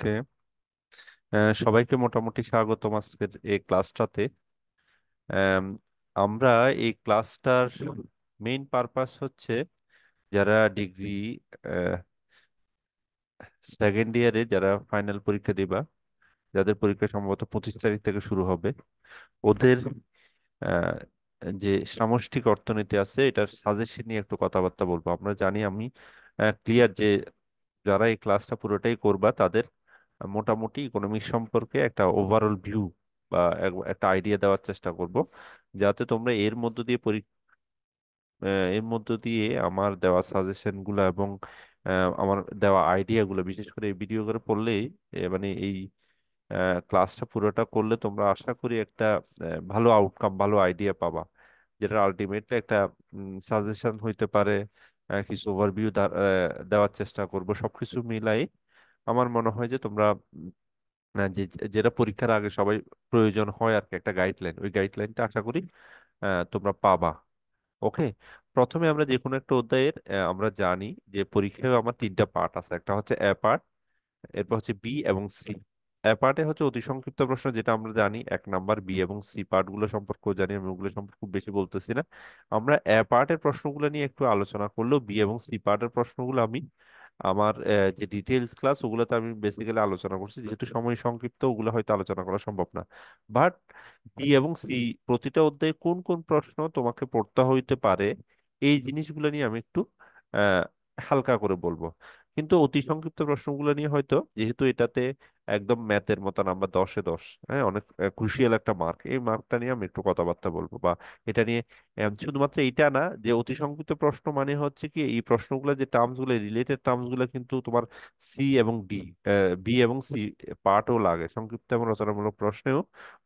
ওকে। সবাইকে মোটামুটি স্বাগতম আজকের এই ক্লাসটাতে। আম, আমরা এই ক্লাসটার মেইন পারপাস হচ্ছে যারা ডিগ্রি সেকেন্ড ইয়ারে যারা ফাইনাল পরীক্ষা দিবা, যাদের পরীক্ষা সম্ভবত 25 তারিখ থেকে শুরু হবে, ওদের আহ, যে সামষ্টিক অর্থনীতি আছে এটার সাজেশন নিয়ে একটু কথাবার্তা বলবো। আমরা জানি, আমি ক্লিয়ার যে যারা এই ক্লাসটা পুরোটাই করবা তাদের মোটামুটি ইকোনমিক্স সম্পর্কে একটা ওভারঅল ভিউ বা একটা আইডিয়া দেওয়ার চেষ্টা করব, যাতে তোমরা এর মধ্য দিয়ে আমার দেওয়া সাজেশন গুলা এবং আমার দেওয়া আইডিয়া গুলো, বিশেষ করে এই ভিডিও করে পড়লেই মানে এই ক্লাসটা পুরোটা করলে তোমরা আশা করি একটা ভালো আউটকাম, ভালো আইডিয়া পাবা, যেটা আলটিমেটলি একটা সাজেশন হইতে পারে। কিছু ওভারভিউ দেওয়ার চেষ্টা করব। সবকিছু মিলাই আমার মনে হয় যে তোমরা যেটা পরীক্ষার আগে সবাই প্রয়োজন হয় আর কি, একটা গাইডলাইন, ওই গাইডলাইনটা আশা করি তোমরা পাবা। ওকে। প্রথমে আমরা যে কোনো একটা অধ্যায়ের আমরা জানি যে পরীক্ষায় আমার তিনটা পার্ট আছে। একটা হচ্ছে এ পার্ট, এরপর হচ্ছে বি এবং সি। এ পার্টে হচ্ছে অতি সংক্ষিপ্ত প্রশ্ন, যেটা আমরা জানি 1 নাম্বার। বি এবং সি পার্ট গুলো সম্পর্কেও জানি, আমি ওগুলো সম্পর্কে খুব বেশি বলতেছি না। আমরা এ পার্টের প্রশ্নগুলো নিয়ে একটু আলোচনা করলেও বি এবং সি পার্টের প্রশ্নগুলো আমি আমার যে ডিটেইলস ক্লাস ওগুলোতে আমি বেসিক্যালি আলোচনা করছি, যেহেতু সময় সংক্ষিপ্ত ওগুলো হয়তো আলোচনা করা সম্ভব না। বাট বি এবং সি প্রতিটা অধ্যায়ে কোন কোন প্রশ্ন তোমাকে পড়তে হইতে পারে, এই জিনিসগুলো নিয়ে আমি একটু আহ হালকা করে বলবো। কিন্তু অতি সংক্ষিপ্ত প্রশ্নগুলো নিয়ে হয়তো, যেহেতু এটাতে একদম ম্যাথের মতো নাম্বার 10-এ 10, হ্যাঁ, অনেক ক্রুশিয়াল একটা মার্ক, এই মার্কটা নিয়ে আমি একটু কথাবার্তা বলবো। বা এটা নিয়ে শুধুমাত্র এইটা না যে অতি সংক্ষিপ্ত প্রশ্ন মানে হচ্ছে কি, এই প্রশ্নগুলো যে টার্মস গুলো, রিলেটেড টার্মস গুলো কিন্তু তোমার সি এবং ডি, বি এবং সি পার্টও লাগে। সংক্ষিপ্ত এবং রচনামূলক প্রশ্নেও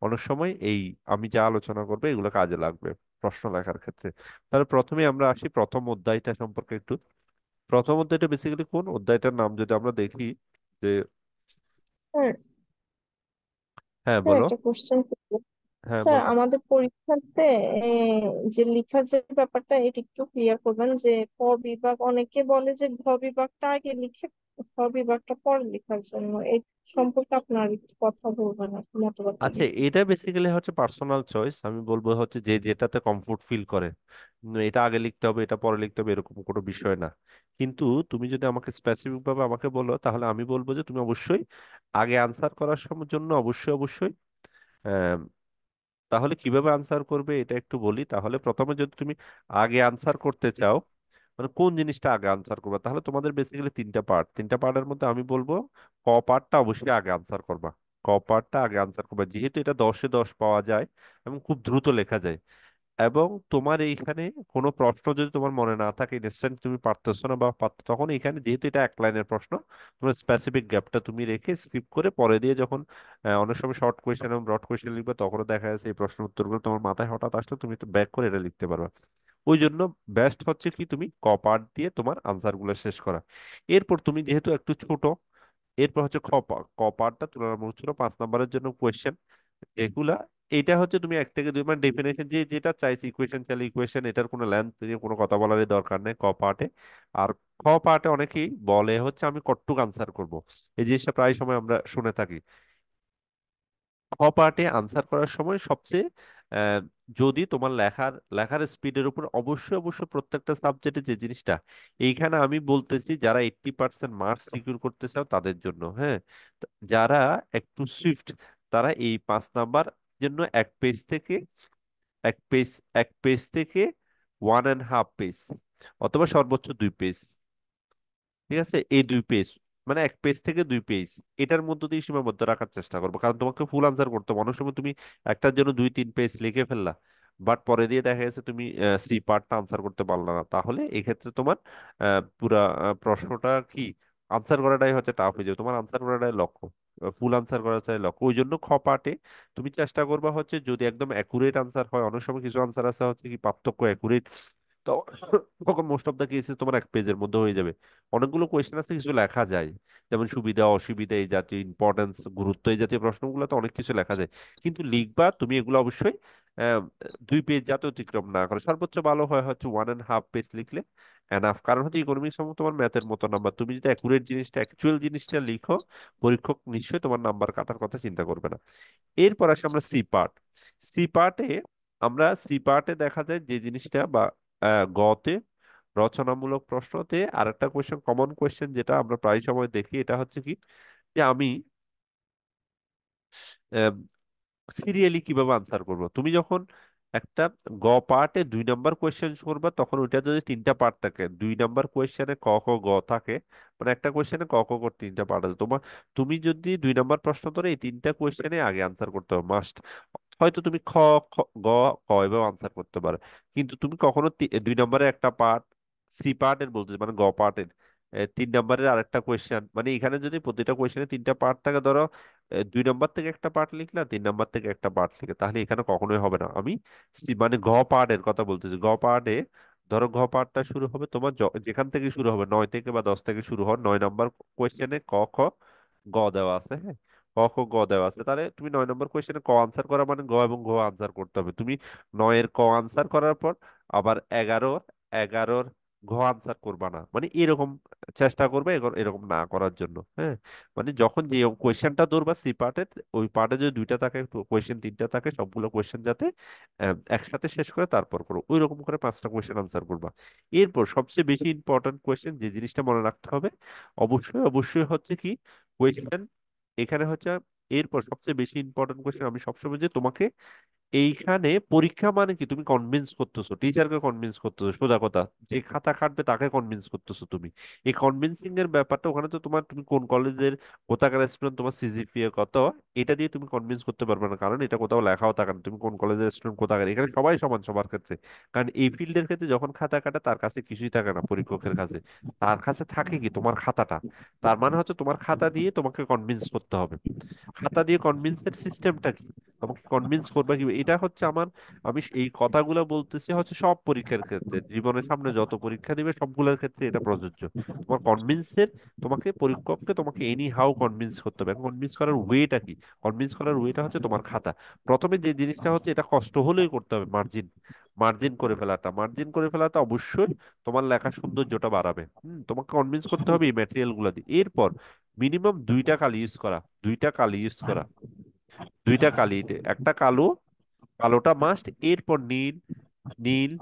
অনেক সময় এই আমি যা আলোচনা করবো এগুলো কাজে লাগবে প্রশ্ন লেখার ক্ষেত্রে। তাহলে প্রথমে আমরা আসি প্রথম অধ্যায়টা সম্পর্কে একটু। প্রথম অধ্যায়টা বেসিক্যালি কোন অধ্যায়টার নাম যদি আমরা দেখি যে, স্যার হ্যাঁ স্যার বলো। একটা কোশ্চেন করবো। হ্যাঁ স্যার বলো। আমাদের পরীক্ষাতে যে লেখার যে ব্যাপারটা এটা একটু ক্লিয়ার করবেন যে ক বিভাগ, অনেকে বলে যে ঘ বিভাগটা আগে লিখে খ বিভাগটা পরে লেখার জন্য এই সম্পর্কে আপনার একটু কথা বলবেন আর কি, মতবাদ আচ্ছা, দিবেন। এটা বেসিক্যালি হচ্ছে পার্সোনাল চয়েস। আমি বলবো হচ্ছে যে যেটাতে কমফোর্ট ফিল করে, এটা আগে লিখতে হবে এটা পরে লিখতে হবে এরকম কোনো বিষয় না। কিন্তু তুমি যদি আমাকে স্পেসিফিক ভাবে আমাকে বলো, তাহলে আমি বলবো যে তুমি অবশ্যই আগে আনসার করার জন্য অবশ্যই অবশ্যই আহ, তাহলে কিভাবে আনসার করবে এটা একটু বলি। তাহলে প্রথমে যদি তুমি আগে আনসার করতে চাও, মানে কোন জিনিসটা আগে আনসার করবা, তাহলে তোমাদের বেসিক্যালি তিনটা পার্ট, তিনটা পার্টের মধ্যে আমি বলবো ক পার্টটা অবশ্যই আগে আনসার করবা। ক পার্টটা আগে আনসার করবা, যেহেতু এটা 10-এ 10 পাওয়া যায় এবং খুব দ্রুত লেখা যায়। এবং তোমার এইখানে কোনো প্রশ্ন যদি তোমার মনে না থাকে, ইনস্ট্যান্ট তুমি পারতেছো না বা তখন এখানে যেহেতু এটা 1 লাইনের প্রশ্ন, তোমার স্পেসিফিক গ্যাপটা তুমি রেখে স্কিপ করে পরে দিয়ে যখন অনেক সময় শর্ট কোয়েশ্চেন এবং ব্রড কোয়েশ্চেন লিখবে, তখনও দেখা যাচ্ছে এই প্রশ্নের উত্তরগুলো তোমার মাথায় হঠাৎ আসলে তুমি একটু ব্যাক করে এটা লিখতে পারবে। ওই জন্য বেস্ট হচ্ছে কি তুমি ক পার্ট দিয়ে তোমার আনসার গুলো শেষ করা। এরপর তুমি যেহেতু একটু ছোট, এরপর হচ্ছে ক পার্টটা তুলনামূলক ছোট, 5 নাম্বারের জন্য কোয়েশ্চেন এগুলা। এটা হচ্ছে তুমি 1 থেকে 2 মানে ডেফিনেশন যে যেটা চাইছি, ইকুয়েশন চাইলে ইকুয়েশন, এটার কোনো লেন্থ নিয়ে কোনো কথা বলারই দরকার নেই ক পার্টে। আর খ পার্টে অনেকেই বলে হচ্ছে আমি কটটুক আনসার করব, এই জিনিসটা প্রায় সময় আমরা শুনে থাকি। খ পার্টে আনসার করার সময় সবচেয়ে আহ, যদি তোমার লেখার স্পিডের উপর অবশ্যই অবশ্যই প্রত্যেকটা সাবজেক্টে যে জিনিসটা, এইখানে আমি বলতেছি যারা 80% মার্কস সিকিউর করতে চাও তাদের জন্য, হ্যাঁ। তো যারা একটু সুইফট, তারা এই 5 নাম্বার জন্য এক পেজ এক পেজ থেকে 1.5 পেজ অথবা সর্বোচ্চ 2 পেজ, ঠিক আছে, এই 2 পেজ মানে 1 পেজ থেকে 2 পেজ, এটার মধ্য দিয়ে সীমাবদ্ধ রাখার চেষ্টা করবো। কারণ তোমাকে ফুল আনসার করতে হবে। অনেক সময় তুমি একটার জন্য 2-3 পেজ লিখে ফেললা, বাট পরে দিয়ে দেখা গেছে তুমি সি পার্টটা আনসার করতে পারলা না, তাহলে এক্ষেত্রে তোমার পুরা প্রশ্নটা কি আনসার করাটাই হচ্ছে টাফ হয়ে যাবে। তোমার আনসার করাটাই লক্ষ্য, ফুল আনসার করা চাই লক্ষ্য। ওই জন্য খ পার্টে তুমি চেষ্টা করবা হচ্ছে যদি একদম অ্যাকুরেট আনসার হয়, অনেক সময় কিছু আনসার আছে হচ্ছে কি পার্থক্য অ্যাকুরেট তো তখন মোস্ট অফ দ্য কেসেস তোমার এক পেজের মধ্যে হয়ে যাবে। অনেকগুলো কোয়েশ্চেন আছে, কিছু লেখা যায়, যেমন সুবিধা অসুবিধা এই জাতীয়, ইম্পর্টেন্স গুরুত্ব এই জাতীয় প্রশ্নগুলো তো অনেক কিছু লেখা যায়। কিন্তু লিখবা তুমি এগুলো অবশ্যই আহ, 2 পেজ যাতে অতিক্রম না করে, সর্বোচ্চ ভালো হয় হচ্ছে 1.5 পেজ লিখলে এনাফ। কারণ হচ্ছে ইকোনমিক্স সময় তোমার ম্যাথের মতো নাম্বার, তুমি যদি অ্যাকুরেট জিনিসটা অ্যাকচুয়াল জিনিসটা লিখো, পরীক্ষক নিশ্চয়ই তোমার নাম্বার কাটার কথা চিন্তা করবে না। এরপর আসে আমরা সি পার্ট। সি পার্টে সি পার্টে দেখা যায় যে জিনিসটা বা গতে রচনামূলক প্রশ্নতে আরেকটা কোয়েশ্চেন, কমন কোয়েশ্চেন যেটা আমরা প্রায় সময় দেখি, এটা হচ্ছে কি যে আমি সিরিয়ালি কিভাবে আনসার করব। তুমি যখন একটা পার্টে 2 নাম্বার কোয়েশ্চেন করবা, তখন ওইটা যদি 3টা পার্ট থাকে, 2 নাম্বার কোয়েশ্চেনে ক খ গ থাকে, মানে একটা কোয়েশ্চেনে ক খ গ 3টা পার্ট আছে তোমার, তুমি যদি 2 নাম্বার প্রশ্ন ধরে এই 3টা কোয়েশ্চেনে আগে আনসার করতে হবে মাস্ট। হয়তো তুমি খ গ ক এভাবে আনসার করতে পারো, কিন্তু তুমি কখনো 2 নাম্বারের একটা পার্ট, সি পার্টের বলতে মানে পার্টের 3 নাম্বারের আরেকটা কোয়েশ্চেন, মানে এখানে যদি প্রতিটা কোয়েশ্চেনে 3টা পার্ট থাকে, ধরো 2 নাম্বার থেকে একটা পার্ট লিখলা, 3 নাম্বার থেকে একটা পার্ট লিখে, তাহলে এখানে কখনোই হবে না। আমি মানে পার্টের কথা বলতেছি। পার্টে ধরো পার্টটা শুরু হবে তোমার যেখান থেকে শুরু হবে, 9 থেকে বা 10 থেকে শুরু হয়, 9 নাম্বার কোয়েশ্চেনে ক খ গ দেওয়া আছে, হ্যাঁ, ক খ গ দেওয়া আছে, তাহলে তুমি 9 নম্বর কোয়েশ্চেনে ক আনসার করা মানে গ এবং ঘ আনসার করতে হবে। তুমি 9-এর ক আনসার করার পর আবার 11-এর ঘ আনসার করবা না, মানে এরকম চেষ্টা করবে এরকম না করার জন্য, হ্যাঁ। মানে যখন যে কোয়েশ্চেনটা ধরবা সি পার্টের, ওই পার্টে যদি 2টা থাকে, কোয়েশ্চেন 3টা থাকে, সবগুলো কোয়েশ্চেন যাতে একসাথে শেষ করে তারপর করো, ওই রকম করে 5টা কোয়েশ্চেন আনসার করবা। এরপর সবচেয়ে বেশি ইম্পর্টেন্ট কোয়েশ্চেন যে জিনিসটা মনে রাখতে হবে, অবশ্যই অবশ্যই হচ্ছে কি কোয়েশ্চেন এখানে হচ্ছে, এরপর সবচেয়ে বেশি ইম্পর্টেন্ট কোয়েশ্চেন আমি সবসময় যে তোমাকে এইখানে পরীক্ষা মানে কি, তুমি কনভিন্স করতেছো, টিচারকে কনভিন্স করতেছো, সোজা কথা, যে খাতা কাটবে তাকে কনভিন্স করতেছো তুমি। এই কনভিন্সিং এর ব্যাপারটা ওখানে তো তোমার, তুমি কোন কলেজের কোথাকার স্টুডেন্ট, তোমার সিজিপিএ কত, এটা দিয়ে তুমি কনভিন্স করতে পারবে না, কারণ এটা কোথাও লেখাও থাকে না তুমি কোন কলেজের স্টুডেন্ট কোথাকার। এখানে সবাই সমান সবার ক্ষেত্রে, কারণ এই ফিল্ডের ক্ষেত্রে যখন খাতা কাটা তার কাছে কিছুই থাকে না পরীক্ষকের কাছে, তার কাছে থাকে কি তোমার খাতাটা। তার মানে হচ্ছে তোমার খাতা দিয়ে তোমাকে কনভিন্স করতে হবে। খাতা দিয়ে কনভিন্সের সিস্টেমটা কি, তোমাকে কনভিন্স করবে কি, এটা হচ্ছে আমার, আমি এই কথাগুলো বলতেছি হচ্ছে সব পরীক্ষার ক্ষেত্রে, জীবনের সামনে যত পরীক্ষা দিবে সবগুলোর ক্ষেত্রে এটা প্রযোজ্য। তোমার কনভিন্সের, তোমাকে পরীক্ষককে তোমাকে এনি হাউ কনভিন্স করতে হবে। কনভিন্স করার ওয়েটা কি, কনভিন্স করার ওয়েটা হচ্ছে তোমার খাতা। প্রথমে যে জিনিসটা হচ্ছে, এটা কষ্ট হলেই করতে হবে, মার্জিন, মার্জিন করে ফেলাটা অবশ্যই তোমার লেখার সৌন্দর্যটা বাড়াবে। তোমাকে কনভিন্স করতে হবে এই ম্যাটেরিয়াল গুলা দিয়ে। এরপর মিনিমাম 2টা কালি ইউজ করা, 2টা কালি ইউজ করা, 2টা কালি, একটা কালো, কালোটা মাস্ট। এরপর নীল, নীল,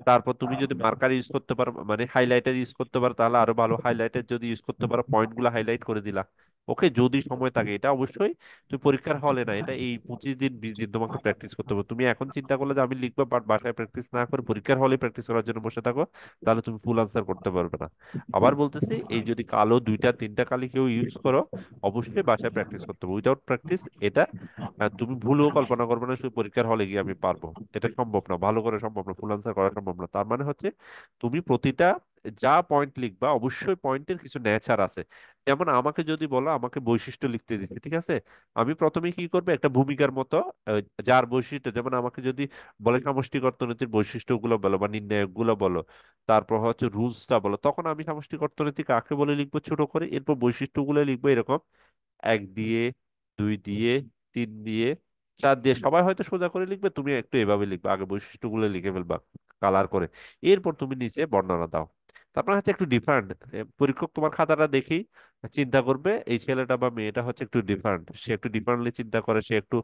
তারপর তুমি যদি মার্কার ইউজ করতে পারো, মানে হাইলাইটার ইউজ করতে পারো তাহলে আরো ভালো, হাইলাইটার যদি ইউজ করতে পারো পয়েন্ট গুলো হাইলাইট করে দিলা। ওকে, যদি সময় থাকে, এটা অবশ্যই তুমি পরীক্ষার হলে না, এটা এই 25 দিন 20 দিন তোমাকে প্র্যাকটিস করতে হবে। তুমি এখন চিন্তা করলে যে আমি লিখবো, বাট বাসায় প্র্যাকটিস না করে পরীক্ষার হলে প্র্যাকটিস করার জন্য বসে থাকো, তাহলে তুমি ফুল আনসার করতে পারবে না। আবার বলতেছি, এই যদি কালো 2টা 3টা কালি কেউ ইউজ করো, অবশ্যই বাসায় প্র্যাকটিস করতে হবে। উইদাউট প্র্যাকটিস এটা তুমি ভুলেও কল্পনা করবে না শুধু পরীক্ষার হলে গিয়ে আমি পারবো, এটা সম্ভব না, ভালো করে সম্ভব না, ফুল আনসার করা সম্ভব না। তার মানে হচ্ছে তুমি প্রতিটা যা পয়েন্ট লিখবা অবশ্যই পয়েন্টের কিছু নেচার আছে। যেমন আমাকে যদি বলো, আমাকে বৈশিষ্ট্য লিখতে দিচ্ছে, ঠিক আছে, আমি প্রথমে কি করবো, একটা ভূমিকার মতো আহ, যার বৈশিষ্ট্য, যেমন আমাকে যদি বলে সমষ্টিক অর্থনীতির বৈশিষ্ট্যগুলো বলো বা নির্ণায়কগুলো বলো, তারপর হচ্ছে রুলসটা বলো, তখন আমি সমষ্টিক অর্থনীতি কাকে বলে লিখবো ছোট করে, এরপর বৈশিষ্ট্যগুলো লিখবো এরকম 1 দিয়ে, 2 দিয়ে, 3 দিয়ে, 4 দিয়ে, সবাই হয়তো সোজা করে লিখবে, তুমি একটু এভাবে লিখবে, আগে বৈশিষ্ট্যগুলো লিখে ফেলবা কালার করে। এরপর তুমি নিচে বর্ণনা দাও। তারপর হচ্ছে একটু ডিফারেন্ট, পরীক্ষক তোমার খাতাটা দেখেই চিন্তা করবে এই ছেলেটা বা মেয়েটা হচ্ছে একটু ডিফারেন্ট, সে একটু ডিফারেন্টলি চিন্তা করে, সে একটু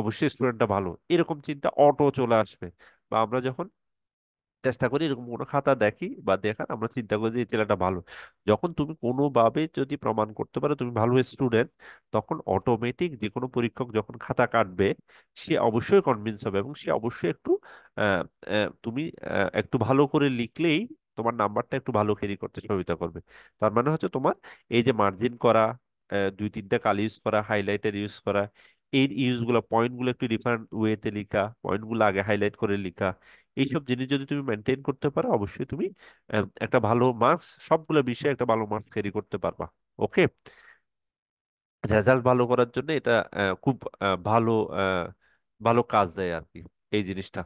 অবশ্যই স্টুডেন্টটা ভালো, এরকম চিন্তা অটো চলে আসবে। বা আমরা যখন চেষ্টা করি এরকম কোনো খাতা দেখি বা দেখার, আমরা চিন্তা করি যে এই ছেলেটা ভালো। যখন তুমি কোনোভাবে যদি প্রমাণ করতে পারো তুমি ভালো স্টুডেন্ট, তখন অটোমেটিক যে কোনো পরীক্ষক যখন খাতা কাটবে, সে অবশ্যই কনভিন্স হবে, এবং সে অবশ্যই একটু আহ, তুমি একটু ভালো করে লিখলেই তোমার নাম্বারটা একটু ভালো ক্যারি করতে সহায়তা করবে। তার মানে হচ্ছে তোমার এই যে মার্জিন করা, 2-3টা কালি ইউজ করা, হাইলাইটার ইউজ করা, এই ইউজগুলো পয়েন্টগুলো একটু ডিফারেন্ট ওয়েতে লিখা, পয়েন্টগুলো আগে হাইলাইট করে লিখা, এইসব জিনিস যদি তুমি মেনটেন করতে পারো, অবশ্যই তুমি একটা ভালো মার্কস, সবগুলো বিষয়ে একটা ভালো মার্কস ক্যারি করতে পারবা। ওকে, রেজাল্ট ভালো করার জন্য এটা খুব ভালো, আহ, ভালো কাজ দেয় আর কি এই জিনিসটা।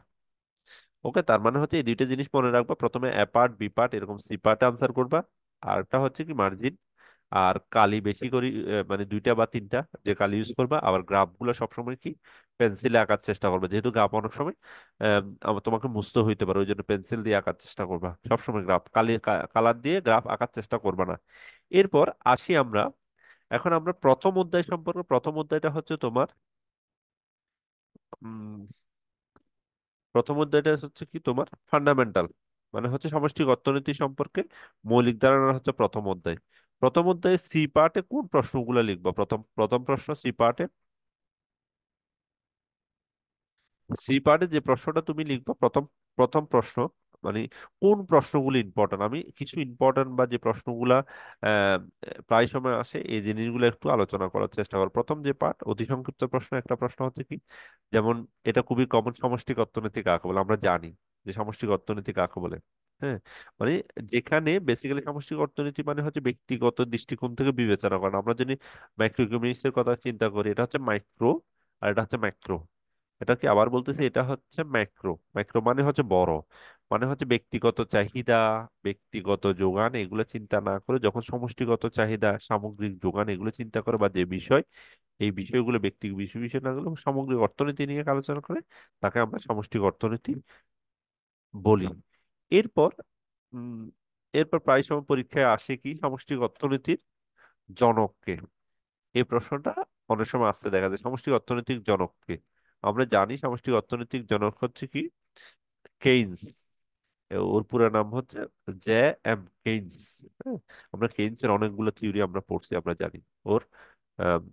ওকে, তার মানে হচ্ছে এই দুইটা জিনিস মনে রাখবা, প্রথমে এ পার্ট বি পার্ট এরকম সি পার্টে আনসার করবা। আরটা হচ্ছে কি মার্জিন, আর কালি বেশি করি মানে দুইটা বা তিনটা যে কালি ইউজ করবা। আবার গ্রাফ গুলো সবসময় কি পেন্সিলে আঁকার চেষ্টা করবে, যেহেতু গ্রাফ অনেক সময় তোমাকে মুছতে হইতে পারে, ওই জন্য পেন্সিল দিয়ে আঁকার চেষ্টা করবা সবসময়। গ্রাফ কালার দিয়ে গ্রাফ আঁকার চেষ্টা করবা না। এরপর আসি আমরা, এখন আমরা প্রথম অধ্যায় সম্পর্কে, প্রথম অধ্যায়টা হচ্ছে তোমার প্রথম অধ্যায়টা হচ্ছে কি তোমার ফান্ডামেন্টাল, মানে হচ্ছে সমষ্টিক অর্থনীতি সম্পর্কে মৌলিক ধারণা হচ্ছে প্রথম অধ্যায়। প্রথম অধ্যায়ে সি পার্টে কোন প্রশ্নগুলো লিখবা? প্রথম প্রথম প্রশ্ন সি পার্টে, সি পার্টে যে প্রশ্নটা তুমি লিখবা, প্রথম প্রথম প্রশ্ন, মানে কোন প্রশ্নগুলো ইম্পর্টেন্ট, আমি কিছু ইম্পর্টেন্ট বা যে প্রশ্নগুলা আহ, প্রায় সময় আসে এই জিনিসগুলো একটু আলোচনা করার চেষ্টা করো। প্রথম যে পার্ট অতি সংক্ষিপ্ত প্রশ্ন, একটা প্রশ্ন হচ্ছে কি, যেমন এটা খুবই কমন, সমষ্টিক অর্থনীতি কাকে বলে? আমরা জানি যে সমষ্টিক অর্থনীতি কাকে বলে। হ্যাঁ, মানে যেখানে বেসিক্যালি সমষ্টিক অর্থনীতি মানে হচ্ছে ব্যক্তিগত দৃষ্টিকোণ থেকে বিবেচনা করেন। আমরা যদি মাইক্রো ইকোনমিক্স এর কথা চিন্তা করি, এটা হচ্ছে মাইক্রো আর এটা হচ্ছে ম্যাক্রো। এটা কি আবার বলতেছি, এটা হচ্ছে ম্যাক্রো। ম্যাক্রো মানে হচ্ছে বড়, মানে হচ্ছে ব্যক্তিগত চাহিদা, ব্যক্তিগত যোগান এগুলো চিন্তা না করে যখন সমষ্টিগত চাহিদা, সামগ্রিক যোগান এগুলো চিন্তা করে, বা যে বিষয়, এই বিষয়গুলো ব্যক্তিগত বিষয় বিষয় না গুলো সামগ্রিক অর্থনীতি নিয়ে আলোচনা করে, তাকে আমরা সমষ্টিক অর্থনীতি বলি। এরপর উম এরপর প্রায় সময় পরীক্ষায় আসে কি, সমষ্টিক অর্থনীতির জনককে? এই প্রশ্নটা অনেক সময় আসতে দেখা যায়, সমষ্টিক অর্থনৈতিক জনককে? আমরা জানি সমষ্টিক অর্থনৈতিক জনক হচ্ছে কি কেইন্স। ওর পুরো নাম হচ্ছে জে এম কেইন্স। হ্যাঁ, আমরা কেইন্সের অনেকগুলো থিওরি আমরা পড়ছি, আমরা জানি ওর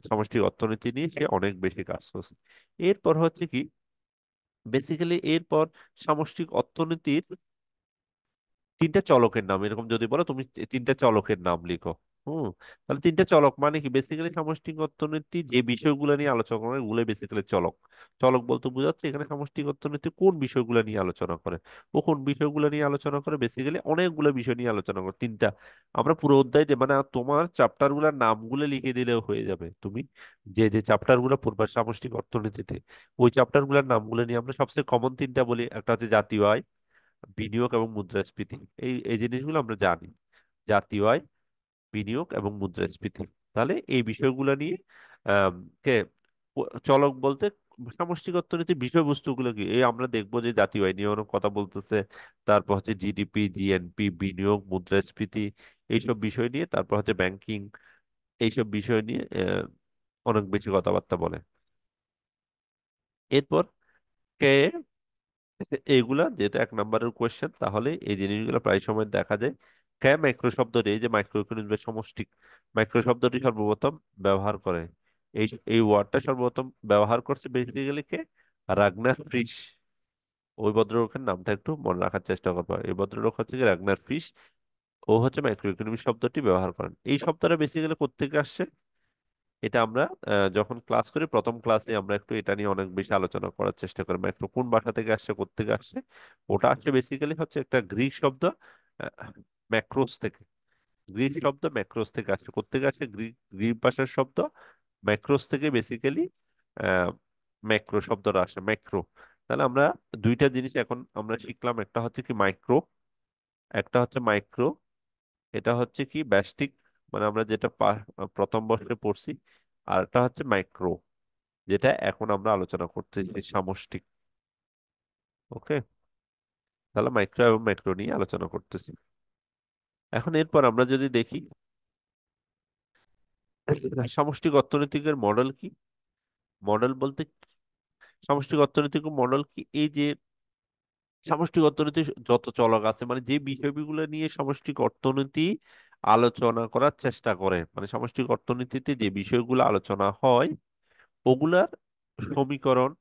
সমষ্টিক অর্থনীতি নিয়ে সে অনেক বেশি কাজ করছে। এরপর হচ্ছে কি, বেসিক্যালি এরপর সমষ্টিক অর্থনীতির তিনটা চলকের নাম, এরকম যদি বলো তুমি তিনটা চলকের নাম লিখো। হুম, তাহলে তিনটা চলক মানে কি, বেসিক্যালি সামষ্টিক অর্থনীতি যে বিষয়গুলো নিয়ে আলোচনা করে ওগুলো বেসিক্যালি চলক। চলক বলতে বোঝাচ্ছে এখানে সামষ্টিক অর্থনীতি কোন বিষয়গুলো নিয়ে আলোচনা করে। ও কোন বিষয়গুলো নিয়ে আলোচনা করে, বেসিক্যালি অনেকগুলো বিষয় নিয়ে আলোচনা করে, তিনটা। আমরা পুরো অধ্যায় মানে তোমার চ্যাপ্টার গুলার নামগুলো লিখে দিলেও হয়ে যাবে, তুমি যে যে চ্যাপ্টার গুলো পড়বা সামষ্টিক অর্থনীতিতে, ওই চ্যাপ্টার গুলার নামগুলো নিয়ে আমরা সবচেয়ে কমন তিনটা বলি, একটা হচ্ছে জাতীয় আয়, বিনিয়োগ এবং মুদ্রাস্ফীতি। এই এই জিনিসগুলো আমরা জানি, জাতীয় আয়, বিনিয়োগ এবং মুদ্রাস্ফীতি। তাহলে এই বিষয়গুলো নিয়ে আম, কে চলক বলতে সামষ্টিক অর্থনীতির বিষয়বস্তুগুলো কি, এই আমরা দেখবো যে জাতীয় আয় নিয়ে অনেক কথা বলতেছে, তারপর হচ্ছে জিডিপি, জিএনপি, বিনিয়োগ, মুদ্রাস্ফীতি, এইসব বিষয় নিয়ে, তারপর হচ্ছে ব্যাংকিং, এইসব বিষয় নিয়ে অনেক বেশি কথাবার্তা বলে। এরপর কে, এইগুলা যেহেতু এক নম্বরের কোয়েশ্চেন, তাহলে এই জিনিসগুলো প্রায় সময় দেখা যায়। কে মাইক্রো শব্দটি, এই যে মাইক্রো ইকোনমিক্স সমষ্টিক, মাইক্রো শব্দটি সর্বপ্রথম ব্যবহার করে, এই এই ওয়ার্ডটা সর্বপ্রথম ব্যবহার করছে বেসিক্যালি কে, রাগনার ফ্রিশ। ওই ভদ্রলোকের নামটা একটু মনে রাখার চেষ্টা করবো, এই ভদ্রলোক হচ্ছে কি রাগনার ফ্রিশ। ও হচ্ছে মাইক্রো ইকোনমিক্স শব্দটি ব্যবহার করেন। এই শব্দটা বেসিক্যালি কোত্থেকে আসছে, এটা আমরা যখন ক্লাস করি প্রথম ক্লাসে আমরা একটু এটা নিয়ে অনেক বেশি আলোচনা করার চেষ্টা করি, মাইক্রো কোন ভাষা থেকে আসছে, কোত্থেকে আসছে। ওটা আসছে বেসিক্যালি হচ্ছে একটা গ্রিক শব্দ, ম্যাক্রোস থেকে। গ্রিক শব্দ ম্যাক্রোস থেকে আসছে, কোত্থেকে আসছে, গ্রিক গ্রিক ভাষার শব্দ ম্যাক্রোস থেকে বেসিক্যালি ম্যাক্রো শব্দটা আসে, ম্যাক্রো। তাহলে আমরা দুইটা জিনিস এখন আমরা শিখলাম, একটা হচ্ছে কি মাইক্রো, একটা হচ্ছে মাইক্রো, এটা হচ্ছে কি ব্যষ্টিক, মানে আমরা যেটা প্রথম বর্ষে পড়ছি। আর একটা হচ্ছে মাইক্রো, যেটা এখন আমরা আলোচনা করতেছি সামষ্টিক। ওকে, তাহলে মাইক্রো এবং ম্যাক্রো নিয়ে আলোচনা করতেছি। এখন এরপর আমরা যদি দেখি সামষ্টিক অর্থনৈতিকের মডেল কি, মডেল বলতে সামষ্টিক অর্থনৈতিক মডেল কি, এই যে সামষ্টিক অর্থনীতি যত চলক আছে, মানে যে বিষয়গুলো নিয়ে সমষ্টিক অর্থনীতি আলোচনা করার চেষ্টা করে, মানে সমষ্টিক অর্থনীতিতে যে বিষয়গুলো আলোচনা হয় ওগুলার সমীকরণ,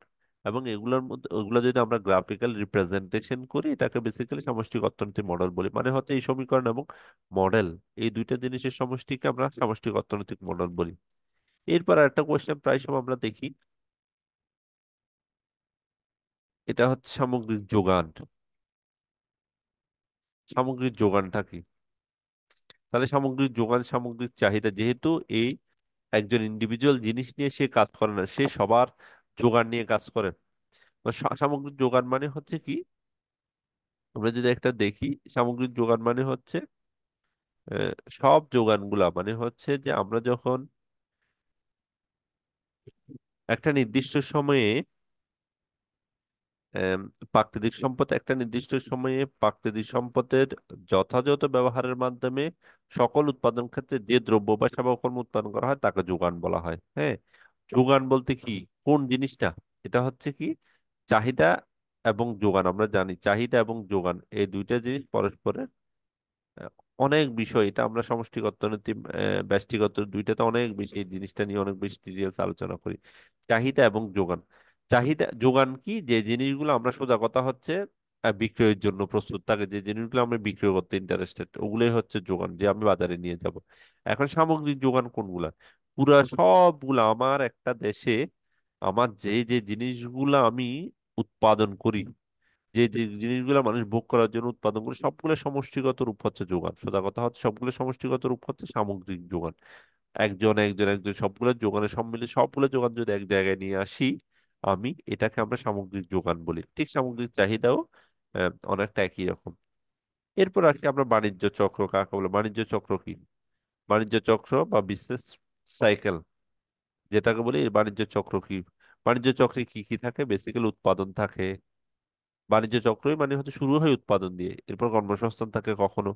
এবং এগুলোর মধ্যে ওগুলো যদি আমরা গ্রাফিক্যাল রিপ্রেজেন্টেশন করি, এটাকে বেসিক্যালি সমষ্টিক অর্থনীতি মডেল বলি। মানে হচ্ছে এই সমীকরণ এবং মডেল, এই দুইটা জিনিসের সমষ্টিকে আমরা সমষ্টিক অর্থনৈতিক মডেল বলি। এরপর একটা কোয়েশ্চেন প্রায় সময় আমরা দেখি, এটা হচ্ছে সামগ্রিক যোগান। সামগ্রিক যোগানটা কি? তাহলে সামগ্রিক যোগান, সামগ্রিক চাহিদা, যেহেতু এই একজন ইন্ডিভিজুয়াল জিনিস নিয়ে সে কাজ করে না, সে সবার যোগান নিয়ে কাজ করে। তো সামগ্রিক যোগান মানে হচ্ছে কি, আমরা যদি একটা দেখি, সামগ্রিক যোগান মানে হচ্ছে সব যোগানগুলা, মানে হচ্ছে যে আমরা যখন একটা নির্দিষ্ট সময়ে আম, প্রাকৃতিক সম্পদ, একটা নির্দিষ্ট সময়ে প্রাকৃতিক সম্পদের যথাযথ ব্যবহারের মাধ্যমে সকল উৎপাদন ক্ষেত্রে যে দ্রব্য বা সেবা কর্ম উৎপাদন করা হয় তাকে যোগান বলা হয়। হ্যাঁ, যোগান বলতে কি, কোন জিনিসটা, এটা হচ্ছে কি চাহিদা এবং যোগান। আমরা জানি চাহিদা এবং যোগান এই দুইটা জিনিস পরস্পরের আহ, অনেক বিষয়, এটা আমরা সমষ্টিগত অর্থনীতি, ব্যষ্টিগত দুইটাতে অনেক বেশি এই জিনিসটা নিয়ে অনেক বেশি ডিটেলস আলোচনা করি। চাহিদা এবং যোগান। চাহিদা যোগান কি, যে জিনিসগুলো আমরা, সোজা কথা হচ্ছে বিক্রয়ের জন্য প্রস্তুত থাকে, যে জিনিসগুলো আমরা বিক্রয় করতে ইন্টারেস্টেড, ওগুলোই হচ্ছে যোগান, যে আমি বাজারে নিয়ে যাব। এখন সামগ্রিক যোগান কোনগুলা? পুরা সবগুলা আমার একটা দেশে, আমার যে যে জিনিসগুলা আমি উৎপাদন করি, যে যে জিনিসগুলো মানুষ ভোগ করার জন্য উৎপাদন করে, সবগুলো সমষ্টিগত রূপ হচ্ছে যোগান। সোজা কথা হচ্ছে সবগুলো সমষ্টিগত রূপ হচ্ছে সামগ্রিক যোগান। একজন একজন একজন সবগুলো যোগানের সম্মিলিত সবগুলো যোগান যদি এক জায়গায় নিয়ে আসি আমি, এটাকে আমরা সামগ্রিক যোগান বলি। ঠিক সামগ্রিক চাহিদাও অনেকটা একই রকম। এরপর আসি আমরা বাণিজ্য চক্র কাকে বলে। বাণিজ্য চক্র কি? বাণিজ্য চক্র বা বিজনেস সাইকেল যেটাকে বলি, এই বাণিজ্য চক্র কি? বাণিজ্য চক্রে কি কি থাকে? বেসিক্যালি উৎপাদন থাকে। বাণিজ্য চক্রই মানে হচ্ছে শুরু হয় উৎপাদন দিয়ে, এরপর কর্মসংস্থান থাকে, কখনো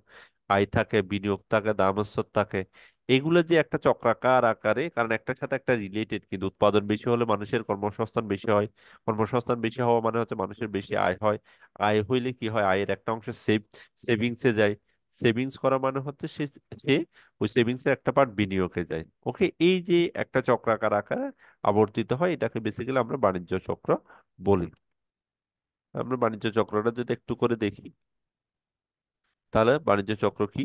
আয় থাকে, বিনিয়োগ থাকে, দামস্তর থাকে। এগুলো যে একটা চক্রাকার আকারে, কারণ একটার সাথে একটা রিলেটেড, কিন্তু উৎপাদন বেশি হলে মানুষের কর্মসংস্থান বেশি হয়। কর্মসংস্থান বেশি হওয়া মানে হচ্ছে মানুষের বেশি আয় হয়। আয় হইলে কি হয়, আয়ের একটা অংশ সেভিংসে যায়। সেভিংস করা মানে হচ্ছে সে ওই সেভিংস এর একটা পার্ট বিনিয়োগে যায়। ওকে, এই যে একটা চক্রাকার আকারে আবর্তিত হয়, এটাকে বেসিক্যালি আমরা বাণিজ্য চক্র বলি। আমরা বাণিজ্য চক্রটা যদি একটু করে দেখি, তাহলে বাণিজ্য চক্র কি,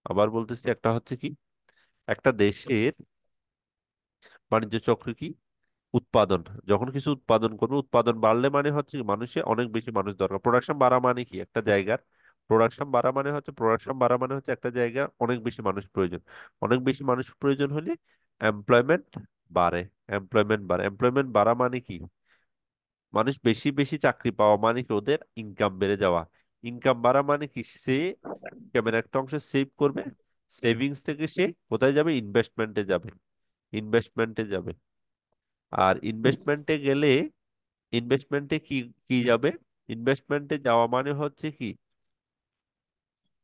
আবার বলতেছি, একটা হচ্ছে কি, একটা দেশের বাণিজ্য চক্র কি, উৎপাদন। যখন কিছু উৎপাদন করবে, উৎপাদন বাড়লে মানে হচ্ছে কি, মানুষের অনেক বেশি মানুষ দরকার। প্রোডাকশন বাড়া মানে কি, একটা জায়গার প্রোডাকশন বাড়া মানে হচ্ছে একটা জায়গার অনেক বেশি মানুষ প্রয়োজন। অনেক বেশি মানুষ প্রয়োজন হলে এমপ্লয়মেন্ট বাড়ে। এমপ্লয়মেন্ট বাড়া মানে কি, মানুষ বেশি বেশি চাকরি পাওয়া মানে কি, ওদের ইনকাম বেড়ে যাওয়া। ইনকাম বাড়া মানে কি, সে ইনকামের একটা অংশ সেভ করবে। সেভিংস থেকে সে কোথায় যাবে? ইনভেস্টমেন্টে যাবে। আর ইনভেস্টমেন্টে কি কি যাবে? ইনভেস্টমেন্টে যাওয়া মানে হচ্ছে কি,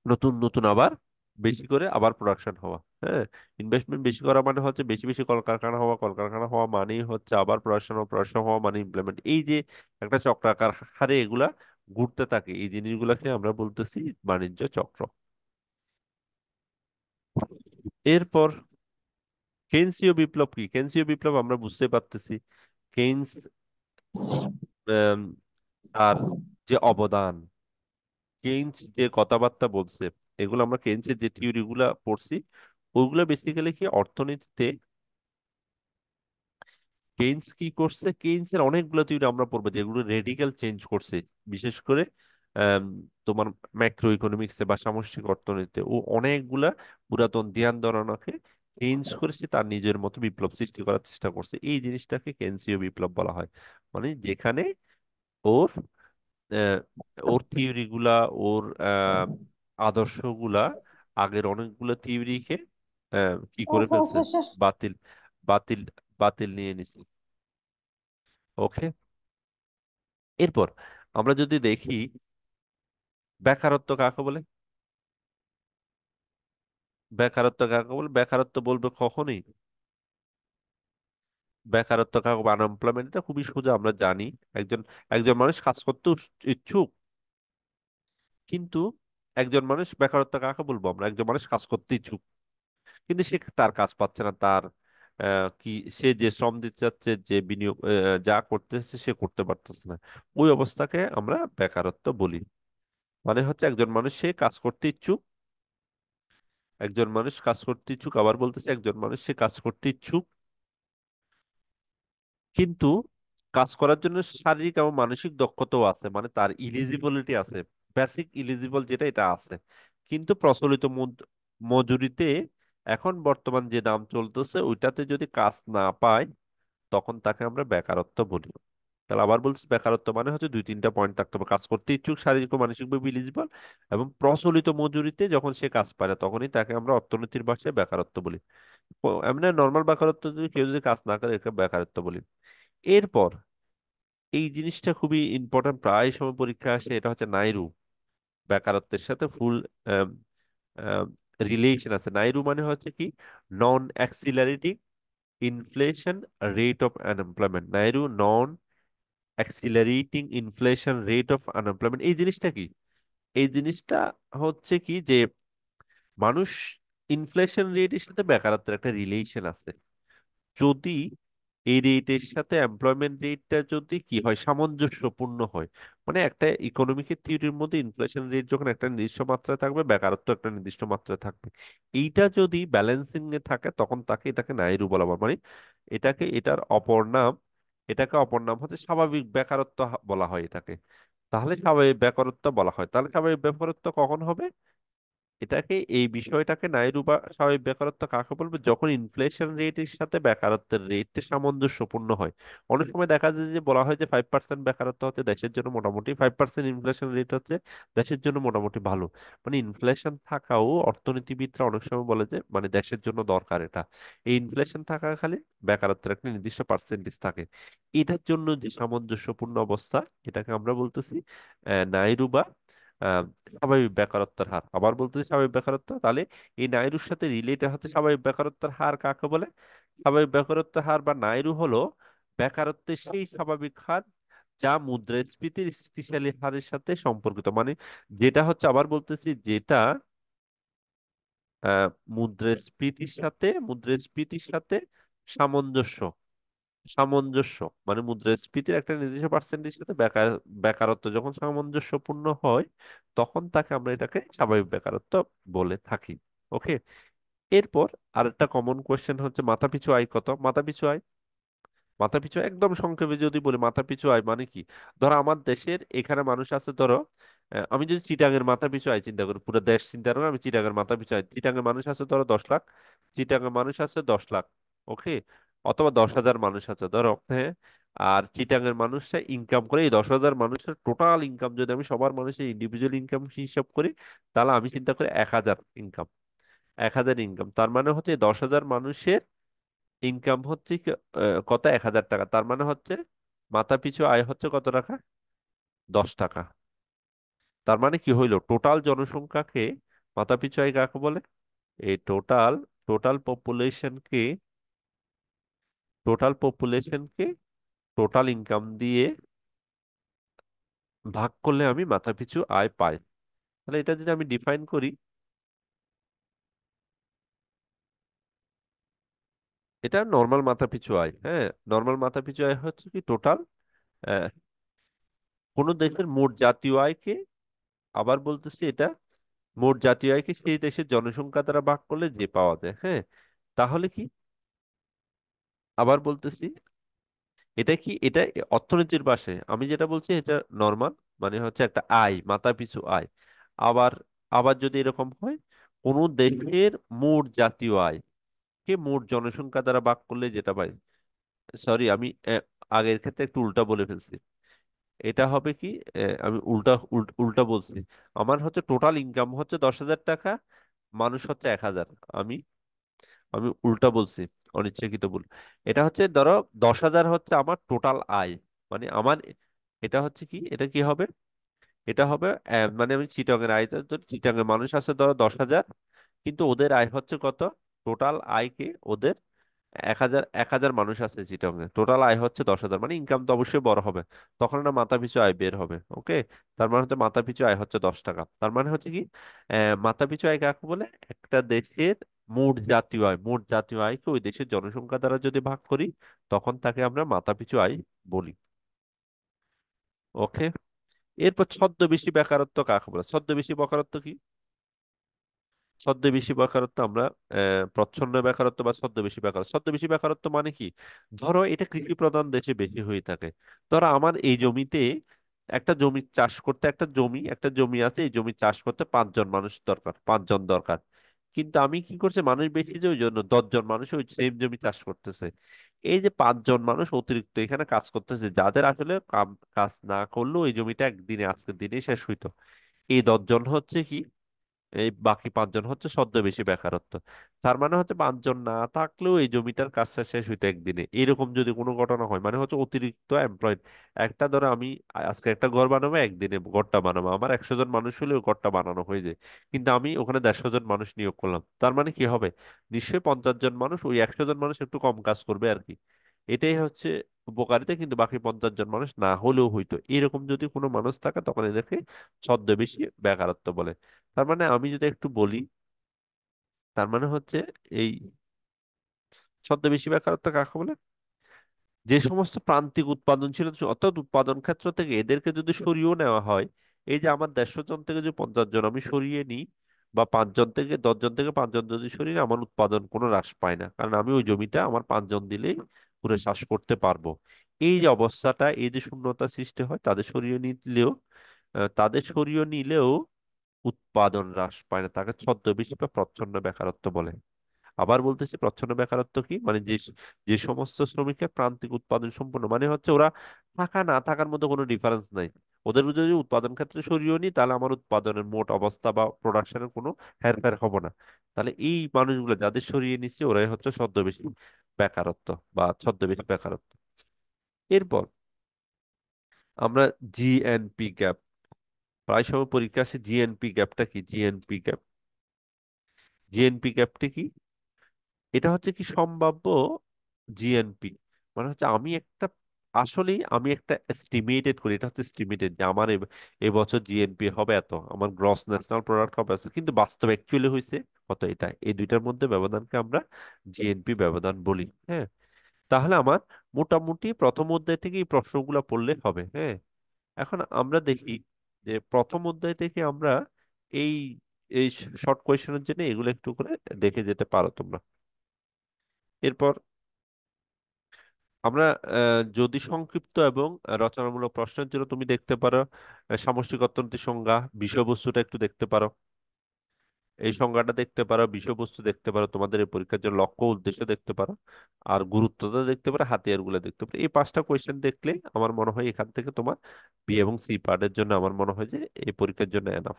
নতুন নতুন আবার বেশি করে আবার প্রোডাকশন হওয়া। হ্যাঁ, ইনভেস্টমেন্ট বেশি করা মানে হচ্ছে বেশি বেশি কলকারখানা হওয়া। কলকারখানা হওয়া মানেই হচ্ছে আবার প্রোডাকশন হওয়া, মানে ইমপ্লিমেন্ট। এই যে একটা চক্রাকার হারে এগুলা ঘুরতে থাকে, এই জিনিসগুলোকে আমরা বলতেছি বাণিজ্য চক্র। এরপর কেইনসীয় বিপ্লব কি? কেইনসীয় বিপ্লব আমরা বুঝতে পারতেছি, কেইনস আম, তার যে অবদান, কেইনস যে কথাবার্তা বলছে, এগুলো আমরা কেইনসের যে থিওরি গুলা পড়ছি, ওইগুলো বেসিক্যালি কি অর্থনীতিতে কেইনস কি করছে, কেইনসের অনেকগুলো থিওরি আমরা পড়বো যেগুলো রেডিক্যাল চেঞ্জ করছে। বিশেষ করে আম, তোমার ম্যাক্রো ইকোনমিক্সে বা সামষ্টিক অর্থনীতিতে ও অনেকগুলা পুরাতন ধ্যান ধারণাকে চেঞ্জ করেছে, তার নিজের মতো বিপ্লব সৃষ্টি করার চেষ্টা করছে। এই জিনিসটাকে কেইনসীয় বিপ্লব বলা হয়। মানে যেখানে ওর আহ, ওর থিওরি গুলা, ওর আদর্শগুলা আগের অনেকগুলো থিওরিকে কি করে আচ্ছা ফেলছে, আচ্ছা আচ্ছা। বাতিল বাতিল বাতিল নিয়ে নিছে। ওকে, এরপর আমরা যদি দেখি বেকারত্ব কাকে বলে। বেকারত্ব বলবে কখনই, বেকারত্ব কাকে বলে, আনএমপ্লয়মেন্ট, এটা খুবই সোজা, আমরা জানি। একজন একজন মানুষ কাজ করতে ইচ্ছুক, কিন্তু একজন মানুষ, বেকারত্ব কাকে বলবো আমরা, একজন মানুষ কাজ করতে ইচ্ছুক কিন্তু সে তার কাজ পাচ্ছে না, তার কি, সে যে শ্রম দিতে চাচ্ছে, যে বিনিয়োগ যা করতেছে সে করতে পারতেছে না, ওই অবস্থাকে আমরা বেকারত্ব বলি। মানে হচ্ছে একজন মানুষ সে কাজ করতে ইচ্ছুক, আবার বলতেছে একজন মানুষ সে কাজ করতে ইচ্ছুক, কিন্তু কাজ করার জন্য শারীরিক এবং মানসিক দক্ষতাও আছে, মানে তার ইলিজিবিলিটি আছে, বেসিক ইলিজিবল যেটা, এটা আছে। কিন্তু প্রচলিত মজুরিতে এখন বর্তমান যে দাম চলতেছে ওইটাতে যদি কাজ না পায়, তখন তাকে আমরা বেকারত্ব বলি। তাহলে আবার বলছি, বেকারত্ব মানে হচ্ছে দুই তিনটা পয়েন্ট থাকতে হবে: কাজ করতে ইচ্ছুক, শারীরিক ও মানসিকভাবে ইলিজিবল, এবং প্রচলিত মজুরিতে যখন সে কাজ পায় না, তখনই তাকে আমরা অর্থনীতির ভাষায় বেকারত্ব বলি। এমনি নর্মাল বেকারত্ব, যদি কেউ যদি কাজ না করে, একে বেকারত্ব বলি। এরপর এই জিনিসটা খুবই ইম্পর্টেন্ট, প্রায় সময় পরীক্ষা আসে, এটা হচ্ছে নাইরু। বেকারত্বের সাথে ফুল রিলেশন আছে। নাইরু মানে হচ্ছে কি, non accelerating inflation rate of unemployment. NAIRU non accelerating inflation rate of unemployment, এই জিনিসটা কি? এই জিনিসটা হচ্ছে কি যে মানুষ, ইনফ্লেশন রেটের সাথে বেকারত্বের একটা রিলেশন আছে। যদি এই রেটের সাথে এমপ্লয়মেন্ট রেটটা যদি কি হয়, সামঞ্জস্যপূর্ণ হয়, মানে একটা ইকোনমিকের থিওরির মধ্যে ইনফ্লেশন রেট যখন একটা নির্দিষ্ট মাত্রায় থাকবে, বেকারত্ব একটা নির্দিষ্ট মাত্রায় থাকবে। এইটা যদি ব্যালেন্সিং এ থাকে, তখন এটাকে নাইরু বলা হয়। মানে এটাকে, এটার অপর নাম, এটাকে অপর নাম হচ্ছে স্বাভাবিক বেকারত্ব বলা হয় এটাকে। তাহলে স্বাভাবিক বেকারত্ব বলা হয়। তাহলে স্বাভাবিক বেকারত্ব কখন হবে? এটাকে, এই বিষয়টাকে নাইরু বা স্বাভাবিক বেকারত্ব কাকে বলবে? যখন ইনফ্লেশন রেটের সাথে বেকারত্বের রেটটা সামঞ্জস্যপূর্ণ হয়। অনেক সময় দেখা যায় যে বলা হয় যে 5% বেকারত্ব হচ্ছে দেশের জন্য মোটামুটি, 5% ইনফ্লেশন রেট হচ্ছে দেশের জন্য মোটামুটি ভালো। মানে ইনফ্লেশন থাকাও অর্থনীতিবিদরা অনেক সময় বলে যে মানে দেশের জন্য দরকার এটা। এই ইনফ্লেশন থাকা খালি বেকারত্বের একটা নির্দিষ্ট পার্সেন্টেজ থাকে। এটার জন্য যে সামঞ্জস্যপূর্ণ অবস্থা, এটাকে আমরা বলতেছি নাইরু বা স্বাভাবিক বেকারত্বের হার। আবার বলতে স্বাভাবিক বেকারত্ব, তাহলে এই নাইরুর সাথে রিলেটেড হচ্ছে স্বাভাবিক বেকারত্বের হার কাকে বলে? স্বাভাবিক বেকারত্বের হার বা নাইরু হলো বেকারত্বের সেই স্বাভাবিক হার যা মুদ্রাস্ফীতির স্থিতিশীল হারের সাথে সম্পর্কিত। মানে যেটা হচ্ছে, আবার বলতেছি, যেটা আহ মুদ্রাস্ফীতির সাথে সামঞ্জস্য, সামঞ্জস্য, মানে মুদ্রাস্ফীতির একটা নির্দিষ্ট পার্সেন্টের সাথে বেকারত্ব যখন সামঞ্জস্যপূর্ণ হয়, তখন আমরা এটাকে স্বাভাবিক বেকারত্ব বলে থাকি। ওকে। এরপর আরেকটা কমন কোয়েশ্চেন হচ্ছে, মাথাপিছু আয় কত? মাথাপিছু আয়, মাথাপিছু একদম সংক্ষেপে যদি বলি, মাথাপিছু আয় মানে কি? ধরো আমার দেশের এখানে মানুষ আছে, ধরো আমি যদি চিটাগের মাথাপিছু আয় চিন্তা করি, পুরো দেশ চিন্তা করি, আমি চিটাগের মাথাপিছু আয়, চিটাগের মানুষ আছে ধরো 10 লাখ, চিটাগের মানুষ আছে 10 লাখ। ওকে। অথবা 10,000 মানুষ আছে ধরো, হ্যাঁ। আর চিটাগের মানুষরা ইনকাম করে, এই 10,000 মানুষের টোটাল ইনকাম যদি আমি সবার মানুষের ইন্ডিভিজুয়াল ইনকাম হিসাব করি, তাহলে আমি চিন্তা করি 1,000 ইনকাম, 1,000 ইনকাম। তার মানে হচ্ছে 10,000 মানুষের ইনকাম হচ্ছে কত? 1,000 টাকা। তার মানে হচ্ছে মাথা পিছু আয় হচ্ছে কত টাকা? 10 টাকা। তার মানে কি হইলো, টোটাল জনসংখ্যাকে মাথা পিছু আয় কাকে বলে? এই টোটাল পপুলেশনকে, টোটাল পপুলেশনকে টোটাল ইনকাম দিয়ে ভাগ করলে আমি মাথা পিছু আয় পাই। তাহলে এটা যদি আমি ডিফাইন করি, এটা নর্মাল মাথা পিছু আয়। হ্যাঁ, নর্মাল মাথা পিছু আয় হচ্ছে কি, টোটাল কোন দেশের মোট জাতীয় আয়কে, আবার বলতেছি এটা মোট জাতীয় আয়কে সেই দেশের জনসংখ্যা দ্বারা ভাগ করলে যে পাওয়া যায়। হ্যাঁ, তাহলে কি, আবার বলতেছি, এটা কি, এটা অর্থনীতির ভাষায় আমি যেটা বলছি, এটা নর্মাল, মানে হচ্ছে একটা আয়, মাথা পিছু আয়। আবার আবার যদি এরকম হয়, কোন দেশের মোট জাতীয় আয় কে মোট জনসংখ্যা দ্বারা ভাগ করলে যেটা পাই, সরি আমি আগের ক্ষেত্রে একটু উল্টা বলে ফেলছি। এটা হবে কি, আমি উল্টা বলছি। আমার হচ্ছে টোটাল ইনকাম হচ্ছে 10,000 টাকা, মানুষ হচ্ছে 1,000। আমি আমি উল্টা বলছি, অনিচ্ছাকৃত ভুল। এটা হচ্ছে ধরো 10,000 হচ্ছে আমার টোটাল আয়, মানে আমার, এটা হচ্ছে কি, এটা কি হবে, এটা হবে মানে আমি চিটাগের আয় ধরি, চিটাগের মানুষ আছে ধরো 10,000, কিন্তু ওদের আয় হচ্ছে কত? টোটাল আয় কি ওদের 1,000, 1,000 মানুষ আছে চিটাগং এ, টোটাল আয় হচ্ছে 10,000, মানে ইনকাম তো অবশ্যই বড় হবে, তখন না মাথা পিছু আয় বের হবে। ওকে। তার মানে হচ্ছে মাথা পিছু আয় হচ্ছে 10 টাকা। তার মানে হচ্ছে কি, মাথা পিছু আয় কাকে বলে? একটা দেশের মোট জাতীয় আয়, মোট জাতীয় আয়কে ওই দেশের জনসংখ্যা দ্বারা যদি ভাগ করি, তখন তাকে আমরা মাথা পিছু আয় বলি। ওকে। এরপর ছদ্মবেশী বেকারত্ব কাকে বলে? ছদ্মবেশী বেকারত্ব কি? ছদ্মবেশী বেকারত্ব আমরা প্রচ্ছন্ন বেকারত্ব বা ছদ্মবেশী বেকারত্ব, ছদ্মবেশী বেকারত্ব মানে কি? ধরো এটা কৃষি প্রধান দেশে বেশি হয়ে থাকে। ধরো আমার এই জমিতে, একটা জমি চাষ করতে, একটা জমি আছে, এই জমি চাষ করতে 5 জন মানুষ দরকার, 5 জন দরকার। কিন্তু আমি কি করছি, মানুষ বেশি যে ওই জন্য 10 জন মানুষ ওই সেম জমি চাষ করতেছে। এই যে 5 জন মানুষ অতিরিক্ত এখানে কাজ করতেছে, যাদের আসলে কাজ না করলেও এই জমিটা একদিনে আজকের দিনে শেষ হইতো। এই 10 জন হচ্ছে কি, এই বাকি 5 জন হচ্ছে ছদ্মবেশী বেকারত্ব। তার মানে হচ্ছে 5 জন না থাকলেও এই জমিটার কাজটা শেষ হইতো একদিনে। এরকম যদি কোনো ঘটনা হয় মানে হচ্ছে অতিরিক্ত এমপ্লয়েড। একটা ধরো আমি আজকে একটা ঘর বানাবো, একদিনে ঘরটা বানাবো, আমার 100 জন মানুষ হলে ওই ঘরটা বানানো হয়ে যায়। কিন্তু আমি ওখানে 150 জন মানুষ নিয়োগ করলাম, তার মানে কি হবে, নিশ্চয়ই 50 জন মানুষ, ওই 100 জন মানুষ একটু কম কাজ করবে আর কি। এটাই হচ্ছে উপকারিতা। কিন্তু বাকি 50 জন মানুষ না হলেও হইতো, এরকম যদি কোনো মানুষ থাকে তখন এদেরকে ছদ্মবেশী বেকারত্ব বলে। তার মানে আমি যদি একটু বলি, তার মানে হচ্ছে এই ছদ্মবেশী বেকারত্ব কাকে বলে, যে সমস্ত প্রান্তিক উৎপাদনশীল, অর্থাৎ উৎপাদন ক্ষেত্র থেকে এদেরকে যদি সরিয়েও নেওয়া হয়, এই যে আমার 150 জন থেকে যে 50 জন আমি সরিয়ে নিই, বা 5 জন থেকে 10 জন থেকে 5 জন যদি সরিয়ে নিই, আমার উৎপাদন কোনো হ্রাস পায় না, কারণ আমি ওই জমিটা আমার 5 জন দিলেই পুরো চাষ করতে পারবো। এই যে অবস্থাটা, এই যে শূন্যতা সৃষ্টি হয়, তাদের সরিয়ে নিলেও উৎপাদন হ্রাস পায় না, তাকে ছদ্মবেশী বা প্রচ্ছন্ন বেকারত্ব বলে। আবার বলতেছি, প্রচ্ছন্ন বেকারত্ব কি মানে, যে যে সমস্ত শ্রমিকের প্রান্তিক উৎপাদন সম্পন্ন, মানে হচ্ছে ওরা থাকা না থাকার মধ্যে কোনো ডিফারেন্স নাই। ওদের যদি উৎপাদন ক্ষেত্রে সরিয়েও নি, তাহলে আমার উৎপাদনের মোট অবস্থা বা প্রোডাকশনের কোনো হেরফের হবে না। তাহলে এই মানুষগুলো যাদের সরিয়ে নিচ্ছে, ওরাই হচ্ছে ছদ্মবেশী বেকারত্ব বা ছদ্মবেশী বেকারত্ব। এরপর আমরা জিএনপি গ্যাপ, প্রায় সময় পরীক্ষা আসে, জিএনপি গ্যাপটা কি, জিএনপি গ্যাপটা কি, এটা হচ্ছে কি সম্ভাব্য জিএনপি, মানে হচ্ছে আমি একটা এস্টিমেটেড করি, এটা হচ্ছে এস্টিমেটেড যে আমার এবছর জিএনপি হবে এত, আমার গ্রস ন্যাশনাল প্রোডাক্ট হবে এত। কিন্তু বাস্তব অ্যাকচুয়ালি হয়েছে কত, এটা এই দুইটার মধ্যে ব্যবধানকে আমরা জিএনপি ব্যবধান বলি। হ্যাঁ, তাহলে আমার মোটামুটি প্রথম অধ্যায় থেকে এই প্রশ্নগুলো পড়লে হবে। হ্যাঁ, এখন আমরা দেখি যে প্রথম অধ্যায় থেকে আমরা এই এই শর্ট কোয়েশ্চেনের জন্য এগুলো একটু করে দেখে যেতে পারো তোমরা। এরপর আমরা যদি সংক্ষিপ্ত এবং রচনামূলক প্রশ্নের জন্য তুমি দেখতে পারো সামষ্টিক অর্থনীতির সংজ্ঞা, বিষয়বস্তুটা একটু দেখতে পারো, এই সংজ্ঞাটা দেখতে পারো, বিষয়বস্তু দেখতে পারো, তোমাদের এই পরীক্ষার জন্য লক্ষ্য উদ্দেশ্য দেখতে পারো, আর গুরুত্বটা দেখতে পারো, হাতিয়ার গুলো দেখতে পারো। এই 5টা কোয়েশ্চেন দেখলে আমার মনে হয় এখান থেকে তোমার বি এবং সি পার্টের জন্য আমার মনে হয় যে এই পরীক্ষার জন্য এনাফ।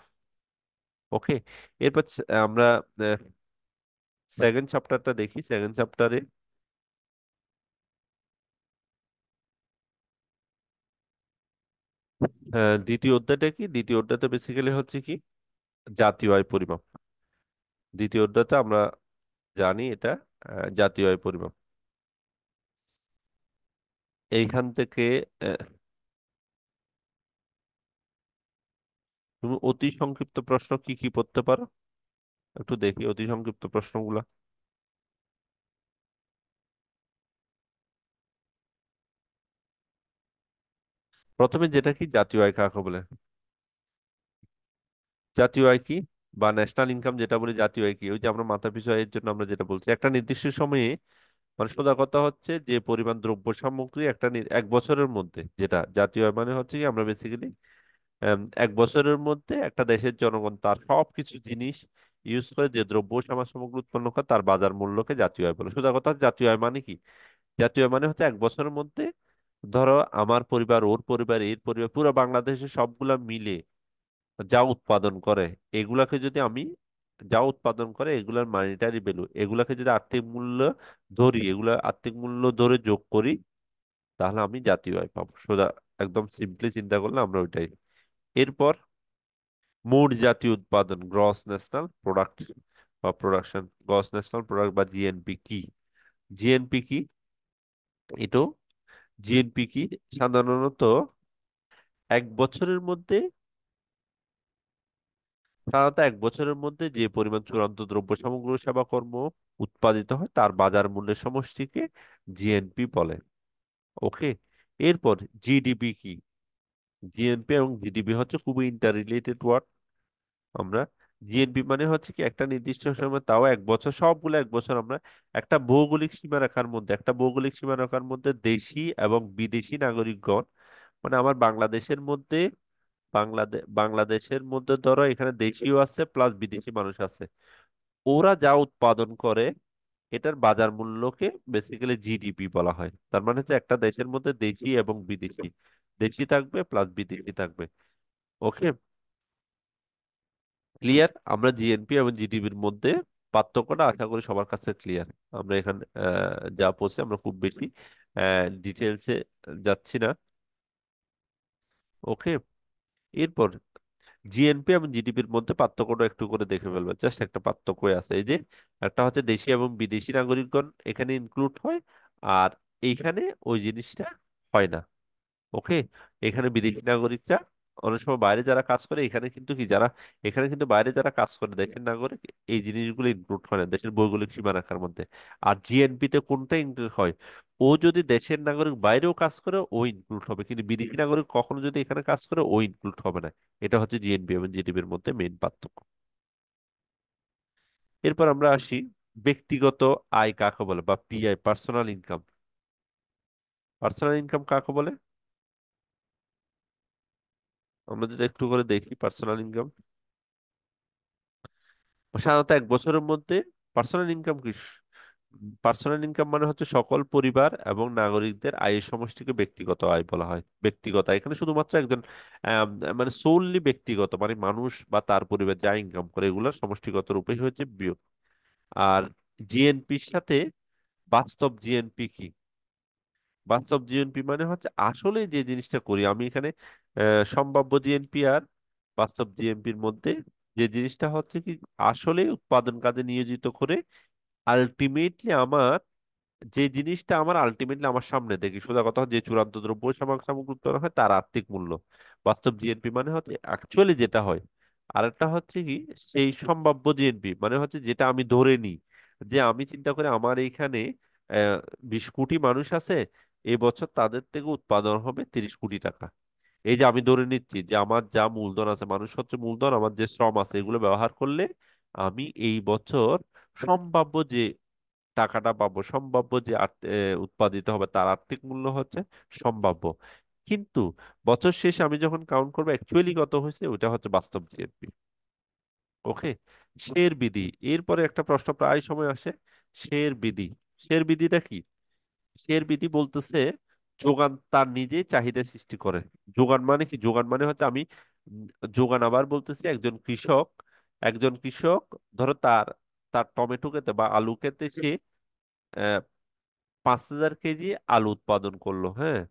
ওকে, এরপর আমরা সেকেন্ড চ্যাপ্টারটা দেখি। সেকেন্ড চ্যাপ্টারে দ্বিতীয় অধ্যায়টা কি, দ্বিতীয় অধ্যায়টা বেসিক্যালি হচ্ছে কি, জাতীয় আয় পরিমাপ। দ্বিতীয় অধ্যায়তে আমরা জানি এটা জাতীয় আয় পরিমাপ। এইখান থেকে আহ, তুমি অতি সংক্ষিপ্ত প্রশ্ন কি কি পড়তে পারো, একটু দেখি অতি সংক্ষিপ্ত প্রশ্নগুলা। প্রথমে যেটা কি, জাতীয় আয় কাকে বলে, জাতীয় আয় কি বা ন্যাশনাল ইনকাম যেটা বলি, জাতীয় আয় কি, ওই যে আমরা মাথাপিছু আয়ের জন্য আমরা যেটা বলছি, একটা নির্দিষ্ট সময়ে, মানে সোজা কথা হচ্ছে যে পরিমাণ দ্রব্য সামগ্রী এক বছরের মধ্যে, যেটা জাতীয় আয় মানে হচ্ছে কি, আমরা বেসিক্যালি এক বছরের মধ্যে একটা দেশের জনগণ তার সবকিছু জিনিস ইউজ করে যে দ্রব্য সামগ্রী উৎপন্ন করে, তার বাজার মূল্যকে জাতীয় আয় বলে। সোজা কথা, জাতীয় আয় মানে কি, জাতীয় আয় মানে হচ্ছে এক বছরের মধ্যে, ধরো আমার পরিবার, ওর পরিবার, এর পরিবার, পুরো বাংলাদেশের সবগুলা মিলে যা উৎপাদন করে, এগুলাকে যদি আমি, যা উৎপাদন করে এগুলার মানিটারি ভ্যালু, এগুলাকে যদি আর্থিক মূল্য ধরি, এগুলা আর্থিক মূল্য ধরে যোগ করি, তাহলে আমি জাতীয় আয় পাবো। সোজা একদম সিম্পলি চিন্তা করলে আমরা ওইটাই। এরপর মোট জাতীয় উৎপাদন, গ্রস ন্যাশনাল প্রোডাক্ট বা প্রোডাকশন, গ্রস ন্যাশনাল প্রোডাক্ট বা জিএনপি কি, জিএনপি কি, এটাও জিএনপি কি, সাধারণত এক বছরের মধ্যে এক বছরের মধ্যে যে পরিমাণ চূড়ান্ত দ্রব্য সামগ্রী ও সেবা কর্ম উৎপাদিত হয়, তার বাজার মূল্যের সমষ্টিকে জিএনপি বলে। ওকে, এরপর জিডিপি কি, জিএনপি এবং জিডিপি হচ্ছে খুবই ইন্টার রিলেটেড ওয়ার্ড। আমরা জিএনপি মানে হচ্ছে কি, একটা নির্দিষ্ট সময়, তাও এক বছর, সবগুলো এক বছর, আমরা একটা ভৌগোলিক সীমারেখার মধ্যে দেশি এবং বিদেশি নাগরিকগণ, মানে আমার বাংলাদেশের মধ্যে ধরো এখানে দেশিও আছে প্লাস বিদেশি মানুষ আছে, ওরা যা উৎপাদন করে এটার বাজার মূল্যকে বেসিক্যালি জিডিপি বলা হয়। তার মানে হচ্ছে একটা দেশের মধ্যে দেশি এবং বিদেশি, দেশি থাকবে প্লাস বিদেশি থাকবে। ওকে, ক্লিয়ার? আমরা জিএনপি এবং জিডিপির মধ্যে পার্থক্যটা আশা করি সবার কাছে ক্লিয়ার। আমরা এখানে যা পড়ছি আমরা খুব বেশি ডিটেলসে যাচ্ছি না। ওকে, এরপর জিএনপি এবং জিডিপির মধ্যে পার্থক্যটা একটু করে দেখে ফেলবে, জাস্ট একটা পার্থক্য আছে, এই যে একটা হচ্ছে দেশি এবং বিদেশি নাগরিকগণ এখানে ইনক্লুড হয়, আর এইখানে ওই জিনিসটা হয় না। ওকে, এখানে বিদেশি নাগরিকরা অনেক সময় বাইরে যারা কাজ করে, এখানে কিন্তু কি যারা এখানে কিন্তু বাইরে যারা কাজ করে দেশের নাগরিক, এই জিনিসগুলো ইনক্লুড হয় না দেশের ভৌগোলিক সীমারেখার মধ্যে। আর জিএনপি তে কোনটা ইনক্লুড হয়? ও যদি দেশের নাগরিক বাইরেও কাজ করে ও ইনক্লুড হবে, কিন্তু বিদেশি নাগরিক কখনো যদি এখানে কাজ করে ও ইনক্লুড হবে না। এটা হচ্ছে জিএনপি এবং জিডিপির মধ্যে মেইন পার্থক্য। এরপর আমরা আসি ব্যক্তিগত আয় কাকে বলে, বা PI, personal income. Personal income কাকে বলে? আমরা যদি একটু করে দেখি পার্সোনাল ইনকাম, সাধারণত এক বছরের মধ্যে পার্সোনাল ইনকাম কি, পার্সোনাল ইনকাম মানে হচ্ছে সকল পরিবার এবং নাগরিকদের আয়ের সমষ্টিকে ব্যক্তিগত আয় বলা হয়। ব্যক্তিগত আয় এখানে শুধুমাত্র একজন আম, মানে সোললি ব্যক্তিগত, মানে মানুষ বা তার পরিবার যা ইনকাম করে এগুলোর সমষ্টিগত রূপে হচ্ছে বিয়োগ। আর জিএনপির সাথে বাস্তব জিএনপি কি? বাস্তব জিএনপি মানে হচ্ছে আসলে যে জিনিসটা করি আমি এখানে, সম্ভাব্য জিএনপি আর বাস্তব জিএনপির মধ্যে যে জিনিসটা হচ্ছে কি, আসলে উৎপাদন কাজে নিয়োজিত করে আলটিমেটলি আমার যে জিনিসটা আমার আলটিমেটলি আমার সামনে দেখি, সোজা কথা যে চূড়ান্ত দ্রব্য সামগ্রী উৎপাদন হয় তার আর্থিক মূল্য। বাস্তব জিএনপি মানে হচ্ছে অ্যাকচুয়ালি যেটা হয়। আরেকটা হচ্ছে কি, সেই সম্ভাব্য জিএনপি মানে হচ্ছে যেটা আমি ধরে নিই, যে আমি চিন্তা করি আমার এইখানে 20 কোটি মানুষ আছে, এবছর তাদের থেকে উৎপাদন হবে 30 কোটি টাকা। এই যে আমি ধরে নিচ্ছি যে আমার যা মূলধন আছে, মানুষ হচ্ছে মূলধন, আমার যে শ্রম আছে এগুলো ব্যবহার করলে আমি এই বছর সম্ভাব্য যে টাকাটা পাবো, সম্ভাব্য যে উৎপাদিত হবে তার আর্থিক মূল্য হচ্ছে সম্ভাব্য। কিন্তু বছর শেষে আমি যখন কাউন্ট করবো অ্যাকচুয়ালি কত হয়েছে, ওটা হচ্ছে বাস্তব জিএনপি। ওকে, শের বিধি, এরপরে একটা প্রশ্ন প্রায় সময় আসে, শের বিধি। শের বিধিটা কি? শের বিধি বলতেছে যোগান তার নিজে চাহিদা সৃষ্টি করে। যোগান মানে কি? যোগান মানে হচ্ছে আমি উম, যোগান আবার বলতেছি একজন কৃষক ধরো তার তার টমেটো খেতে বা আলু খেতে সে 5,000 কেজি আলু উৎপাদন করলো। হ্যাঁ,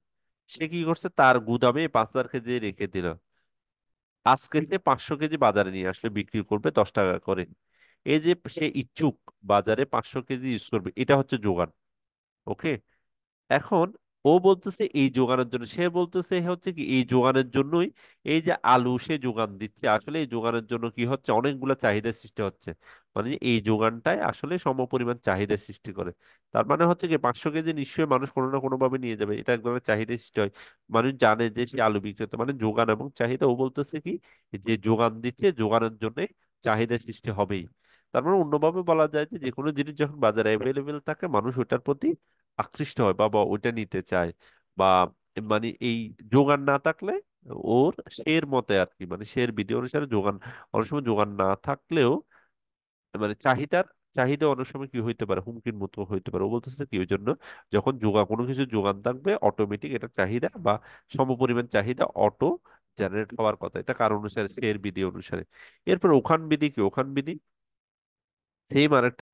সে কি করছে, তার গুদামে 5,000 কেজি রেখে দিল। আজকে সে 500 কেজি বাজারে নিয়ে আসলে বিক্রি করবে 10 টাকা করে। এই যে সে ইচ্ছুক বাজারে 500 কেজি ইউজ করবে, এটা হচ্ছে যোগান। ওকে, এখন ও বলতেছে এই যোগানের জন্য, সে বলতেছে হচ্ছে কি এই যোগানের জন্যই এই যে আলু সে যোগান দিচ্ছে, আসলে এই যোগানের জন্য কি হচ্ছে অনেকগুলা চাহিদা সৃষ্টি হচ্ছে। মানে যে এই যোগানটাই আসলে সমপরিমাণ চাহিদা সৃষ্টি করে। তার মানে হচ্ছে কি 500 কেজি নিশ্চয়ই মানুষ কোনো না কোনো ভাবে নিয়ে যাবে, এটা এক ধরনের চাহিদা সৃষ্টি হয়। মানুষ জানে যে সে আলু বিক্রি করতে, মানে যোগান এবং চাহিদা, ও বলতেছে কি যে যোগান দিচ্ছে যোগানের জন্য চাহিদা সৃষ্টি হবেই। তার মানে অন্যভাবে বলা যায় যে কোনো জিনিস যখন বাজারে অ্যাভেলেবেল থাকে মানুষ ওটার প্রতি আকৃষ্ট হয়, বা বা ওইটা নিতে চায়। বা মানে এই যোগান না থাকলে ওর শের মতে আর কি, মানে শের বিধি অনুসারে যোগান অনেক সময় যোগান না থাকলেও মানে চাহিদা অনেক সময় কি হইতে পারে, হুমকির মতো হইতে পারে। ও বলতেছে কি ওই জন্য যখন কোনো কিছু যোগান থাকবে অটোমেটিক এটা চাহিদা বা সমপরিমাণ চাহিদা অটো জেনারেট হওয়ার কথা, এটা কারণ অনুসারে শের বিধি অনুসারে। এরপর ওখান বিধি কি? ওখান বিধি সেম আরেকটা।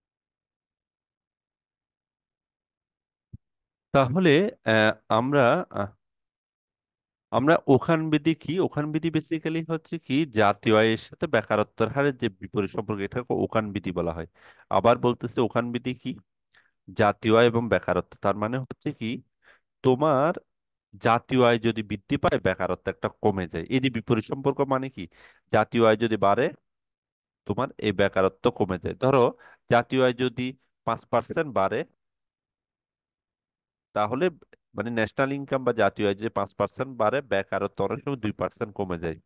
তাহলে আহ, আমরা আমরা ওখান বিধি কি? ওখান বিধি বেসিক্যালি হচ্ছে কি জাতীয় আয়ের সাথে বেকারত্বের হারের যে বিপরীত সম্পর্ক, এটাকে ওখান বিধি বলা হয়। আবার বলতেছে ওখান বিধি কি? জাতীয় আয় এবং বেকারত্ব। তার মানে হচ্ছে কি তোমার জাতীয় আয় যদি বৃদ্ধি পায় বেকারত্ব একটা কমে যায়, এই যে বিপরীত সম্পর্ক মানে কি, জাতীয় আয় যদি বাড়ে তোমার এই বেকারত্ব কমে যায়। ধরো জাতীয় আয় যদি 5% বাড়ে, তাহলে মানে ন্যাশনাল ইনকাম বা জাতীয় আয় যে 5% বাড়ে, বেকারত্ব অনেক সময় 2% কমে যায়।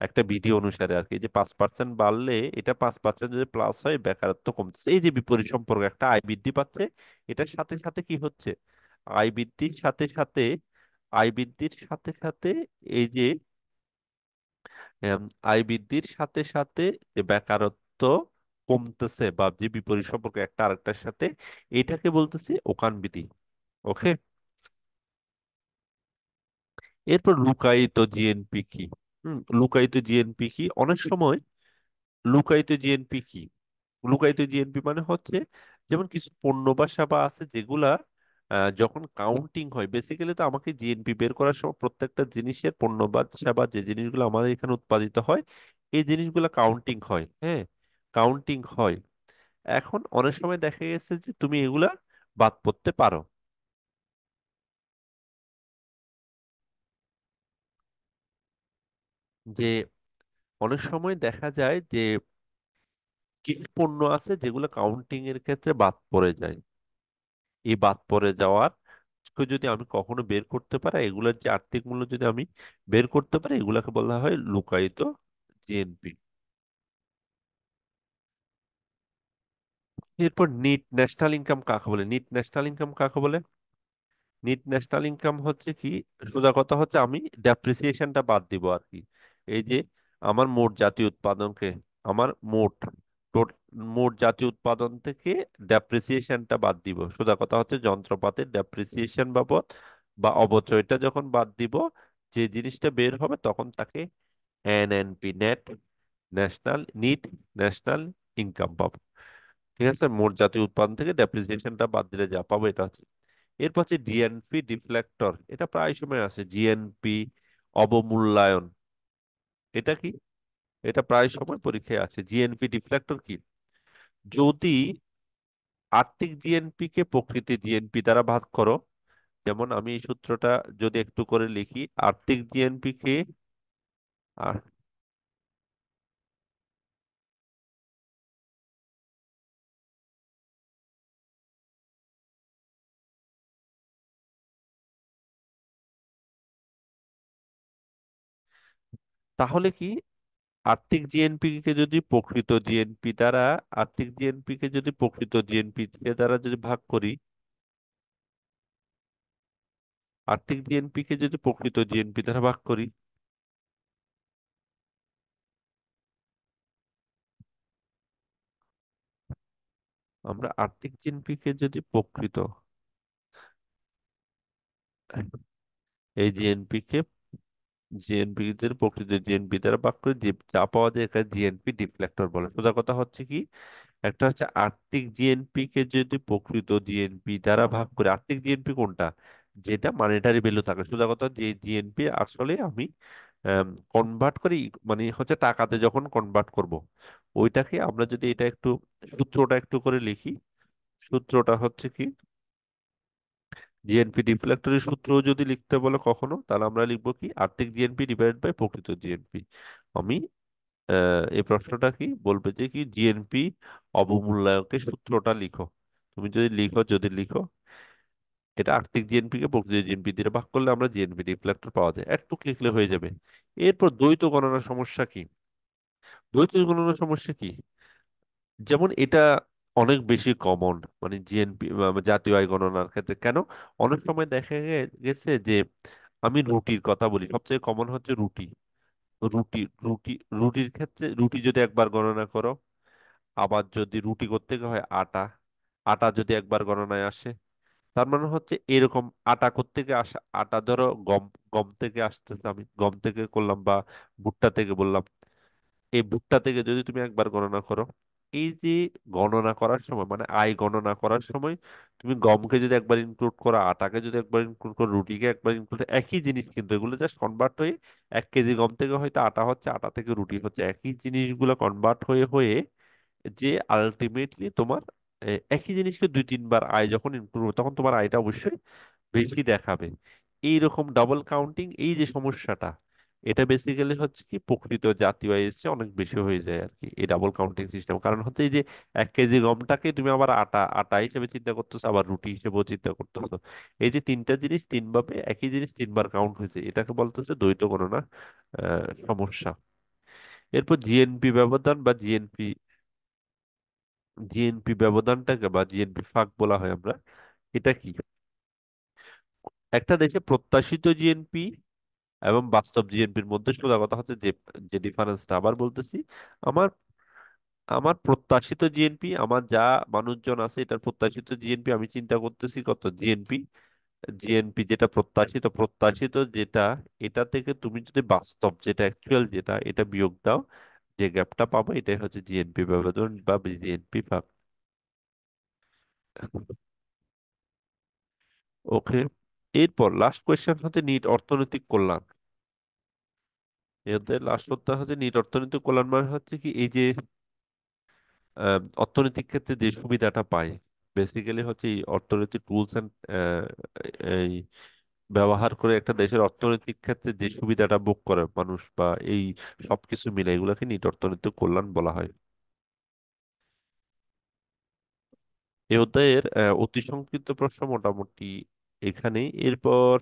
একটা বিধি অনুসারে আর কি, যে 5% বাড়লে এটা 5% যদি প্লাস হয় বেকারত্ব কমতেছে। এই যে বিপরীত সম্পর্ক, একটা আয় বৃদ্ধি পাচ্ছে, এটার সাথে সাথে কি হচ্ছে, আয় বৃদ্ধির সাথে সাথে আয় বৃদ্ধির সাথে সাথে এই যে আয় বৃদ্ধির সাথে সাথে যে বেকারত্ব কমতেছে বা যে বিপরীত সম্পর্ক একটা আরেকটার সাথে, এটাকে বলতেছি ওকান বিধি। ওকে। এরপর লুকায়িত জিএনপি কি? লুকায়িত জিএনপি কি? অনেক সময় লুকায়িত জিএনপি কি? লুকায়িত জিএনপি মানে হচ্ছে, যেমন কিছু পণ্য বা সেবা আছে যেগুলা যখন কাউন্টিং হয়, বেসিক্যালি তো আমাকে জিএনপি বের করার সময় প্রত্যেকটা জিনিসের পণ্য বা সেবা যে জিনিসগুলো আমাদের এখানে উৎপাদিত হয়, এই জিনিসগুলো কাউন্টিং হয়। হ্যাঁ, কাউন্টিং হয়। এখন অনেক সময় দেখা গেছে যে তুমি এগুলা বাদ পড়তে পারো। যে অনেক সময় দেখা যায় যে কিছু পণ্য আছে যেগুলো কাউন্টিং এর ক্ষেত্রে বাদ পড়ে যায়। এই বাদ পড়ে যাওয়ার কে যদি আমি কখনো বের করতে পারি, এগুলোর যে আর্থিক মূল্য যদি আমি বের করতে পারি, এগুলাকে বলা হয় লুকায়িত জিএনপি। এরপর নিট ন্যাশনাল ইনকাম কাকে বলে? নিট ন্যাশনাল ইনকাম কাকে বলে? নিট ন্যাশনাল ইনকাম হচ্ছে কি, সোজা কথা হচ্ছে আমি ডেপ্রিসিয়েশনটা বাদ দিব আর কি। এই যে আমার মোট জাতীয় উৎপাদনকে, আমার টোট- মোট জাতীয় উৎপাদন থেকে ডেপ্রিসিয়েশনটা বাদ দিব। সোজা কথা হচ্ছে যন্ত্রপাতির ডেপ্রিসিয়েশন বাবদ বা অবচয়টা যখন বাদ দিব, যে জিনিসটা বের হবে তখন তাকে NNP, net national net national income পাবো। ঠিক আছে, মোট জাতীয় উৎপাদন থেকে ডেপ্রিসিয়েশনটা বাদ দিলে যা পাবো এটা হচ্ছে। এরপর হচ্ছে ডিএনপি ডিফ্লেক্টর, এটা প্রায় সময় আছে। জিএনপি অবমূল্যায়ন, এটা কি? এটা প্রায় সময় পরীক্ষায় আছে। জিএনপি ডিফ্লেক্টর কি? যদি আর্থিক জিএনপি কে প্রকৃতি জিএনপি দ্বারা ভাগ করো, যেমন আমি এই সূত্রটা যদি একটু করে লিখি, আর্থিক জিএনপি কে আহ, তাহলে কি, আর্থিক জিএনপি কে যদি প্রকৃত জিএনপি দ্বারা, আর্থিক জিএনপি কে যদি প্রকৃত জিএনপি কে দ্বারা যদি ভাগ করি, আর্থিক জিএনপি কে যদি প্রকৃত জিএনপি দ্বারা ভাগ করি, আমরা আর্থিক জিএনপি কে যদি প্রকৃত, এই জিএনপি কে, জিএনপি দের প্রকৃত জিএনপি দ্বারা ভাগ করে যে যা পাওয়া যায় একে জিএনপি ডিফ্লেক্টর বলে। সোজা কথা হচ্ছে কি, একটা হচ্ছে আর্থিক জিএনপি কে যদি প্রকৃত জিএনপি দ্বারা ভাগ করে, আর্থিক জিএনপি কোনটা? যেটা মানিটারি ভ্যালু থাকে। সোজা কথা, যে জিএনপি আসলে আমি কনভার্ট করি, মানে হচ্ছে টাকাতে যখন কনভার্ট করব, ওইটাকে আমরা যদি এটা একটু সূত্রটা একটু করে লিখি, সূত্রটা হচ্ছে কি, জিএনপি ডিফ্লেক্টরের সূত্র যদি লিখতে বলে কখনো, তাহলে আমরা লিখবো কি, আর্থিক জিএনপি ডিভাইডেড বাই প্রকৃত জিএনপি। আমি এই প্রশ্নটা কি বলবে যে কি, জিএনপি অবমূল্যায়নকে সূত্রটা লিখো। তুমি যদি লিখো, যদি লিখো এটা আর্থিক জিএনপি কে প্রকৃত জিএনপি দিয়ে ভাগ করলে আমরা জিএনপি ডিফ্লেক্টর পাওয়া যায়, একটু লিখলে হয়ে যাবে। এরপর দ্বৈত গণনার সমস্যা কি? দ্বৈত গণনার সমস্যা কি? যেমন এটা অনেক বেশি কমন, মানে জিএনপি জাতীয় আয় গণনার ক্ষেত্রে। কেন? অনেক সময় দেখা গেছে যে, আমি রুটির কথা বলি, সবচেয়ে কমন হচ্ছে রুটি। রুটি রুটি রুটির ক্ষেত্রে রুটি যদি একবার গণনা করো, আবার যদি রুটি করতে হয় আটা, আটা যদি একবার গণনায় আসে, তার মানে হচ্ছে এরকম আটা থেকে আসা, আটা ধরো গম, গম থেকে আসতেছে, আমি গম থেকে করলাম বা ভুট্টা থেকে বললাম, এই ভুট্টা থেকে যদি তুমি একবার গণনা করো, এই যে গণনা করার সময় মানে আয় গণনা করার সময় তুমি গমকে যদি একবার ইনক্লুড করো, আটাকে যদি একবার ইনক্লুড করো, রুটিকে একবার ইনক্লুড, একই জিনিস কিন্তু এগুলো জাস্ট কনভার্ট হয়ে, 1 কেজি গম থেকে হয়তো আটা হচ্ছে, আটা থেকে রুটি হচ্ছে, একই জিনিসগুলো কনভার্ট হয়ে হয়ে যে আলটিমেটলি তোমার একই জিনিসকে 2-3 বার আয় যখন ইনক্লুড হবে, তখন তোমার আয়টা অবশ্যই বেশি দেখাবে। এইরকম ডাবল কাউন্টিং, এই যে সমস্যাটা, এটা বেসিক্যালি হচ্ছে কি প্রকৃত জাতীয় আয়ের চেয়ে অনেক বেশি হয়ে যায় আর কি, এই ডাবল কাউন্টিং সিস্টেম। কারণ হচ্ছে এই যে 1 কেজি গমটাকে তুমি আবার আটা আটা হিসেবে চিন্তা করতেছো, আবার রুটি হিসেবেও চিন্তা করতেছো। এই যে তিনটা জিনিস তিনভাবে, একই জিনিস 3 বার কাউন্ট হয়েছে, এটাকে বলতেছে দ্বৈত গণনা সমস্যা। এরপর জিএনপি ব্যবধান বা জিএনপি, জিএনপি ব্যবধানটাকে বা জিএনপি ফাঁক বলা হয় আমরা। এটা কি? একটা দেশে প্রত্যাশিত জিএনপি এবং বাস্তব জিএনপির মধ্যে সোজা কথা হচ্ছে যে, যে ডিফারেন্সটা, আবার বলতেছি, আমার আমার প্রত্যাশিত জিএনপি, আমার যা মানুষজন আছে এটার প্রত্যাশিত জিএনপি আমি চিন্তা করতেছি কত জিএনপি, জিএনপি যেটা প্রত্যাশিত, প্রত্যাশিত যেটা, এটা থেকে তুমি যদি বাস্তব যেটা অ্যাকচুয়াল যেটা এটা বিয়োগ দাও, যে গ্যাপটা পাবো এটাই হচ্ছে জিএনপি ব্যবধান বা জিএনপি ভাগ। ওকে, এরপর লাস্ট কোয়েশ্চেন হচ্ছে নিট অর্থনৈতিক কল্যাণ। এদের লাস্ট উত্তর হচ্ছে নিট অর্থনৈতিক কল্যাণ মানে হচ্ছে কি এই যে অর্থনৈতিক ক্ষেত্রে যে সুবিধাটা পায়, বেসিক্যালি হচ্ছে এই অর্থনৈতিক টুলস এন্ড এই ব্যবহার করে একটা দেশের অর্থনৈতিক ক্ষেত্রে যে সুবিধাটা ভোগ করে মানুষ, বা এই সবকিছু মিলে এগুলাকে নিট অর্থনৈতিক কল্যাণ বলা হয়। এই অধ্যায়ের অতি সংক্ষিপ্ত প্রশ্ন মোটামুটি এখানেই। এরপর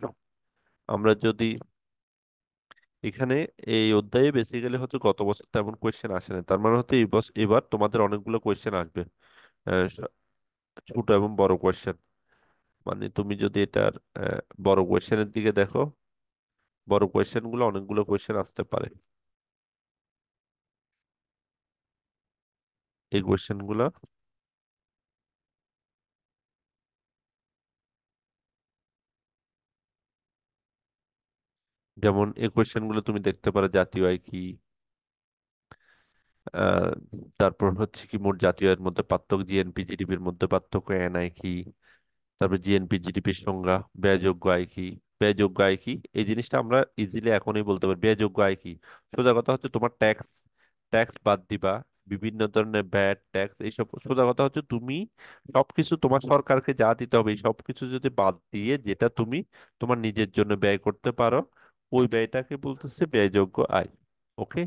আমরা যদি এখানে এই অধ্যায়ে বেসিক্যালি হচ্ছে গত বছর তেমন কোয়েশ্চেন আসে না, তার মানে হচ্ছে এই বছর এবার তোমাদের অনেকগুলো কোয়েশ্চেন আসবে, আহ, স- ছোট এবং বড় কোয়েশ্চেন। মানে তুমি যদি এটার বড় কোয়েশ্চেনের দিকে দেখো, বড় কোয়েশ্চেন গুলো অনেকগুলো কোয়েশ্চেন আসতে পারে। এই কোয়েশ্চেন গুলো যেমন এই কোয়েশ্চেন গুলো তুমি দেখতে পারো জাতীয় আয় কি, আহ, তারপর হচ্ছে কি মোট জাতীয় আয়ের মধ্যে পার্থক্য, জিএনপি জিডিপির মধ্যে পার্থক্য, এনআই কি, তারপর জিএনপি জিডিপির সংজ্ঞা, ব্যয়যোগ্য আয় কি। ব্যয়যোগ্য আয় কি এই জিনিসটা আমরা ইজিলি এখনই বলতে পারি, ব্যয়যোগ্য আয় কি। সোজা কথা হচ্ছে তোমার ট্যাক্স, ট্যাক্স বাদ দিবা, বিভিন্ন ধরনের ভ্যাট ট্যাক্স এইসব, সোজা কথা হচ্ছে তুমি সবকিছু তোমার সরকারকে যা দিতে হবে এই সবকিছু যদি বাদ দিয়ে যেটা তুমি তোমার নিজের জন্য ব্যয় করতে পারো, ওই ব্যয়টাকে বলতেছে ব্যয়যোগ্য আয়। ওকে,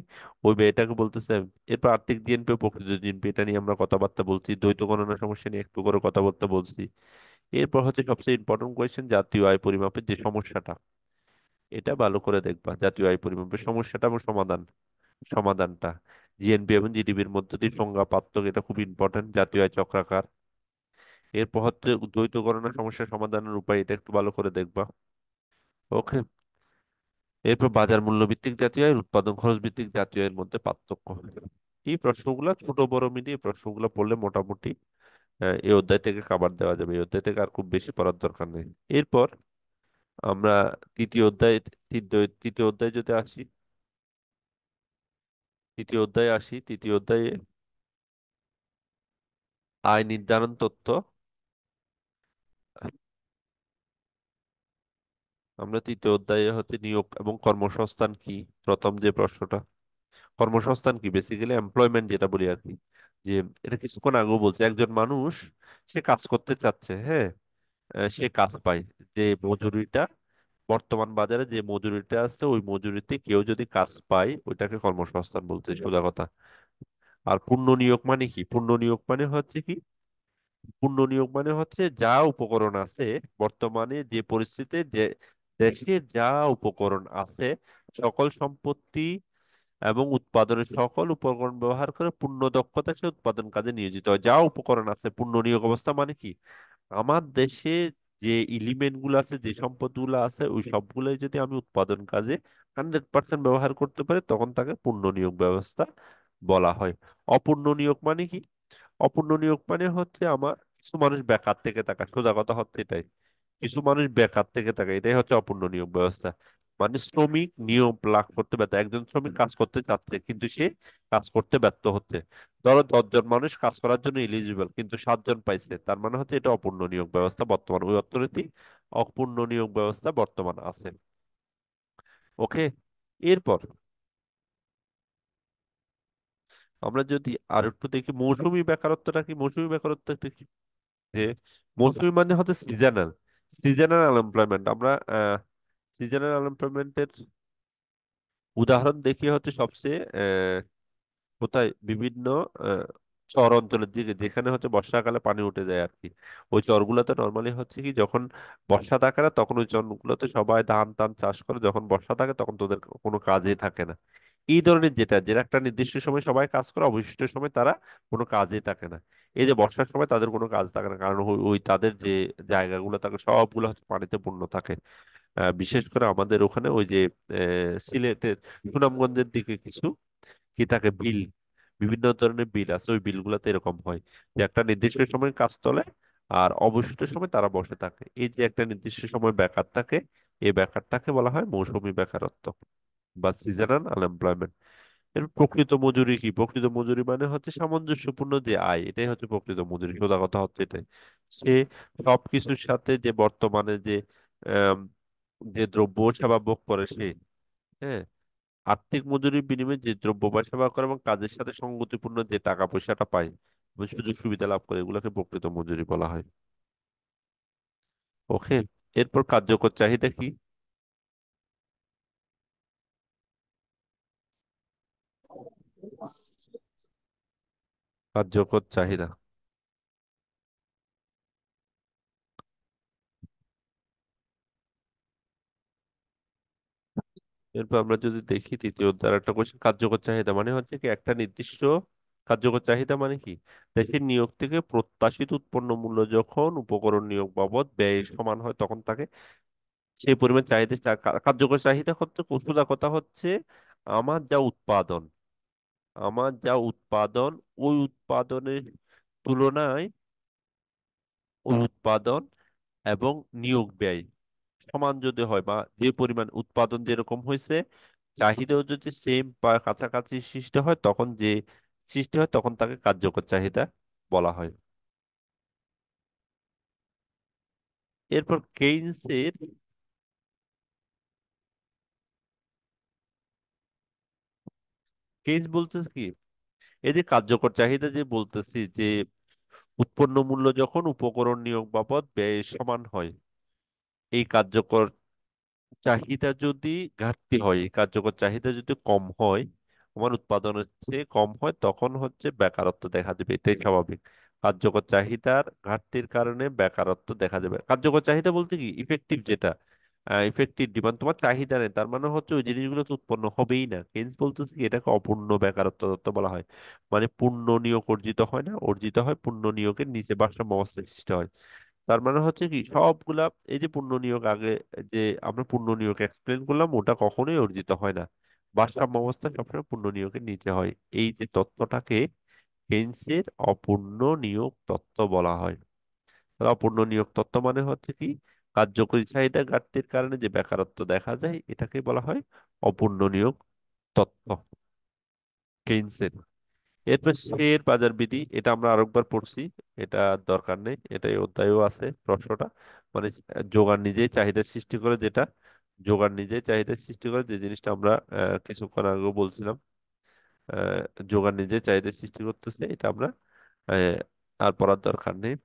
ওই ব্যয়টাকে বলতেছে। এরপর আর্থিক জিএনপি ও প্রকৃত জিএনপি এটা নিয়ে আমরা কথাবার্তা বলছি, দ্বৈত গণনা সমস্যা নিয়ে একটু করে কথাবার্তা বলছি। এরপর হচ্ছে সবচেয়ে ইম্পর্টেন্ট কোয়েশ্চেন জাতীয় আয় পরিমাপের যে সমস্যাটা, এটা ভালো করে দেখবা, জাতীয় আয় পরিমাপের সমস্যাটা এবং সমাধানটা, জিএনপি এবং জিডিপির মধ্যে দিয়ে সংজ্ঞা পার্থক্য, এটা খুব ইম্পর্টেন্ট, জাতীয় আয় চক্রাকার। এরপর হচ্ছে দ্বৈত গণনা সমস্যা সমাধানের উপায়, এটা একটু ভালো করে দেখবা। ওকে, এরপর বাজার মূল্য ভিত্তিক জাতীয় আয়, উৎপাদন খরচ ভিত্তিক জাতীয় আয়ের মধ্যে পার্থক্য। এই প্রশ্নগুলো ছোট বড় মিলিয়ে এই প্রশ্নগুলো পড়লে মোটামুটি এই অধ্যায় থেকে কাভার দেওয়া যাবে, এই অধ্যায় থেকে আর খুব বেশি পড়ার দরকার নেই। এরপর আমরা তৃতীয় অধ্যায়, তৃতীয় অধ্যায় যদি আসি, তৃতীয় অধ্যায়ে আয় নির্ধারণ তথ্য। আমরা তৃতীয় অধ্যায়ে হচ্ছে নিয়োগ এবং কর্মসংস্থান কি, প্রথম যে প্রশ্নটা, কর্মসংস্থান কি বেসিক্যালি এমপ্লয়মেন্ট যেটা বলি আর কি, যে এটা কিছুক্ষণ আগেও বলছে, একজন মানুষ সে কাজ করতে চাচ্ছে, হ্যাঁ, সে কাজ পায়, যে মজুরিটা বর্তমান বাজারে যে মজুরিটা আছে ওই মজুরিতে কেউ যদি কাজ পায় ওইটাকে কর্মসংস্থান বলতে, সোজা কথা। আর পূর্ণ নিয়োগ মানে কি, পূর্ণ নিয়োগ মানে হচ্ছে কি, পূর্ণ নিয়োগ মানে হচ্ছে যা উপকরণ আছে বর্তমানে যে পরিস্থিতিতে, যে দেশে যা উপকরণ আছে, সকল সম্পত্তি এবং উৎপাদনের সকল উপকরণ ব্যবহার করে পূর্ণ দক্ষতা সে উৎপাদন কাজে নিয়োজিত হয়, যা উপকরণ আছে। পূর্ণ নিয়োগ অবস্থা মানে কি, আমার দেশে যে এলিমেন্ট গুলো আছে, যে সম্পদ গুলো আছে, ওই সবগুলোই যদি আমি উৎপাদন কাজে 100% ব্যবহার করতে পারি তখন তাকে পূর্ণ নিয়োগ ব্যবস্থা বলা হয়। অপূর্ণ নিয়োগ মানে কি, অপূর্ণ নিয়োগ মানে হচ্ছে আমার কিছু মানুষ বেকার থেকে থাকা, সোজা কথা হচ্ছে এটাই, কিছু মানুষ বেকার থেকে থাকে, এটাই হচ্ছে অপূর্ণ নিয়োগ ব্যবস্থা। মানে শ্রমিক নিয়োগ লাভ করতে ব্যর্থ, একজন শ্রমিক কাজ করতে চাচ্ছে কিন্তু সে কাজ করতে ব্যর্থ হচ্ছে। ধরো 10 জন মানুষ কাজ করার জন্য এলিজিবল কিন্তু 7 জন পাইছে, তার মানে হচ্ছে এটা অপূর্ণ নিয়োগ ব্যবস্থা বর্তমান, ওই অর্থনীতি অপূর্ণ নিয়োগ ব্যবস্থা বর্তমান আছে। ওকে, এরপর আমরা যদি আর একটু দেখি মৌসুমী বেকারত্বটা কি, মৌসুমী বেকারত্বটা কি, যে মৌসুমী মানে হচ্ছে সিজনাল, সিজনাল আনএমপ্লয়মেন্ট। আমরা সিজনাল আনএমপ্লয়মেন্টের উদাহরণ দেখি হচ্ছে সবচেয়ে কোথায়, বিভিন্ন আহ, চর অঞ্চলের দিকে যেখানে হচ্ছে বর্ষাকালে পানি উঠে যায় আর কি। ওই চরগুলোতে নর্মালি হচ্ছে কি যখন বর্ষা থাকে না তখন ওই চরগুলোতে সবাই ধান টান চাষ করে, যখন বর্ষা থাকে তখন তোদের কোনো কাজে থাকে না। এই ধরনের যেটা, যেটা একটা নির্দিষ্ট সময় সবাই কাজ করে, অবশিষ্ট সময় তারা কোনো কাজে থাকে না। এই যে বর্ষার সময় তাদের কোনো কাজ থাকে না, কারণ ওই ওই তাদের যে জায়গাগুলো থাকে সবগুলো হচ্ছে পানিতে পূর্ণ থাকে। বিশেষ করে আমাদের ওখানে ওই যে সিলেটের সুনামগঞ্জের দিকে কিছু কি থাকে, বিল, বিভিন্ন ধরনের বিল আছে, ওই বিলগুলোতে এরকম হয় যে একটা নির্দিষ্ট সময় কাজ চলে আর অবশিষ্ট সময় তারা বসে থাকে। এই যে একটা নির্দিষ্ট সময় বেকার থাকে, এই বেকারটাকে বলা হয় মৌসুমী বেকারত্ব বা সিজনাল আনএমপ্লয়মেন্ট। এর প্রকৃত মজুরি কি? প্রকৃত মজুরি মানে হচ্ছে সামঞ্জস্যপূর্ণ যে আয়, এটাই হচ্ছে প্রকৃত মজুরি। সোজা কথা হচ্ছে এটাই। সে সবকিছুর সাথে যে বর্তমানে যে আম, যে দ্রব্য সেবা ভোগ করে সে, হ্যাঁ, আর্থিক মজুরির বিনিময়ে যে দ্রব্য বা সেবা করে এবং কাজের সাথে সঙ্গতিপূর্ণ যে টাকা পয়সাটা পায় এবং সুযোগ সুবিধা লাভ করে, এগুলোকে প্রকৃত মজুরি বলা হয়। ওকে। এরপর কার্যকর চাহিদা কি? কার্যকর চাহিদা, এরপর আমরা যদি দেখি তৃতীয় অধ্যায় একটা কোশ্চেন, কার্যকর চাহিদা মানে হচ্ছে কি একটা নির্দিষ্ট, কার্যকর চাহিদা মানে কি? দেশের নিয়োগ থেকে প্রত্যাশিত উৎপন্ন মূল্য যখন উপকরণ নিয়োগ বাবদ ব্যয় সমান হয় তখন তাকে সেই পরিমাণ চাহিদা কার্যকর চাহিদা হচ্ছে সোজা কথা হচ্ছে আমার যা উৎপাদন, আমার যা উৎপাদন, ওই উৎপাদনের তুলনায় ওই উৎপাদন এবং নিয়োগ ব্যয় সমান যদি হয়, বা যে পরিমাণ উৎপাদন যেরকম হয়েছে চাহিদাও যদি সেম বা কাছাকাছি সৃষ্টি হয়, তখন যে সৃষ্টি হয় তখন তাকে কার্যকর চাহিদা বলা হয়। এরপর কেইন্স বলতেছে কি, এই যে কার্যকর চাহিদা যে বলতেছি যে উৎপন্ন মূল্য যখন উপকরণ নিয়োগ বাবদ ব্যয় সমান হয়, এই কার্যকর চাহিদা যদি ঘাটতি হয়, এই কার্যকর চাহিদা যদি কম হয়, আমার উৎপাদনের চেয়ে কম হয়, তখন হচ্ছে বেকারত্ব দেখা দেবে, এটাই স্বাভাবিক। কার্যকর চাহিদার ঘাটতির কারণে বেকারত্ব দেখা যাবে। কার্যকর চাহিদা বলতে কি, ইফেক্টিভ যেটা, ইফেক্টিভ ডিমান্ড, তোমার চাহিদা নেই তার মানে হচ্ছে ওই জিনিসগুলো তো উৎপন্ন হবেই না। কেইন্স বলতেছে কি এটাকে অপূর্ণ বেকারত্ব তত্ত্ব বলা হয়। মানে পূর্ণ নিয়োগ অর্জিত হয় না, অর্জিত হয় পূর্ণ নিয়োগের নিচে ভারসাম্য অবস্থায় সৃষ্টি হয়। তার মানে হচ্ছে কি সবগুলা, এই যে পূর্ণ নিয়োগ আগে যে আমরা পূর্ণ নিয়োগ এক্সপ্লেন করলাম, ওটা কখনোই অর্জিত হয় না, ভারসাম্য অবস্থা সবসময় পূর্ণ নিয়োগের নিচে হয়। এই যে তত্ত্বটাকে কেইন্সের অপূর্ণ নিয়োগ তত্ত্ব বলা হয়। তাহলে অপূর্ণ নিয়োগ তত্ত্ব মানে হচ্ছে কি, কার্যকরী চাহিদা ঘাটতির কারণে যে বেকারত্ব দেখা যায় এটাকে বলা হয় অপূর্ণ নিয়োগ তত্ত্ব কেইন্সের। এরপর শের বাজার বিধি, এটা আমরা আরেকবার পড়ছি, এটা দরকার নেই, এটা এই অধ্যায়েও আছে প্রশ্নটা। মানে যোগান নিজেই চাহিদা সৃষ্টি করে, যেটা যোগান নিজেই চাহিদা সৃষ্টি করে, যে জিনিসটা আমরা কিছুক্ষণ আগেও বলছিলাম, আহ, যোগান নিজেই চাহিদা সৃষ্টি করতেছে, এটা আমরা আহ, আর পড়ার দরকার নেই।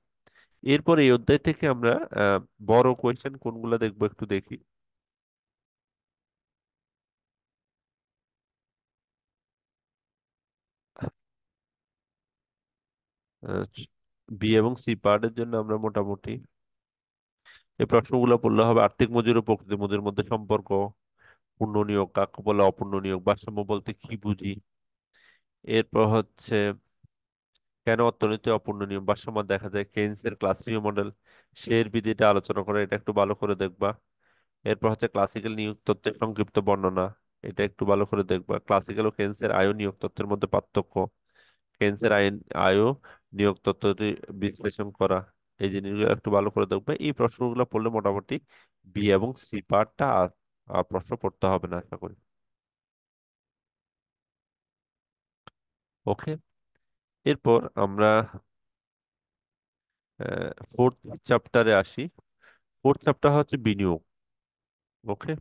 এরপর এই অধ্যায় থেকে আমরা আহ, বড় কোয়েশ্চেন কোনগুলো দেখবো একটু দেখি। বি এবং সি পার্টের জন্য আমরা মোটামুটি এই প্রশ্নগুলো পড়লে হবে। আর্থিক মজুরি ও প্রকৃত মজুরির মধ্যে সম্পর্ক, পূর্ণ নিয়োগ কাকে বলে, অপূর্ণ নিয়োগ, ভারসাম্য বলতে কি বুঝি, এরপর হচ্ছে কেন অর্থনীতি অপূর্ণ নিয়ম ভারসাম্য দেখা যায়, কেইন্সের ক্লাসিক্যাল মডেল, শের বিধিটা আলোচনা করে, এটা একটু ভালো করে দেখবা। এরপর হচ্ছে ক্লাসিক্যাল নিয়োগ তত্ত্বের সংক্ষিপ্ত বর্ণনা, এটা একটু ভালো করে দেখবা। ক্লাসিক্যাল ও কেইন্সের আয় ও নিয়োগ তত্ত্বের মধ্যে পার্থক্য, কেইন্সের আয় ও নিয়োগ তত্ত্বটি বিশ্লেষণ করা, এই জিনিসগুলো একটু ভালো করে দেখবে। এই প্রশ্নগুলো পড়লে মোটামুটি বি এবং সি পার্টটা আর আর প্রশ্ন পড়তে হবে না আশা করি। ওকে। এরপর আমরা ফোর্থ চ্যাপ্টারে আসি। ফোর্থ চ্যাপ্টার হচ্ছে বিনিয়োগ। ওকে।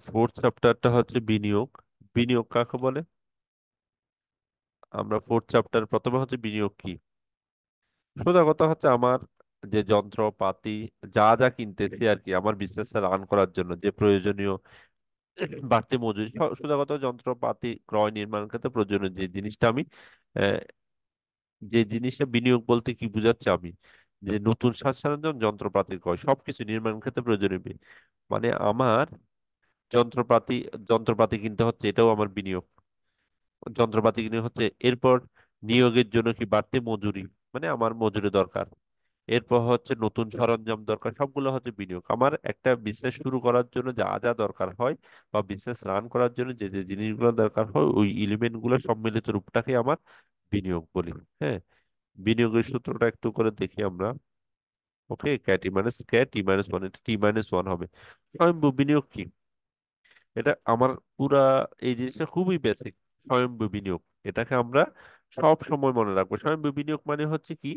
ফোর্থ চ্যাপ্টারটা হচ্ছে বিনিয়োগ। বিনিয়োগ কাকে বলে? আমরা ফোর্থ চ্যাপ্টার প্রথমে হচ্ছে বিনিয়োগ কি। সোজা কথা হচ্ছে আমার যে যন্ত্রপাতি যা যা কিনতেছি আর কি, আমার বিজনেস রান করার জন্য যে প্রয়োজনীয় বাড়তি মজুরি, সোজা কথা যন্ত্রপাতি ক্রয় নির্মাণ ক্ষেত্রে প্রয়োজনীয় যে জিনিসটা আমি আহ, যে জিনিসটা বিনিয়োগ বলতে কি বুঝাচ্ছি আমি, যে নতুন সাজ সরঞ্জাম যন্ত্রপাতি ক্রয় সবকিছু নির্মাণ ক্ষেত্রে প্রয়োজনীয় মানে আমার যন্ত্রপাতি যন্ত্রপাতি কিনতে হচ্ছে, এটাও আমার বিনিয়োগ। যন্ত্রপাতি কিনে হচ্ছে, এরপর নিয়োগের জন্য কি বাড়তি মজুরি, মানে আমার মজুরি দরকার, এরপর হচ্ছে নতুন সরঞ্জাম দরকার, সবগুলো হচ্ছে বিনিয়োগ। আমার একটা বিজনেস শুরু করার জন্য যা যা দরকার হয় বা বিজনেস রান করার জন্য যে যে জিনিসগুলো দরকার হয়, ওই এলিমেন্ট গুলো সম্মিলিত রূপটাকে আমার বিনিয়োগ বলি। হ্যাঁ, বিনিয়োগের সূত্রটা একটু করে দেখি আমরা। ওকে, টি মাইনাস টি মাইনাস ওয়ান, এটা টি মাইনাস ওয়ান হবে। স্বয়ংভూ বিনিয়োগ কি? এটা আমার পুরা এই জিনিসটা খুবই বেসিক। স্বয়ংভূ বিনিয়োগ, এটাকে আমরা সব সময় মনে রাখবো। স্বয়ংভূ বিনিয়োগ মানে হচ্ছে কি,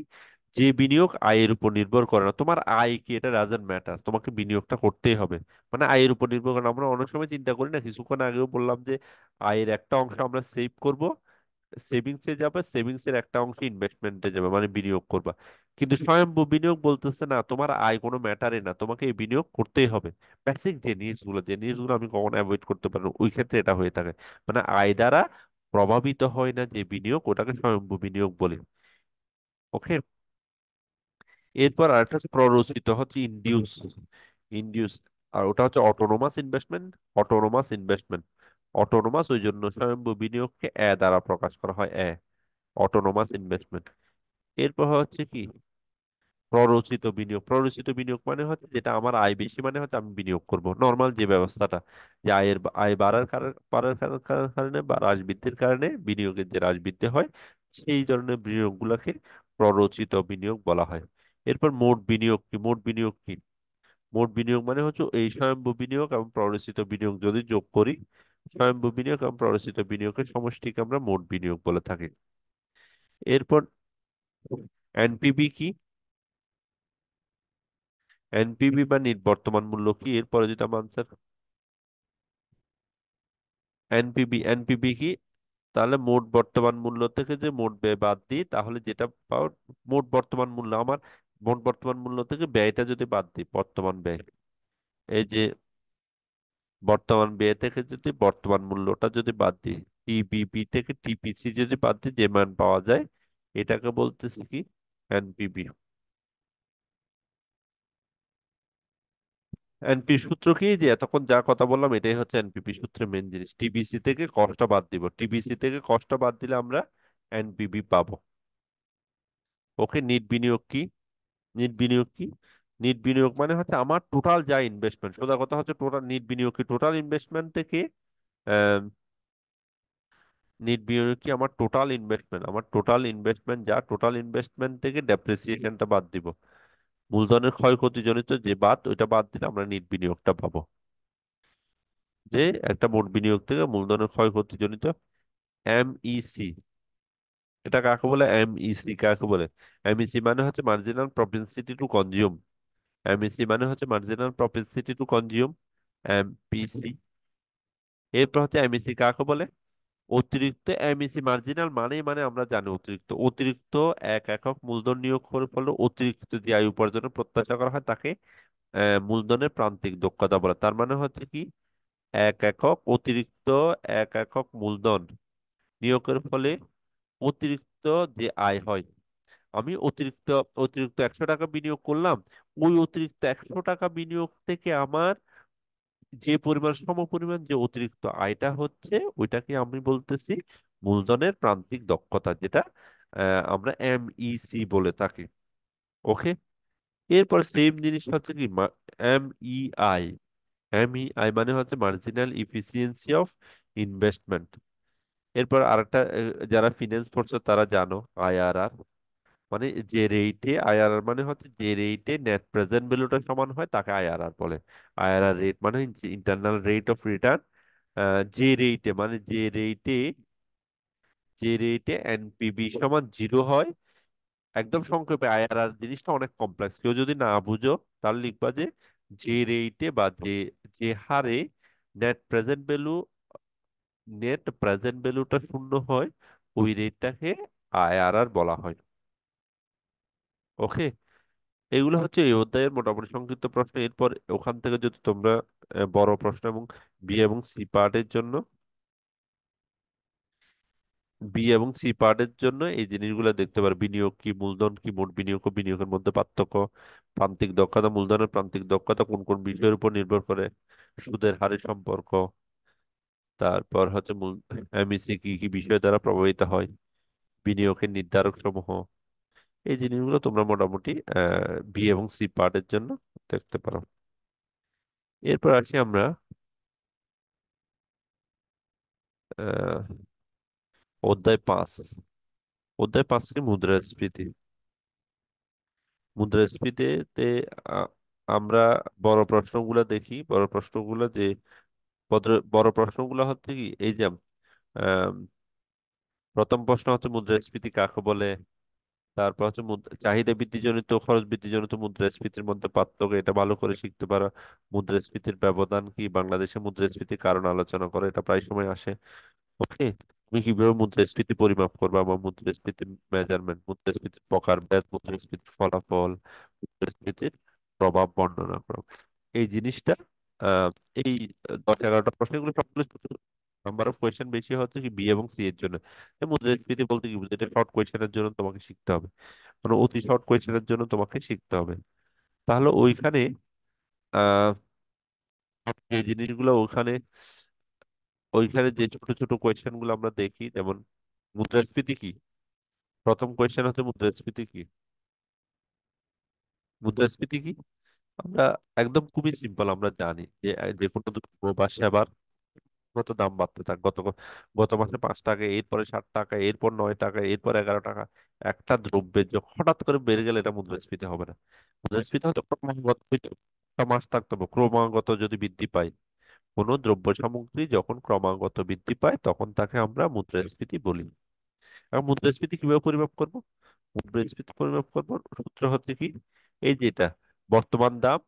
যে বিনিয়োগ আয়ের উপর নির্ভর করে না। তোমার আয় কি এটা ডাজন্ট ম্যাটার, তোমাকে বিনিয়োগটা করতেই হবে। মানে আয়ের উপর নির্ভর করে না। আমরা অনেক সময় চিন্তা করি না, কিছুক্ষণ আগেও বললাম যে আয়ের একটা অংশ আমরা সেভ করব, সেভিংসে যাবে, সেভিংস এর একটা অংশ ইনভেস্টমেন্টে যাবে, মানে বিনিয়োগ করবা। কিন্তু স্বয়ংভূ বিনিয়োগ বলতেছে না, তোমার আয় কোনো ম্যাটারে না, তোমাকে এই বিনিয়োগ করতেই হবে। বেসিক যে জিনিসগুলো, যে জিনিসগুলো আমি কখনো অ্যাভয়েড করতে পারি না, ওই ক্ষেত্রে এটা হয়ে থাকে। মানে আয় দ্বারা প্রভাবিত হয় না যে বিনিয়োগ, ওটাকে স্বয়ংভূ বিনিয়োগ বলে। ওকে। এরপর আরেকটা হচ্ছে প্ররোচিত, হচ্ছে ইনডিউস। ইনডিউস, আর ওটা হচ্ছে autonomous investment. Autonomous investment, autonomous ওই জন্য স্বয়ংভূ বিনিয়োগকে দ্বারা প্রকাশ করা হয়, অটোনোমাস ইনভেস্টমেন্ট। এরপর হচ্ছে কি প্ররোচিত বিনিয়োগ। প্ররোচিত বিনিয়োগ মানে হচ্ছে যেটা আমার আয় বেশি, মানে হচ্ছে আমি বিনিয়োগ করব, নর্মাল যে ব্যবস্থাটা, যে আয় বাড়ার কারণে বা হ্রাস বৃদ্ধির কারণে বিনিয়োগের যে হ্রাস বৃদ্ধি হয়, সেই ধরনের বিনিয়োগগুলোকে প্ররোচিত বিনিয়োগ বলা হয়। এরপর মোট বিনিয়োগ কি? মোট বিনিয়োগ কি? মোট বিনিয়োগ মানে হচ্ছে এই স্বয়ংভূ বিনিয়োগ এবং প্ররোচিত বিনিয়োগ যদি যোগ করি, স্বয়ংভূ বিনিয়োগ এবং প্ররোচিত বিনিয়োগের সমষ্টিকে আমরা মোট বিনিয়োগ বলে থাকি। এরপর এনপিভি কি? এনপিভি বা নিট বর্তমান মূল্য কি? এরপরে যদি আমার আনসার এনপিভি। এনপিভি কি? তাহলে মোট বর্তমান মূল্য থেকে যে মোট ব্যয় বাদ দিই, তাহলে যেটা পাও, মোট বর্তমান মূল্য আমার, মোট বর্তমান মূল্য থেকে ব্যয়টা যদি বাদ দিই, বর্তমান ব্যয়, এই যে বর্তমান ব্যয় থেকে যদি বর্তমান মূল্যটা যদি বাদ দিই, টিবিপি থেকে টিপিসি যদি বাদ দিই, যে মান পাওয়া যায়, এটাকে বলতেছি কি? এনপিভি। এনপি সূত্র কি? যে এতক্ষণ যা কথা বললাম এটাই হচ্ছে এনপিপি সূত্রের মেন জিনিস। টিবিসি থেকে কষ্ট বাদ দিব, টিবিসি থেকে কষ্ট বাদ দিলে আমরা এনপিবি পাবো। ওকে। নিট বিনিয়োগ কি? নিট বিনিয়োগ কি? নিট বিনিয়োগ মানে হচ্ছে আমার টোটাল যা ইনভেস্টমেন্ট, সোজা কথা হচ্ছে টোটাল নিট বিনিয়োগ কি, টোটাল ইনভেস্টমেন্ট থেকে নিট বিনিয়োগ কি আমার টোটাল ইনভেস্টমেন্ট, আমার টোটাল ইনভেস্টমেন্ট যা, টোটাল ইনভেস্টমেন্ট থেকে ডেপ্রিসিয়েশনটা বাদ দিব, মূলধনের ক্ষয়ক্ষতি জনিত যে বাদ, ওইটা বাদ দিলে আমরা নিট বিনিয়োগটা পাবো। যে একটা মোট বিনিয়োগ থেকে মূলধনের ক্ষয়ক্ষতি জনিত, এমইসি, এটা কাকে বলে? এমইসি কাকে বলে? এমইসি মানে হচ্ছে marginal propensity to consume. MEC মানে হচ্ছে marginal propensity to consume, MPC. এরপর হচ্ছে এমইসি কাকে বলে? অতিরিক্ত। এমইসি মার্জিনাল মানেই মানে আমরা জানি অতিরিক্ত। অতিরিক্ত এক একক মূলধন নিয়োগ করে ফলে অতিরিক্ত যে আয় উপার্জনের প্রত্যাশা করা হয়, তাকে মূলধনের প্রান্তিক দক্ষতা বলে। তার মানে হচ্ছে কি, এক একক অতিরিক্ত, এক একক মূলধন নিয়োগের ফলে অতিরিক্ত যে আয় হয়, আমি অতিরিক্ত অতিরিক্ত 100 টাকা বিনিয়োগ করলাম, ওই অতিরিক্ত 100 টাকা বিনিয়োগ থেকে আমার যে পরিমাণ, সম পরিমাণ যে অতিরিক্ত আয়টা হচ্ছে, ওইটাকে আমি বলতেছি মূলধনের প্রান্তিক দক্ষতা, যেটা আমরা এমইসি বলে থাকি। ওকে। এরপর সেম জিনিস হচ্ছে কি, এমইআই। এমইআই মানে হচ্ছে মার্জিনাল ইফিসিয়েন্সি অফ ইনভেস্টমেন্ট। এরপর আরেকটা, যারা ফিনান্স পড়ছো তারা জানো, আইআরআর। মানে যে রেটে, আইআরআর মানে হচ্ছে যে রেটে নেট প্রেজেন্ট ভ্যালুটা সমান হয়, তাকে আইআরআর বলে। আইআরআর রেট মানে ইন্টারনাল রেট অফ রিটার্ন। যে রেটে, মানে যে রেটে এনপিভি সমান 0 হয়। একদম সংক্ষেপে, আইআরআর জিনিসটা অনেক কমপ্লেক্স, কেউ যদি না বুঝো তাহলে লিখবা যে যে রেটে বা যে যে হারে net present value net present ভ্যালুটা শূন্য হয়, ওই রেটটাকে আইআরআর বলা হয়। ওকে। এগুলো হচ্ছে এই অধ্যায়ের মোটামুটি সংক্ষিপ্ত প্রশ্ন। এরপর ওখান থেকে যদি তোমরা বড় প্রশ্ন এবং বি এবং সি পার্টের জন্য, এই জিনিসগুলো দেখতে পারো। বিনিয়োগ কি, মূলধন কি, মোট বিনিয়োগ ও বিনিয়োগের মধ্যে পার্থক্য, প্রান্তিক দক্ষতা, মূলধনের প্রান্তিক দক্ষতা কোন কোন বিষয়ের উপর নির্ভর করে, সুদের হারের সম্পর্ক, তারপর হচ্ছে মূল এমইসি কি কি বিষয় দ্বারা প্রভাবিত হয়, বিনিয়োগের নির্ধারক সমূহ, এই জিনিসগুলো তোমরা মোটামুটি বি এবং সি পার্টের জন্য দেখতে পারো। এরপর আসি আমরা আহ, অধ্যায় 5। অধ্যায় 5 কি মুদ্রাস্ফীতি। মুদ্রাস্ফীতিতে আ- আমরা বড় প্রশ্নগুলো দেখি। বড় প্রশ্নগুলো যে বড় প্রশ্নগুলো হচ্ছে কি, এই যে আম, প্রথম প্রশ্ন হচ্ছে মুদ্রাস্ফীতি কাকে বলে। তারপর হচ্ছে চাহিদা বৃদ্ধিজনিত খরচ বৃদ্ধিজনিত মুদ্রাস্ফীতির মধ্যে পার্থক্য, এটা ভালো করে শিখতে পারো। মুদ্রাস্ফীতির ব্যবধান কি, বাংলাদেশে মুদ্রাস্ফীতির কারণ আলোচনা করো, এটা প্রায় সময় আসে। ওকে, তুমি কিভাবে মুদ্রাস্ফীতি পরিমাপ করবে, বা মুদ্রাস্ফীতির মেজারমেন্ট, মুদ্রাস্ফীতির প্রকারভেদ, মুদ্রাস্ফীতির ফলাফল, মুদ্রাস্ফীতির প্রভাব বর্ণনা করো। এই জিনিসটা আহ, এই 10-11টা প্রশ্ন, এগুলো সবগুলো নাম্বার অফ কোয়েশ্চেন বেশি হচ্ছে কি বি এবং সি এর জন্য। এই মুদ্রাস্ফীতি বলতে কি বুঝায়? এটা শর্ট কোয়েশ্চেনের জন্য তোমাকে শিখতে হবে, মানে অতি শর্ট কোয়েশ্চেনের জন্য তোমাকে শিখতে হবে। তাহলে ওইখানে আহ যে জিনিসগুলো ওখানে, ওইখানে যে ছোট ছোট কোয়েশ্চেন গুলো আমরা দেখি, যেমন মুদ্রাস্ফীতি কি। প্রথম কোয়েশ্চেন হচ্ছে মুদ্রাস্ফীতি কি। মুদ্রাস্ফীতি কি আমরা একদম খুবই সিম্পল, আমরা জানি যে যে কোনো দ্রব্য বা সেবার কত দাম বাড়তে থাকে। গত গত মাসে 5 টাকা, এরপরে 7 টাকা, এরপর 9 টাকা, এরপর 11 টাকা। একটা দ্রব্যের যখন হঠাৎ করে বেড়ে গেলে এটা মুদ্রাস্ফীতি হবে না। মুদ্রাস্ফীতি হয়তো ক্রমাগত একটা মাস থাকতে হবে, ক্রমাগত যদি বৃদ্ধি পায় কোনো দ্রব্য সামগ্রী, যখন ক্রমাগত বৃদ্ধি পায় তখন তাকে আমরা মুদ্রাস্ফীতি বলি। আর মুদ্রাস্ফীতি কিভাবে পরিমাপ করব? মুদ্রাস্ফীতি পরিমাপ করব সূত্র হচ্ছে কি, এই যেটা বর্তমান দাম।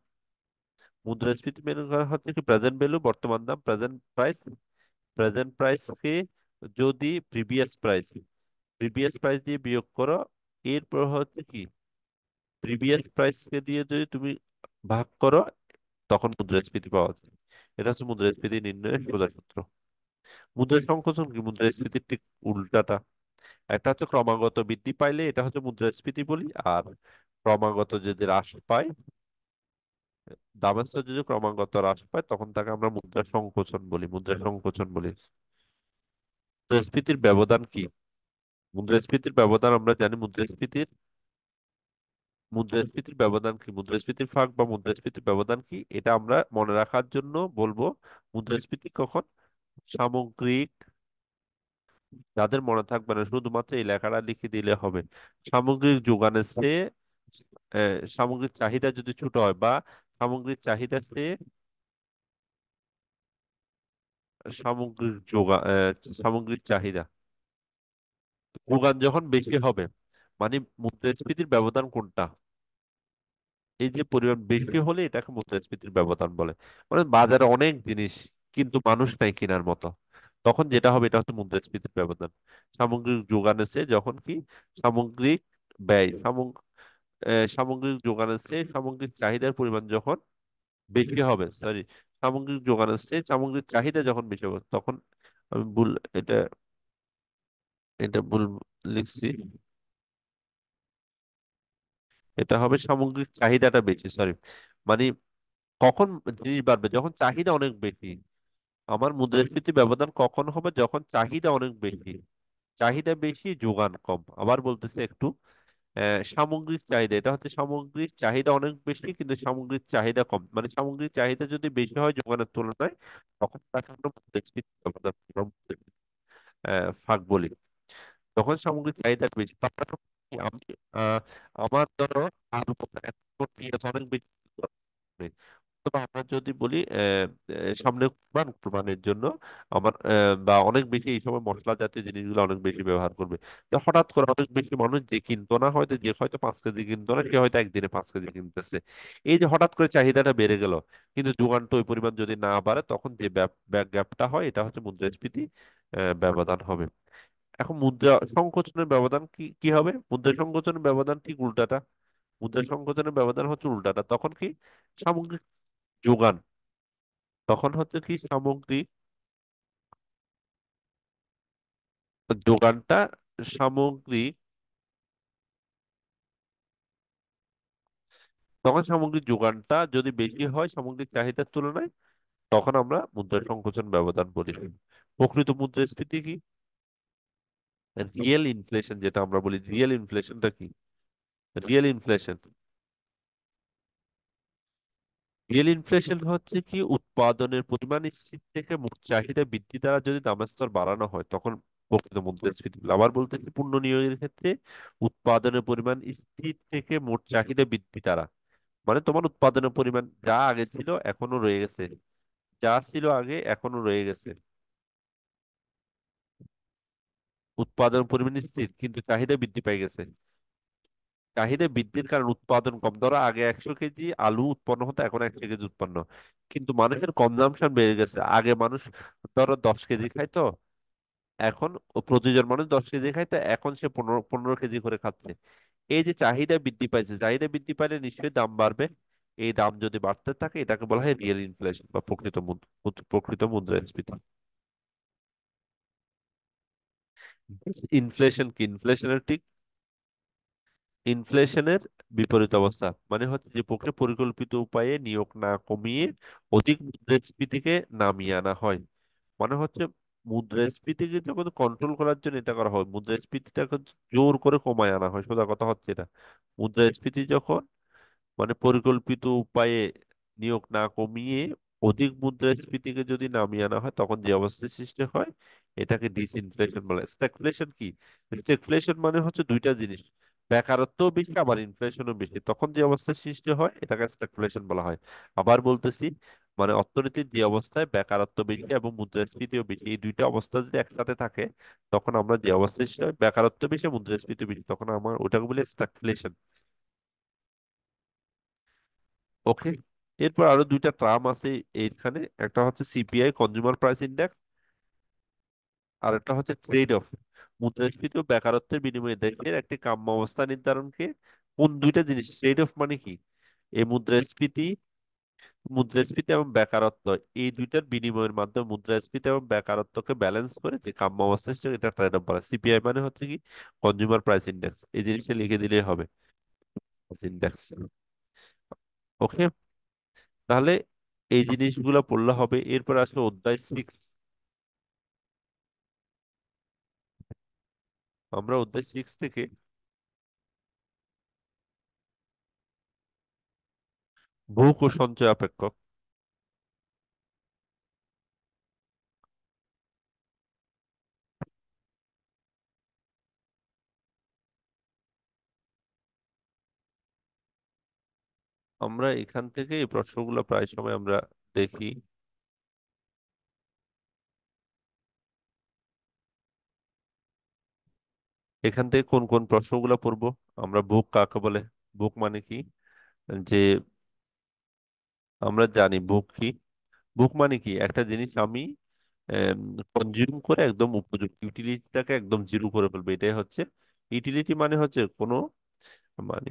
মুদ্রাস্ফীতি মেনে করা হচ্ছে কি প্রেজেন্ট ভ্যালু, বর্তমান দাম, প্রেজেন্ট প্রাইস। প্রেজেন্ট প্রাইস কে যদি প্রিভিয়াস প্রাইস দিয়ে বিয়োগ করো, এরপর হচ্ছে কি প্রিভিয়াস প্রাইস কে দিয়ে যদি তুমি ভাগ করো, তখন মুদ্রাস্ফীতি পাওয়া যায়। এটা হচ্ছে মুদ্রাস্ফীতি নির্ণয়ের সোজা সূত্র। মুদ্রা সংকোচন কি? মুদ্রাস্ফীতির ঠিক উল্টাটা। একটা হচ্ছে ক্রমাগত বৃদ্ধি পাইলে এটা হচ্ছে মুদ্রাস্ফীতি বলি, আর ক্রমাগত যদি হ্রাস পায়, দামের স্তর যদি ক্রমাগত হ্রাস পায়, তখন তাকে আমরা মুদ্রা সংকোচন বলি, মুদ্রা সংকোচন বলি। মুদ্রাস্ফীতির ব্যবধান কি? মুদ্রাস্ফীতির ব্যবধান আমরা জানি, মুদ্রাস্ফীতির ব্যবধান কি, মুদ্রাস্ফীতির ফাঁক বা মুদ্রাস্ফীতির ব্যবধান কি, এটা আমরা মনে রাখার জন্য বলবো মুদ্রাস্ফীতি কখন সামগ্রিক। যাদের মনে থাকবে না, শুধুমাত্র এই লেখাটা লিখে দিলে হবে। সামগ্রিক যোগানের চেয়ে সামগ্রিক চাহিদা যদি ছোট হয়, বা সামগ্রিক চাহিদা চেয়ে সামগ্রিক সামগ্রিক চাহিদা যোগান যখন বেশি হবে, মানে মুদ্রাস্ফীতির ব্যবধান কোনটা? এই যে পরিমাণ বেশি হলে এটাকে মুদ্রাস্ফীতির ব্যবধান বলে। মানে বাজারে অনেক জিনিস কিন্তু মানুষ নাই কেনার মতো, তখন যেটা হবে এটা হচ্ছে মুদ্রাস্ফীতির ব্যবধান। সামগ্রিক যোগান এসে যখন কি সামগ্রিক ব্যয় সামগ্রিক যোগান এসে সামগ্রিক চাহিদার পরিমাণ যখন বেশি হবে, সরি, সামগ্রিক যোগান এসে সামগ্রিক চাহিদা যখন বেশি হবে, তখন আমি ভুল, এটা এটা ভুল লিখছি। এটা হবে সামগ্রিক চাহিদাটা বেশি, সরি, মানে কখন জিনিস বাড়বে? যখন চাহিদা অনেক বেশি। আমার মুদ্রাস্ফীতি ব্যবধান কখন হবে? যখন চাহিদা অনেক বেশি। চাহিদা বেশি, যোগান কম। আবার বলতেছে একটু, সামগ্রিক চাহিদা, এটা হচ্ছে সামগ্রিক চাহিদা অনেক বেশি কিন্তু সামগ্রিক চাহিদা কম, মানে সামগ্রিক চাহিদা যদি বেশি হয় যোগানের তুলনায়, তখন তাকে আমরা মুদ্রাস্ফীতি ব্যবধান বা ফাঁক বলি। তখন সামগ্রিক চাহিদা বেশি, তার মানে কি আমি আহ, আমার ধরো আলু পেঁয়াজ অনেক বেশি নেই। তবে আমরা যদি বলি সামনে কুরবানির জন্য আমার বা অনেক বেশি এই সময় মশলা জাতীয় জিনিসগুলো অনেক বেশি ব্যবহার করবে। তো হঠাৎ করে অনেক বেশি মানুষ যে কিনতো না, হয়তো যে হয়তো 5 কেজি কিনতো না, সে হয়তো একদিনে 5 কেজি কিনতেছে। এই যে হঠাৎ করে চাহিদাটা বেড়ে গেল, কিন্তু যোগানটা ওই পরিমাণ যদি না বাড়ে, তখন যে গ্যাপটা হয় এটা হচ্ছে মুদ্রাস্ফীতি ব্যবধান হবে। এখন মুদ্রা সংকোচনের ব্যবধান কি কি হবে? মুদ্রা সংকোচনের ব্যবধান ঠিক উল্টাটা। মুদ্রা সংকোচনের ব্যবধান হচ্ছে উল্টাটা, তখন কি সামগ্রিক যোগান, তখন হচ্ছে কি সামগ্রিক যোগানটা সামগ্রিক, তখন সামগ্রিক যোগানটা যদি বেশি হয় সামগ্রিক চাহিদার তুলনায়, তখন আমরা মুদ্রা সংকোচন ব্যবধান বলি। প্রকৃত মুদ্রাস্ফীতি কি? রিয়েল ইনফ্লেশন, যেটা আমরা বলি রিয়েল ইনফ্লেশনটা কি? Real inflation. রিয়েল ইনফ্লেশন হচ্ছে কি, উৎপাদনের পরিমাণ স্থির থেকে মোট চাহিদা বৃদ্ধি দ্বারা যদি দামের স্তর বাড়ানো হয় তখন প্রকৃত মুদ্রাস্ফীতি বলে। আবার বলতে কি, পণ্য নিয়োগের ক্ষেত্রে উৎপাদনের পরিমাণ স্থির থেকে মোট চাহিদা বৃদ্ধি দ্বারা, মানে তোমার উৎপাদনের পরিমাণ যা আগে ছিল এখনো রয়ে গেছে, যা ছিল আগে এখনো রয়ে গেছে। উৎপাদন পরিমাণ স্থির কিন্তু চাহিদা বৃদ্ধি পাই গেছে। চাহিদা বৃদ্ধির কারণে উৎপাদন কম। ধরো আগে 100 কেজি আলু উৎপন্ন হতো, এখন 100 কেজি উৎপন্ন, কিন্তু মানুষের কনজাম্পশন বেড়ে গেছে। আগে মানুষ ধরো 10 কেজি খাইতো, এখন প্রতিজন মানুষ 10 কেজি খাইতো, এখন সে 15 15 কেজি করে খাচ্ছে। এই যে চাহিদা বৃদ্ধি পাইছে, চাহিদা বৃদ্ধি পাইলে নিশ্চয়ই দাম বাড়বে। এই দাম যদি বাড়তে থাকে এটাকে বলা হয় রিয়েল ইনফ্লেশন বা প্রকৃত মুদ্রাস্ফীতি। ইনফ্লেশন কি? ইনফ্লেশনের ঠিক ইনফ্লেশনের বিপরীত অবস্থা, মানে হচ্ছে যে প্রক্রিয়া পরিকল্পিত উপায়ে নিয়োগ না কমিয়ে অধিক মুদ্রাস্ফীতিকে নামিয়ে আনা হয়। মানে হচ্ছে মুদ্রাস্ফীতিকে যখন কন্ট্রোল করার জন্য এটা করা হয়, মুদ্রাস্ফীতিটাকে জোর করে কমায় আনা হয়, সোজা কথা হচ্ছে এটা। মুদ্রাস্ফীতি যখন মানে পরিকল্পিত উপায়ে নিয়োগ না কমিয়ে অধিক মুদ্রাস্ফীতিকে যদি নামিয়ে আনা হয় তখন যে অবস্থার সৃষ্টি হয় এটাকে ডিসইনফ্লেশন বলে। স্ট্যাগফ্লেশন কি? স্ট্যাগফ্লেশন মানে হচ্ছে দুইটা জিনিস, বেকারত্ব বেশি আবার ইনফ্লেশনও বেশি, তখন যে অবস্থার সৃষ্টি হয় এটাকে স্ট্যাগফ্লেশন বলা হয়। আবার বলতেছি, মানে অর্থনীতির যে অবস্থায় বেকারত্ব বেশি এবং মুদ্রাস্ফীতিও বেশি, এই দুইটা অবস্থা যদি একসাথে থাকে তখন আমরা যে অবস্থায় সৃষ্টি হয় বেকারত্ব বেশি মুদ্রাস্ফীতি বেশি, তখন আমার ওটাকে বলে স্ট্যাগফ্লেশন। ওকে। এরপর আরো দুইটা টার্ম আছে এইখানে, একটা হচ্ছে সিপিআই কনজিউমার প্রাইস ইন্ডেক্স, আর একটা হচ্ছে ট্রেড অফ। মুদ্রাস্ফীতি ও বেকারত্বের বিনিময়ে দেশের একটি কাম্য অবস্থা নির্ধারণকে কোন দুইটা জিনিস, ট্রেড অফ মানে কি, এই মুদ্রাস্ফীতি এবং বেকারত্ব, এই দুইটার বিনিময়ের মাধ্যমে মুদ্রাস্ফীতি এবং বেকারত্বকে ব্যালেন্স করে যে কাম্য অবস্থা সৃষ্টি হয়, এটা ট্রেড অফ বলে। সিপিআই মানে হচ্ছে কি, কনজিউমার প্রাইস ইন্ডেক্স, এই জিনিসটা লিখে দিলেই হবে, ইন্ডেক্স। ওকে। তাহলে এই জিনিসগুলো পড়লে হবে। এরপর আসলে অধ্যায় 6। আমরা অধ্যায় 6 থেকে ভোগ ও সঞ্চয় অপেক্ষক, আমরা এখান থেকে এই প্রশ্নগুলো প্রায় সময় আমরা দেখি। এখান থেকে কোন কোন প্রশ্নগুলো পড়বো? আমরা ভোগ কাকে বলে? ভোগ মানে কি, যে আমরা জানি ভোগ কি। ভোগ মানে কি, একটা জিনিস আমি কনজিউম করে একদম উপযুক্ত, ইউটিলিটিটাকে একদম জিরো করে ফেলবে, এটাই হচ্ছে ইউটিলিটি। মানে হচ্ছে কোনো, মানে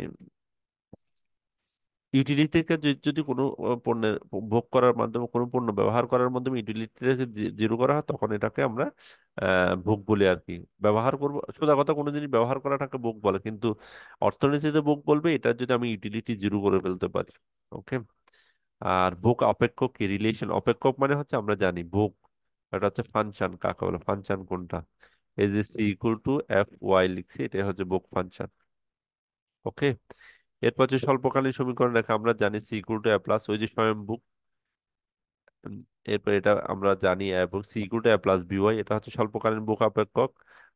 ইউটিলিটিকে যদি কোনো পণ্যের ভোগ করার মাধ্যমে, কোনো পণ্য ব্যবহার করার মাধ্যমে ইউটিলিটিটাকে জিরো করা হয় তখন এটাকে আমরা ভোগ বলি আর কি। ব্যবহার করবো, সোজা কথা, কোনো জিনিস ব্যবহার করাটাকে ভোগ বলে, কিন্তু অর্থনীতিতে ভোগ বলবে এটা যদি আমি ইউটিলিটি জিরো করে ফেলতে পারি। ওকে। আর ভোগ অপেক্ষক কি, রিলেশন। অপেক্ষক মানে হচ্ছে আমরা জানি ভোগ, এটা হচ্ছে ফাংশন। কাকে বলে ফাংশন কোনটা? এই যে C=F(y) লিখছি, এটা হচ্ছে ভোগ ফাংশন। ওকে। এরপর হচ্ছে স্বল্পকালীন সমীকরণ রেখা, আমরা জানি C=A প্লাস, ওই যে স্বয়ংভূ। উম, এরপর এটা আমরা জানি এবং C=A+BY, এটা হচ্ছে স্বল্পকালীন ভোগ অপেক্ষক।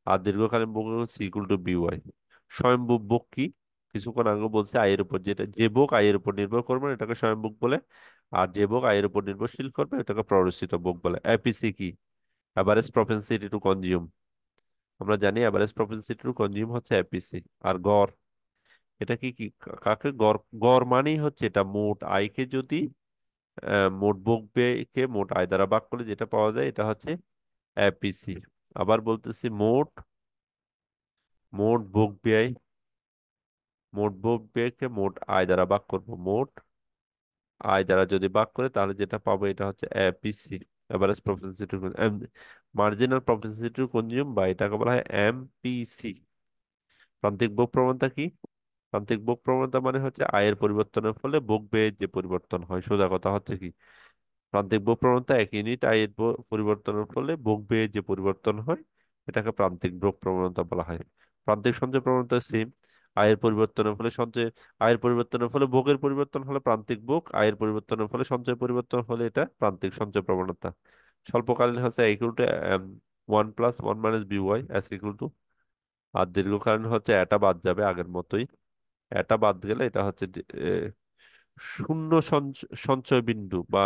আর দীর্ঘকালীন ভোগ C=BY। স্বয়ংভূ ভোগ কি? কিছুক্ষণ আগে বলছে আয়ের উপর, যেটা যে ভোগ আয়ের উপর নির্ভর করবে না এটাকে স্বয়ংভোগ বলে, আর যে ভোগ আয়ের উপর নির্ভরশীল করবে এটাকে প্ররোচিত ভোগ বলে। এপিসি কি? Average propensity to consume. আমরা জানি অ্যাভারেজ প্রপেনসিটি টু কনজিউম হচ্ছে এপিসি। আর গড়, এটা কি কি কাকে গড়? গড় মানেই হচ্ছে এটা মোট আয়কে যদি মোট ভোগ ব্যয়কে মোট আয় দ্বারা ভাগ করলে যেটা পাওয়া যায় এটা হচ্ছে এপিসি। আবার বলতেছি, মোট মোট ভোগ ব্যয়, মোট ভোগ ব্যয়কে মোট আয় দ্বারা ভাগ করব, মোট আয় দ্বারা যদি ভাগ করে তাহলে যেটা পাবো এটা হচ্ছে APC, average propensity, marginal propensity to consume, বা এটাকে বলা হয় এমপিসি। প্রান্তিক ভোগ প্রবণতা কি? প্রান্তিক ভোগ প্রবণতা মানে হচ্ছে আয়ের পরিবর্তনের ফলে ভোগ ব্যয়ের যে পরিবর্তন হয়, সোজা কথা হচ্ছে কি, প্রান্তিক ভোগ প্রবণতা এক ইউনিট আয়ের পরিবর্তনের ফলে ভোগ ব্যয়ের যে পরিবর্তন হয় এটাকে প্রান্তিক ভোগ প্রবণতা বলা হয়। প্রান্তিক সঞ্চয় প্রবণতা সেম, আয়ের পরিবর্তনের ফলে সঞ্চয়, আয়ের পরিবর্তনের ফলে ভোগের পরিবর্তন হলে প্রান্তিক ভোগ, আয়ের পরিবর্তনের ফলে সঞ্চয় পরিবর্তন হলে এটা প্রান্তিক সঞ্চয় প্রবণতা। স্বল্পকালীন হচ্ছে equal to 1 + 1 - by equal to, আর দীর্ঘকালীন হচ্ছে এটা বাদ যাবে আগের মতোই, এটা বাদ গেলে এটা হচ্ছে শূন্য সঞ্চয় বিন্দু বা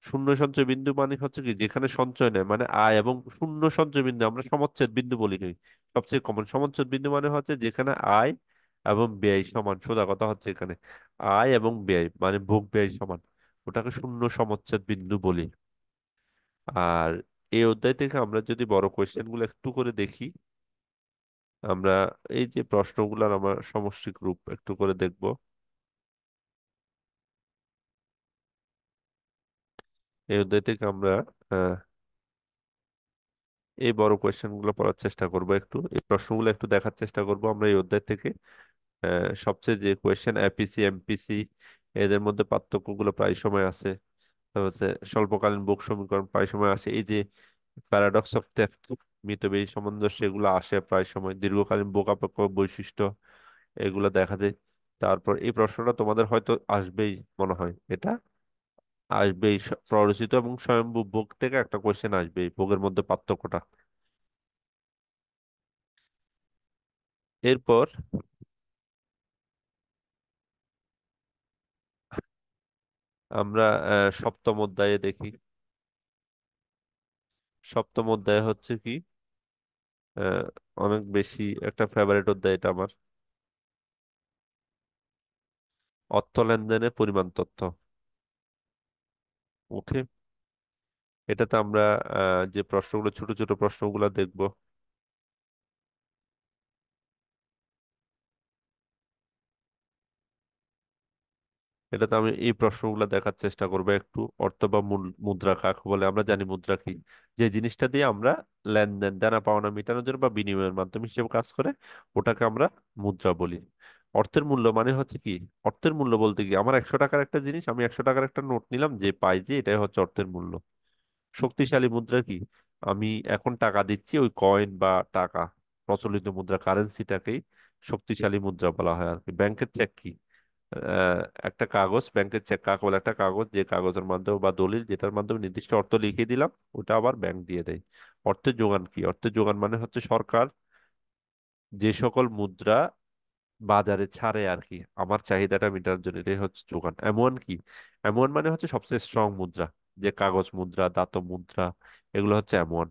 শূন্য সঞ্চয় বিন্দু মানে হচ্ছে কি যেখানে সঞ্চয় নেই, মানে আয় এবং শূন্য সঞ্চয় বিন্দু আমরা সমচ্ছেদ বিন্দু বলি কই। সবচেয়ে কমন সমচ্ছেদ বিন্দু মানে হচ্ছে যেখানে আয় এবং ব্যয় সমান, সোজা কথা হচ্ছে এখানে আয় এবং ব্যয় মানে ভোগ ব্যয় সমান, ওটাকে শূন্য সমচ্ছেদ বিন্দু বলি। আর এই অধ্যায় থেকে আমরা যদি বড় কোয়েশ্চেন গুলো একটু করে দেখি, আমরা এই যে প্রশ্নগুলোর আমার সমষ্টিক রূপ একটু করে দেখব। এই অধ্যায় থেকে আমরা আহ, এই বড় কোয়েশ্চেন গুলো পড়ার চেষ্টা করব, একটু এই প্রশ্নগুলো একটু দেখার চেষ্টা করব আমরা এই অধ্যায় থেকে। সবচেয়ে যে কোয়েশ্চেন এপিসি এমপিসি এদের মধ্যে পার্থক্যগুলো প্রায় সময় আছে, তারপর হচ্ছে স্বল্পকালীন ভোগ সমীকরণ প্রায় সময় আসে, এই যে প্যারাডক্স অফ থেফট মিতব্যয়ী সামঞ্জস্য এগুলো আসে প্রায় সময়, দীর্ঘকালীন ভোগ আপেক্ষ বৈশিষ্ট্য এগুলো দেখা যায়। তারপর এই প্রশ্নটা তোমাদের হয়তো আসবেই, মনে হয় এটা আসবেই, প্ররোচিত এবং স্বয়ম্ভু ভোগ থেকে একটা কোয়েশ্চেন আসবেই, ভোগের মধ্যে পার্থক্যটা। এরপর আমরা সপ্তম অধ্যায়ে দেখি। সপ্তম অধ্যায় হচ্ছে কি আহ, অনেক বেশি একটা ফেভারিট অধ্যায় এটা আমার, অর্থ লেনদেনের পরিমাণ তথ্য। ওকে, এটাতে আমরা যে প্রশ্নগুলো ছোট ছোট প্রশ্নগুলো দেখব, এটাতে আমি এই প্রশ্নগুলো দেখার চেষ্টা করবো একটু। অর্থ বা মুদ্রা কাকে বলে, আমরা জানি মুদ্রা কি, যে জিনিসটা দিয়ে আমরা লেনদেন দেনা পাওনা মেটানোর জন্য বা বিনিময়ের মাধ্যম হিসেবে কাজ করে, ওটাকে আমরা মুদ্রা বলি। অর্থের মূল্য মানে হচ্ছে কি, অর্থের মূল্য বলতে কি আমার 100 টাকার একটা জিনিস, আমি 100 টাকার একটা নোট নিলাম, যে পাই যে এটাই হচ্ছে অর্থের মূল্য। শক্তিশালী মুদ্রা কি, আমি এখন টাকা দিচ্ছি, ওই কয়েন বা টাকা প্রচলিত মুদ্রা কারেন্সিটাকেই শক্তিশালী মুদ্রা বলা হয় আর কি। ব্যাংকের চেক কি, আহ, একটা কাগজ, ব্যাংকের চেক কাকে বলে, একটা কাগজ যে কাগজের মাধ্যমে বা দলিল যেটার মাধ্যমে নির্দিষ্ট অর্থ লিখে দিলাম, ওটা আবার ব্যাংক দিয়ে দেয়। অর্থের যোগান কি, অর্থের যোগান মানে হচ্ছে সরকার যে সকল মুদ্রা বাজারে ছাড়ে আর কি আমার চাহিদাটা মেটানোর জন্য, এটাই হচ্ছে যোগান। এমন কি, এমন মানে হচ্ছে সবচেয়ে স্ট্রং মুদ্রা, যে কাগজ মুদ্রা ধাতব মুদ্রা এগুলো হচ্ছে এমন।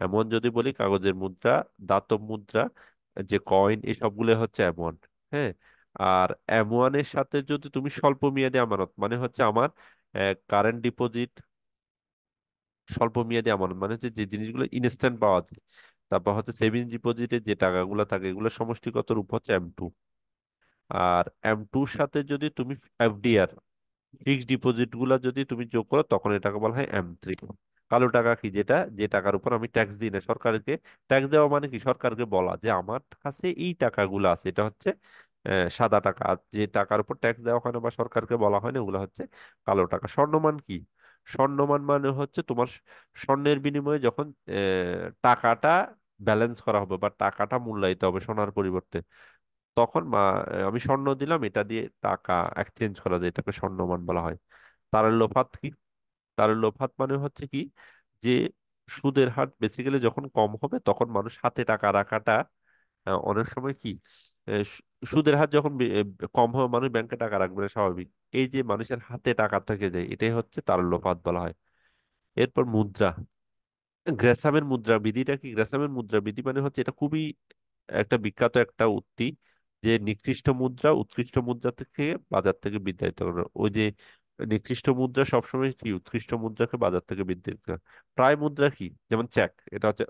এমন যদি বলি কাগজের মুদ্রা, ধাতব মুদ্রা, যে কয়েন এই সবগুলো হচ্ছে এমন। হ্যাঁ, আর এমওয়ানের সাথে যদি তুমি স্বল্প মেয়াদী আমানত মানে হচ্ছে আমার কারেন্ট ডিপোজিট, স্বল্প মেয়াদী আমানত মানে হচ্ছে যে জিনিসগুলো ইনস্ট্যান্ট পাওয়া যায়, তারপর হচ্ছে সেভিংস ডিপোজিটে যে টাকাগুলো থাকে এগুলো সমষ্টিগত রূপ হচ্ছে M2। আর M2-র সাথে যদি তুমি এফডিআর ফিক্সড ডিপোজিট গুলা যদি তুমি যোগ করো তখন এটাকে বলা হয় M3। কালো টাকা কি, যেটা যে টাকার উপর আমি ট্যাক্স দিই না সরকারকে, ট্যাক্স দেওয়া মানে কি সরকারকে বলা যে আমার কাছে এই টাকাগুলো আছে, এটা হচ্ছে সাদা টাকা। আর যে টাকার উপর ট্যাক্স দেওয়া হয় না বা সরকারকে বলা হয় না ওগুলো হচ্ছে কালো টাকা। স্বর্ণমান কি, স্বর্ণমান মানে হচ্ছে তোমার স্বর্ণের বিনিময়ে যখন টাকাটা ব্যালেন্স করা হবে বা টাকাটা মূল্যায়িত হবে সোনার পরিবর্তে, তখন আমি স্বর্ণ দিলাম, এটা দিয়ে টাকা এক্সচেঞ্জ করা যায়, এটাকে স্বর্ণমান বলা হয়। তারল্য কি, তারল্য মানে হচ্ছে কি যে সুদের হার বেসিক্যালি যখন কম হবে তখন মানুষ হাতে টাকা রাখাটা অনেক সময় কি সুদের হার যখন কম হবে মানুষ ব্যাংকে টাকা রাখবে না, স্বাভাবিক। এই যে মানুষের হাতে টাকা থেকে যায় এটাই হচ্ছে তারল্য বলা হয়। এরপর মুদ্রা, গ্রেসামের মুদ্রা বিধিটা কি, গ্রেসামের মুদ্রা বিধি মানে হচ্ছে এটা খুবই একটা বিখ্যাত একটা উক্তি, যে নিকৃষ্ট মুদ্রা উৎকৃষ্ট মুদ্রা থেকে বাজার থেকে বিতাড়িত করে, ওই যে নিকৃষ্ট মুদ্রা সবসময় কি উৎকৃষ্ট মুদ্রাকে বাজার থেকে বিতাড়িত করে। প্রায় মুদ্রা কি, যেমন চেক, এটা হচ্ছে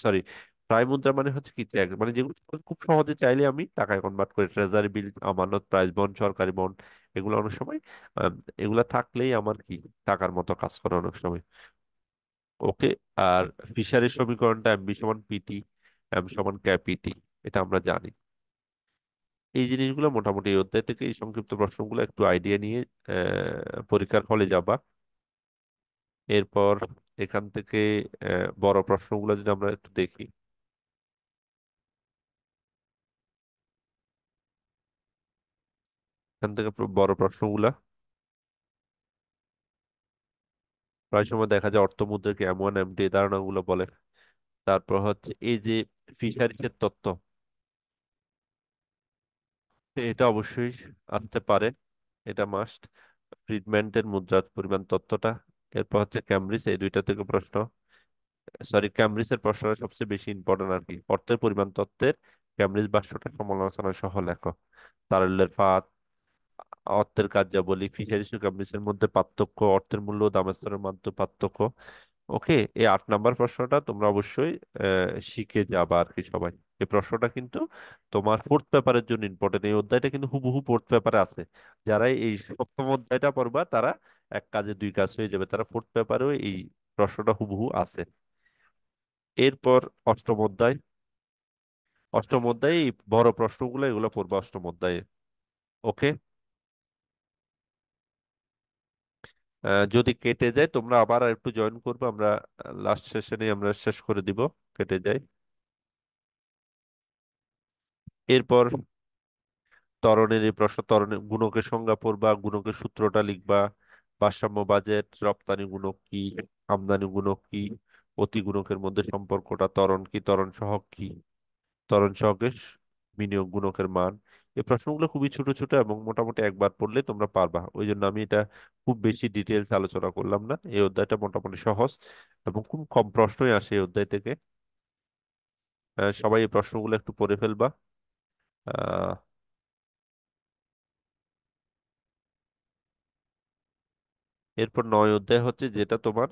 সরি, প্রায় মুদ্রা মানে হচ্ছে কি চেক মানে যেগুলো খুব সহজে চাইলে আমি টাকায় কনভার্ট করে, ট্রেজারি বিল, আমানত, প্রাইস বন্ড, সরকারি বন্ড, এগুলো অনেক সময় এগুলা থাকলেই আমার কি টাকার মতো কাজ করে অনেক সময়। ওকে, আর ফিশারির সমীকরণটা M B = PT, M = KPT, এটা আমরা জানি। এই জিনিসগুলো মোটামুটি এই অধ্যায় থেকে এই সংক্ষিপ্ত প্রশ্নগুলো একটু আইডিয়া নিয়ে পরীক্ষার হলে যাবা। এরপর এখান থেকে বড় প্রশ্নগুলো যদি আমরা একটু দেখি, এখান থেকে বড় প্রশ্নগুলা প্রায় সময় দেখা যায় অর্থমুদ্রাকে এম1 এম2 এই ধারণাগুলো বলে। তারপর হচ্ছে এই যে ফিশারিজের তত্ত্ব, এটা অবশ্যই আসতে পারে, এটা মাস্ট। ফ্রিডম্যানের মুদ্রার পরিমাণ তত্ত্বটা, এরপর হচ্ছে ক্যামব্রিজ, এই দুইটা থেকে প্রশ্ন। সরি, ক্যামব্রিজের প্রশ্নটা সবচেয়ে বেশি ইম্পর্টেন্ট আর কি। অর্থের পরিমাণ তত্ত্বের ক্যামব্রিজ ভাষ্যটা সমালোচনা সহ লেখো। তারল্যের ফাঁদ, অর্থের কার্যাবলী, ফিশারিজ ও ক্যামব্রিজের মধ্যে পার্থক্য, অর্থের মূল্য ও দামের স্তরের মধ্যে পার্থক্য। ওকে, এই 8 নাম্বার প্রশ্নটা তোমরা অবশ্যই শিখে যাবা আর কি সবাই। এই প্রশ্নটা কিন্তু তোমার ফোর্থ পেপারের জন্য ইম্পর্টেন্ট। এই অধ্যায়টা কিন্তু হুবহু ফোর্থ পেপারে আছে। যারা এই সপ্তম অধ্যায়টা পড়বা তারা এক কাজে দুই কাজ হয়ে যাবে, তারা ফোর্থ পেপারেও এই প্রশ্নটা হুবহু আছে। এরপর অষ্টম অধ্যায়। অষ্টম অধ্যায়ে এই বড় প্রশ্নগুলো এগুলো পড়বা অষ্টম অধ্যায়ে। ওকে, যদি কেটে যায় তোমরা আবার আর একটু জয়েন করবে, আমরা লাস্ট সেশনে আমরা শেষ করে দিব, কেটে যায়। এরপর ত্বরণের এই প্রশ্ন, ত্বরণের গুণকের সংজ্ঞা পড়বা, গুণকের সূত্রটা লিখবা, ভারসাম্য বাজেট, রপ্তানি গুণক কি, আমদানি গুণক কি, অতি গুণকের মধ্যে সম্পর্কটা, ত্বরণ কি, ত্বরণ সহগ কি, ত্বরণ সহগের বিনিয়োগ গুণকের মান। এই প্রশ্নগুলো খুবই ছোট ছোট এবং মোটামুটি একবার পড়লে তোমরা পারবা, ওই জন্য আমি এটা খুব বেশি ডিটেলস আলোচনা করলাম না। এই অধ্যায়টা মোটামুটি সহজ এবং খুব কম প্রশ্নই আসে এই অধ্যায় থেকে। সবাই এই প্রশ্নগুলো একটু পড়ে ফেলবা। আহ এরপর 9 অধ্যায় হচ্ছে যেটা তোমার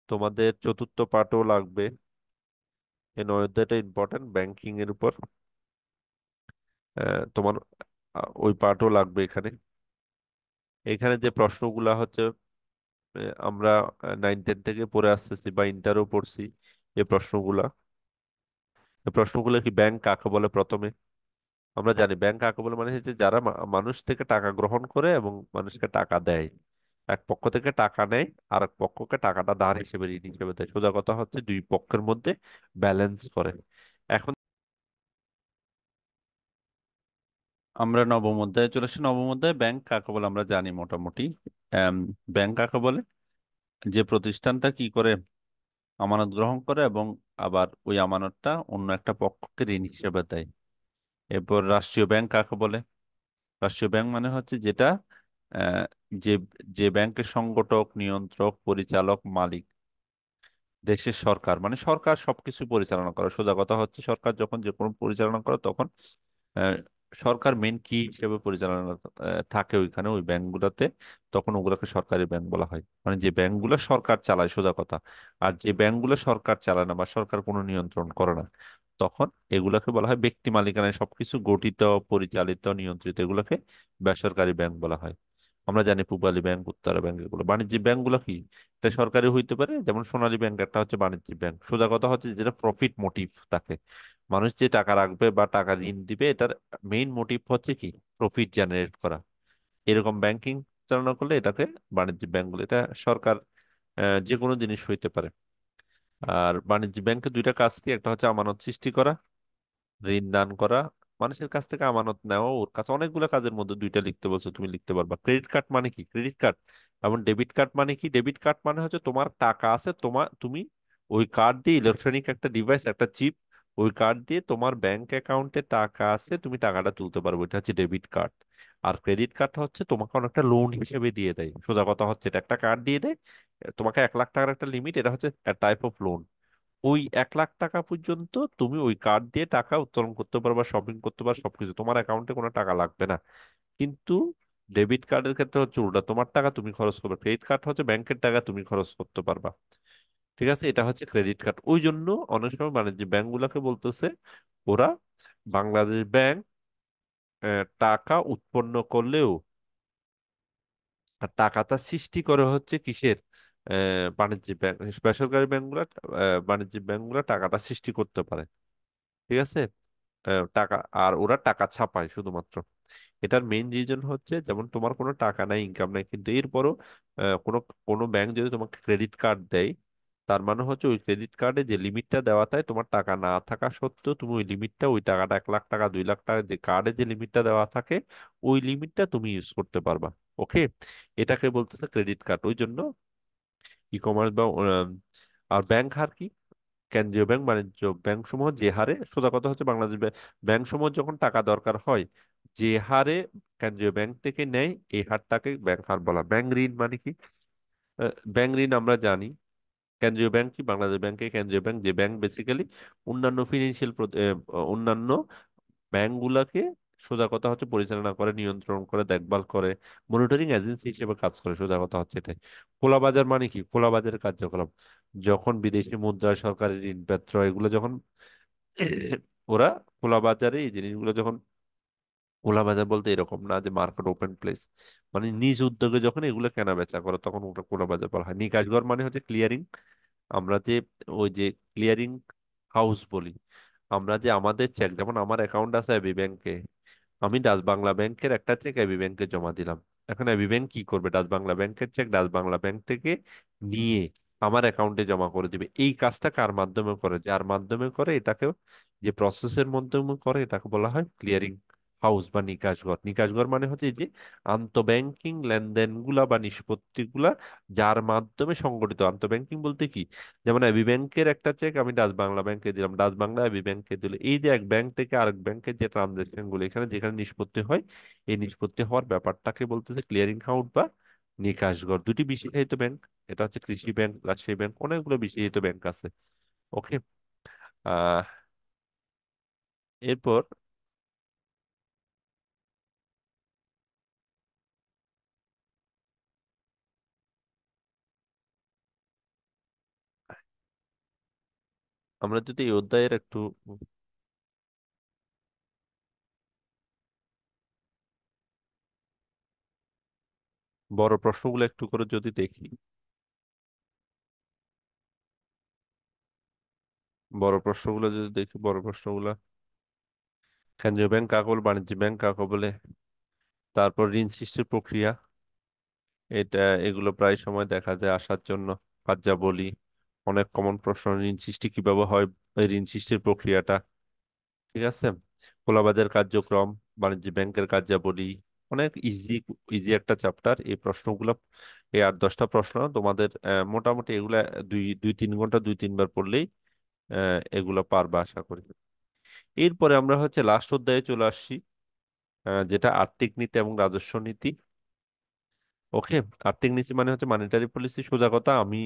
তোমাদের চতুর্থ পাঠও লাগবে। এই 9 অধ্যায়টা ইম্পর্টেন্ট ব্যাংকিং এর উপর। তোমার ওই পাঠও লাগবে এখানে। এখানে যে প্রশ্নগুলা হচ্ছে আমরা 9 10 থেকে পড়ে আসতেছি বা ইন্টারও পড়ছি, এই প্রশ্নগুলা। এই প্রশ্নগুলো কি, ব্যাংক কাকে বলে প্রথমে? আমরা জানি ব্যাংক কাকে বলে, মানে হচ্ছে যারা মানুষ থেকে টাকা গ্রহণ করে এবং মানুষকে টাকা দেয়। এক পক্ষ থেকে টাকা নেয়, আর এক পক্ষকে টাকাটা ধার হিসেবে, ঋণ হিসেবে দেয়। সোজা কথা হচ্ছে দুই পক্ষের মধ্যে ব্যালেন্স করে। এখন আমরা নবম অধ্যায়ে চলে আসি। নবম অধ্যায়ে ব্যাংক কাকে বলে আমরা জানি মোটামুটি। ব্যাংক কাকে বলে? যে প্রতিষ্ঠানটা কি করে, আমানত গ্রহণ করে এবং আবার ওই আমানতটা অন্য একটা পক্ষকে ঋণ হিসেবে দেয়। এরপর রাষ্ট্রীয় ব্যাংক কাকে বলে? রাষ্ট্রীয় ব্যাংক মানে হচ্ছে যেটা আহ, যে যে ব্যাংকের সংগঠক, নিয়ন্ত্রক, পরিচালক, মালিক দেশের সরকার, মানে সরকার সবকিছু পরিচালনা করে। সোজা কথা হচ্ছে সরকার যখন যে কোনো পরিচালনা করে তখন আহ, সরকার মেন কি হিসেবে পরিচালনা থাকে ওইখানে ওই ব্যাংকগুলোতে, তখন ওগুলোকে সরকারি ব্যাংক বলা হয়। মানে যে ব্যাংকগুলো সরকার চালায়, সোজা কথা। আর যে ব্যাংকগুলো সরকার চালায় না বা সরকার কোনো নিয়ন্ত্রণ করে না, তখন এগুলাকে বলা হয় ব্যক্তি মালিকানায় সবকিছু গঠিত, পরিচালিত, নিয়ন্ত্রিত, এগুলোকে বেসরকারি ব্যাংক বলা হয়। আমরা জানি পূবালী ব্যাংক, উত্তরা ব্যাংক, এগুলো বাণিজ্যিক ব্যাংকগুলো কি, এটা সরকারি হইতে পারে, যেমন সোনালী ব্যাংক একটা হচ্ছে বাণিজ্যিক ব্যাংক। সোজা কথা হচ্ছে যেটা প্রফিট মোটিভ থাকে, মানুষ যে টাকা রাখবে বা টাকা ঋণ দিবে এটার মেইন মোটিভ হচ্ছে কি, প্রফিট জেনারেট করা। এরকম ব্যাংকিং চালনা করলে এটাকে বাণিজ্যিক ব্যাংক বলে। এটা সরকার যে কোনো জিনিস হইতে পারে। আর বাণিজ্যিক ব্যাংকের দুইটা কাজ কি, একটা হচ্ছে আমানত সৃষ্টি করা, ঋণ দান করা, মানুষের কাছ থেকে আমানত নেওয়া। ওর কাছে অনেকগুলো কাজের মধ্যে দুইটা লিখতে বলছো, তুমি লিখতে পারবা। ক্রেডিট কার্ড মানে কি, ক্রেডিট কার্ড। এবং ডেবিট কার্ড মানে কি, ডেবিট কার্ড মানে হচ্ছে তোমার টাকা আছে, তুমি ওই কার্ড দিয়ে, ইলেকট্রনিক একটা ডিভাইস, একটা চিপ, ওই কার্ড দিয়ে তোমার ব্যাংক অ্যাকাউন্টে টাকা আছে, তুমি টাকাটা তুলতে পারবে, এটা হচ্ছে ডেবিট কার্ড। আর ক্রেডিট কার্ড হচ্ছে তোমাকে অনেকটা লোন হিসেবে দিয়ে দেয়। সোজা কথা হচ্ছে এটা একটা কার্ড দিয়ে দেয় তোমাকে 1 লাখ টাকার একটা লিমিট, এটা হচ্ছে টাইপ অফ লোন। ওই 1 লাখ টাকা পর্যন্ত তুমি ওই কার্ড দিয়ে টাকা উত্তোলন করতে পারবা, শপিং করতে পারবা, সবকিছু, তোমার অ্যাকাউন্টে কোনো টাকা লাগবে না। কিন্তু ডেবিট কার্ডের ক্ষেত্রে হচ্ছে উল্টা, তোমার টাকা তুমি খরচ করবে, ক্রেডিট কার্ড হচ্ছে ব্যাংকের টাকা তুমি খরচ করতে পারবা। ঠিক আছে, এটা হচ্ছে ক্রেডিট কার্ড। ওই জন্য অনেক সময় বাণিজ্যিক ব্যাংক গুলাকে বলতেছে ওরা, বাংলাদেশ ব্যাংক টাকা উৎপন্ন করলেও আর টাকাটা সৃষ্টি করে হচ্ছে কিসের, বাণিজ্যিক ব্যাংক। বেসরকারি ব্যাংকগুলা, বাণিজ্যিক ব্যাংকগুলা টাকাটা সৃষ্টি করতে পারে। ঠিক আছে, টাকা, আর ওরা টাকা ছাপায় শুধুমাত্র। এটার মেইন রিজন হচ্ছে, যেমন তোমার কোনো টাকা নাই, ইনকাম নাই, কিন্তু এরপরও কোনো কোনো ব্যাংক যদি তোমাকে ক্রেডিট কার্ড দেয়, তার মানে হচ্ছে ওই ক্রেডিট কার্ডে যে লিমিটটা দেওয়া থাকে, তোমার টাকা না থাকা সত্ত্বেও তুমি ওই লিমিটটা, ওই টাকাটা 1 লাখ টাকা 2 লাখ টাকা যে কার্ডে যে লিমিটটা দেওয়া থাকে, ওই লিমিটটা তুমি ইউজ করতে পারবা। ওকে, এটাকে বলতেছে ক্রেডিট কার্ড। ওই জন্য ই কমার্স বা আর ব্যাংক হার কি, কেন্দ্রীয় ব্যাংক বাণিজ্য ব্যাংক সমূহ যে হারে, সোজা কথা হচ্ছে বাংলাদেশ ব্যাংক সমূহ যখন টাকা দরকার হয়, যে হারে কেন্দ্রীয় ব্যাংক থেকে নেয়, এই হারটাকে ব্যাংক হার বলা। ব্যাংক ঋণ মানে কি? ব্যাংক ঋণ আমরা জানি, কেন্দ্রীয় ব্যাংক কি, বাংলাদেশ ব্যাংকে কেন্দ্রীয় ব্যাংক, যে ব্যাংক বেসিক্যালি অন্যান্য ফিনান্সিয়াল, অন্যান্য ব্যাংকগুলোকে সোজা কথা হচ্ছে পরিচালনা করে, নিয়ন্ত্রণ করে, দেখভাল করে, মনিটরিং এজেন্সি হিসেবে কাজ করে। সোজা কথা হচ্ছে এটাই। খোলা বাজার মানে কি? খোলা বাজারের কার্যকলাপ, যখন বিদেশি মুদ্রা, সরকারি ঋণপত্র, এগুলো যখন ওরা খোলা বাজারে এই জিনিসগুলো যখন, খোলা বাজার বলতে এরকম না যে মার্কেট ওপেন প্লেস, মানে নিজ উদ্যোগে যখন এগুলো কেনা বেচা করে, তখন ওটা খোলা বাজার বলা হয়। নিকাশ ঘর মানে হচ্ছে ক্লিয়ারিং, আমরা যে ওই যে ক্লিয়ারিং হাউস বলি, আমরা যে আমাদের চেক, যেমন আমার অ্যাকাউন্ট আছে এবি ব্যাংকে, আমি ডাচ বাংলা ব্যাংকের একটা চেক এবি ব্যাংকে জমা দিলাম। এখন এবি ব্যাংক কি করবে? ডাচ বাংলা ব্যাংকের চেক ডাচ বাংলা ব্যাংক থেকে নিয়ে আমার অ্যাকাউন্টে জমা করে দিবে। এই কাজটা কার মাধ্যমে করে? যার মাধ্যমে করে, এটাকে যে প্রসেসের মাধ্যমে করে, এটাকে বলা হয় ক্লিয়ারিং হাউস বা নিকাশ ঘর। নিকাশ ঘর মানে হচ্ছে এই যে আন্তঃব্যাংকিং লেনদেনগুলা বা নিষ্পত্তিগুলা যার মাধ্যমে সংগঠিত। আন্তঃব্যাংকিং বলতে কি, যেমন এবি ব্যাংকের একটা চেক আমি ডাচ বাংলা ব্যাংকে দিলাম, ডাচ বাংলা এবি ব্যাংকে দিল, এই যে এক ব্যাংক থেকে আরেক ব্যাংকের যে ট্রানজাকশন গুলো, এখানে যেখানে নিষ্পত্তি হয়, এই নিষ্পত্তি হওয়ার ব্যাপারটাকে বলতেছে ক্লিয়ারিং হাউস বা নিকাশঘর। দুটি বিশেষায়িত ব্যাংক, এটা হচ্ছে কৃষি ব্যাংক, রাজশাহী ব্যাংক, অনেকগুলো বিশেষায়িত ব্যাংক আছে। ওকে, আহ এরপর আমরা যদি এই অধ্যায়ের একটু বড় প্রশ্নগুলো একটু করে যদি দেখি, বড় প্রশ্নগুলো, কেন্দ্রীয় ব্যাংক কাকে বলে, বাণিজ্য ব্যাংক কাকে বলে, তারপর ঋণ সৃষ্টির প্রক্রিয়া, এটা এগুলো প্রায় সময় দেখা যায় আসার জন্য কার্যাবলী, অনেক কমন প্রশ্ন। ঋণ সৃষ্টি কিভাবে হয়, এই ঋণ সৃষ্টির প্রক্রিয়াটা, ঠিক আছে, খোলাবাজার কার্যক্রম, বাণিজ্য ব্যাংকের কার্যাবলী, অনেক ইজি, ইজি একটা চ্যাপ্টার। এই প্রশ্নগুলো, এই 8-10টা প্রশ্ন তোমাদের মোটামুটি এগুলা দুই দুই তিন ঘন্টা 2-3 বার পড়লেই এগুলো পারবা আশা করি। এরপরে আমরা হচ্ছে লাস্ট অধ্যায়ে চলে আসছি, যেটা আর্থিক নীতি এবং রাজস্ব নীতি। ওকে, আর্থিক নীতি মানে হচ্ছে মানিটারি পলিসি। সোজা কথা আমি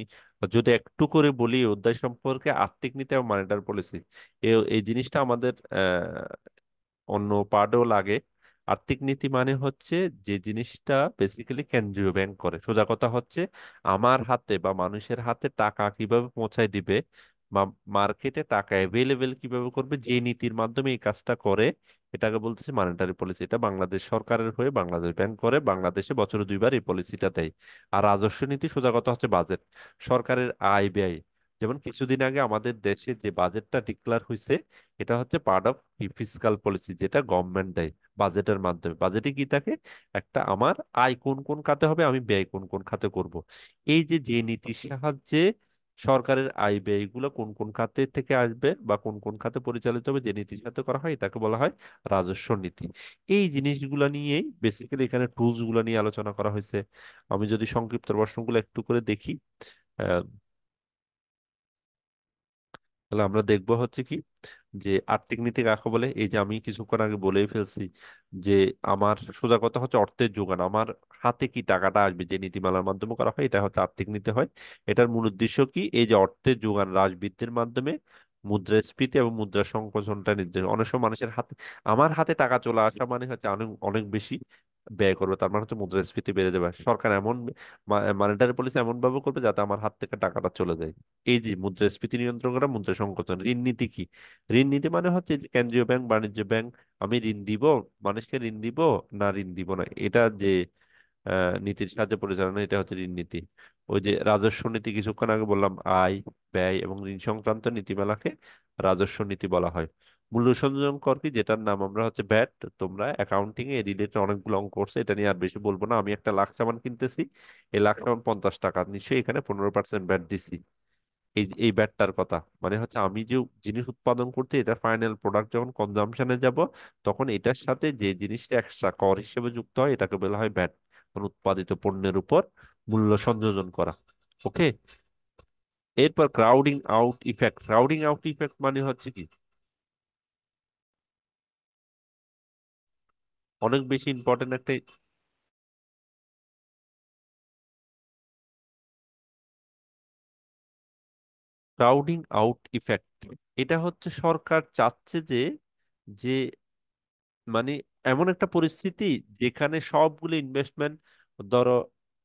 যদি একটু করে বলি এই অধ্যায় সম্পর্কে, আর্থিক নীতি এবং মানিটারি পলিসি, এই জিনিসটা আমাদের অন্য পার্টেও লাগে। আর্থিক নীতি মানে হচ্ছে যে জিনিসটা বেসিক্যালি কেন্দ্রীয় ব্যাংক করে। সোজা কথা হচ্ছে আমার হাতে বা মানুষের হাতে টাকা কিভাবে পৌঁছায় দিবে, বা মার্কেটে টাকা অ্যাভেলেবেল কিভাবে করবে, যে নীতির মাধ্যমে এই কাজটা করে, এটাকে বলতেছে মনিটারি পলিসি। এটা বাংলাদেশ সরকারের হয়ে বাংলাদেশ ব্যাংক করে, বাংলাদেশে বছরে 2 বার এই পলিসিটা দেয়। আর রাজস্ব নীতি সোজা কথা হচ্ছে বাজেট, সরকারের আয় ব্যয়। যেমন কিছুদিন আগে আমাদের দেশে যে বাজেটটা ডিক্লেয়ার হয়েছে, এটা হচ্ছে পার্ট অফ ফিসকাল পলিসি, যেটা গভর্নমেন্ট দেয় বাজেটের মাধ্যমে। বাজেটে কি থাকে, একটা আমার আয় কোন কোন খাতে হবে, আমি ব্যয় কোন কোন খাতে করব, এই যে যে নীতির সাহায্যে সরকারের আয় ব্যয়গুলো কোন কোন খাতে থেকে আসবে বা কোন কোন খাতে পরিচালিত হবে, যে নীতির সাথে করা হয়, এটাকে বলা হয় রাজস্ব নীতি। এই জিনিসগুলো নিয়েই বেসিক্যালি এখানে টুলস গুলো নিয়ে আলোচনা করা হয়েছে। আমি যদি সংক্ষিপ্ত প্রশ্নগুলো একটু করে দেখি, তাহলে আমরা দেখবো হচ্ছে কি, যে আর্থিক নীতি কাকে বলে। এই যে আমি কিছুক্ষণ আগে বলেই ফেলছি যে আমার সোজা কথা হচ্ছে অর্থের যোগান, আমার হাতে কি টাকাটা আসবে, যে নীতিমালার মাধ্যমে করা হয়, এটা হচ্ছে আর্থিক নীতি হয়। এটার মূল উদ্দেশ্য কি, এই যে অর্থের যোগান হ্রাস বৃদ্ধির মাধ্যমে মুদ্রাস্ফীতি এবং মুদ্রা সংকোচনটা নির্দেশ। অনেক সময় মানুষের হাতে, আমার হাতে টাকা চলে আসা মানে হচ্ছে অনেক অনেক বেশি ব্যয় করবে, তার মানে হচ্ছে মুদ্রাস্ফীতি বেড়ে যাবে। সরকার এমন মনিটারি পলিসি এমন ভাবে করবে যাতে আমার হাত থেকে টাকাটা চলে যায়। এই যে মুদ্রাস্ফীতি নিয়ন্ত্রণ করা, মুদ্রা সংকোচন। ঋণ নীতি কি? ঋণ নীতি মানে হচ্ছে যে কেন্দ্রীয় ব্যাংক, বাণিজ্য ব্যাংক, আমি ঋণ দিব, মানুষকে ঋণ দিব না ঋণ দিব না, এটা যে নীতির সাহায্যে পরিচালনা, এটা হচ্ছে ঋণ নীতি। ওই যে রাজস্ব নীতি কিছুক্ষণ আগে বললাম, আয় ব্যয় এবং ঋণ সংক্রান্ত নীতিমালাকে রাজস্ব নীতি বলা হয়। মূল্য সংযোজন কর কি, যেটার নাম আমরা হচ্ছে ভ্যাট। তোমরা অ্যাকাউন্টিং এ রিলেটেড অনেকগুলো অঙ্ক করছে, এটা নিয়ে আর বেশি বলবো না। আমি একটা লাখ সামান কিনতেছি, এই লাখ সামান 50 টাকা, নিশ্চয়ই এখানে 15% ভ্যাট দিছি। এই ব্যাটটার কথা মানে হচ্ছে আমি যে জিনিস উৎপাদন করতে এটা ফাইনাল প্রোডাক্ট যখন কনজাম্পশনে যাব, তখন এটার সাথে যে জিনিসটা এক্সট্রা কর হিসেবে যুক্ত হয় এটাকে বলা হয় ভ্যাট, মানে উৎপাদিত পণ্যের উপর মূল্য সংযোজন করা। ওকে। এরপর crowding out effect. Crowding out effect মানে হচ্ছে কি, অনেক বেশি ইম্পর্টেন্ট একটা। ক্রাউডিং আউট ইফেক্ট এটা হচ্ছে সরকার চাচ্ছে যে, যে মানে এমন একটা পরিস্থিতি যেখানে সবগুলো ইনভেস্টমেন্ট ধরো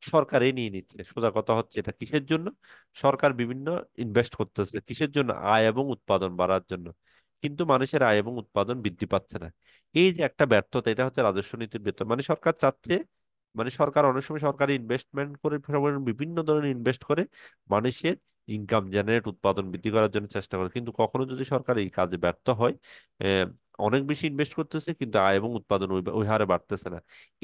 সরকারই নিয়ে নিচ্ছে। সোজা কথা হচ্ছে এটা কিসের জন্য? সরকার বিভিন্ন ইনভেস্ট করতেছে কিসের জন্য? আয় এবং উৎপাদন বাড়ার জন্য। কিন্তু মানুষের আয় এবং উৎপাদন বৃদ্ধি পাচ্ছে না। এই যে একটা ব্যর্থতা, এটা হচ্ছে রাজস্ব নীতির ব্যর্থতা। মানে সরকার চাচ্ছে, মানে সরকার অনেক সময় সরকারি ইনভেস্টমেন্ট করে, বিভিন্ন ধরনের ইনভেস্ট করে মানুষের ইনকাম জেনারেট, উৎপাদন বৃদ্ধি করার জন্য চেষ্টা করে। কিন্তু কখনো যদি সরকার এই কাজে ব্যর্থ হয়, অনেক বেশি ইনভেস্ট করতেছে কিন্তু আয় এবং উৎপাদন ওই ওই হারে বাড়তেছে না,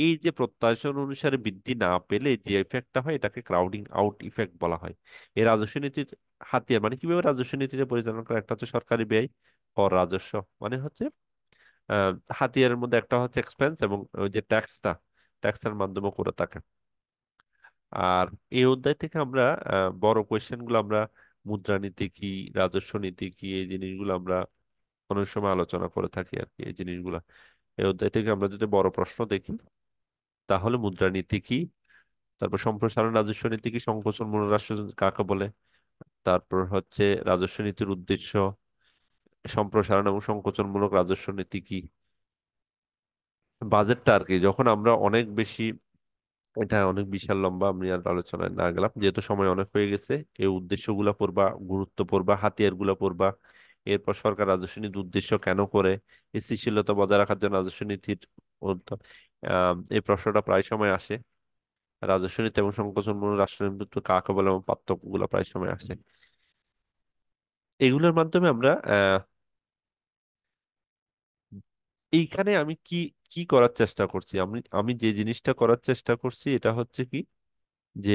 এই যে প্রত্যাশা অনুসারে বৃদ্ধি না পেলে যে ইফেক্টটা হয় এটাকে ক্রাউডিং আউট ইফেক্ট বলা হয়। এই রাজস্ব নীতির হাতিয়ার মানে কিভাবে রাজস্ব নীতিটা পরিচালনা করা, একটা হচ্ছে সরকারি ব্যয়, কর রাজস্ব মানে হচ্ছে হাতিয়ারের মধ্যে একটা হচ্ছে এক্সপেন্স, এবং ওই যে ট্যাক্সটা, ট্যাক্সের মাধ্যমে করে থাকে। আর এই অধ্যায় থেকে আমরা বড় কোয়েশ্চেন গুলো আমরা, মুদ্রানীতি কি, রাজস্ব নীতি কি, এই জিনিসগুলো আমরা অনেক সময় আলোচনা করে থাকি আর কি। এই জিনিসগুলা এই অধ্যায় থেকে আমরা যদি বড় প্রশ্ন দেখি, তাহলে মুদ্রানীতি কি, তারপর সম্প্রসারণ রাজস্ব নীতি কি, সংকোচনমূলক রাষ্ট্র কাকে বলে, তারপর হচ্ছে রাজস্ব নীতির উদ্দেশ্য, সম্প্রসারণ এবং সংকোচনমূলক রাজস্ব নীতি কি, বাজেটটা আর কি। যখন আমরা অনেক বেশি, এটা অনেক বিশাল লম্বা, আমি আর আলোচনায় না গেলাম যেহেতু সময় অনেক হয়ে গেছে। এই উদ্দেশ্যগুলা পড়বা, গুরুত্ব পড়বা, হাতিয়ার গুলা পড়বা। এরপর সরকার রাজস্ব নীতির উদ্দেশ্য কেন করে, স্থিতিশীলতা বজায় রাখার জন্য রাজস্ব নীতির এই প্রশ্নটা প্রায় সময় আসে। রাজস্ব নীতি এবং সংকোচনমূলক রাষ্ট্রনীতি কাকে বলে এবং পার্থক্যগুলো প্রায় সময় আসে। এগুলোর মাধ্যমে আমরা এইখানে আমি কি কি করার চেষ্টা করছি, আমি আমি যে জিনিসটা করার চেষ্টা করছি এটা হচ্ছে কি, যে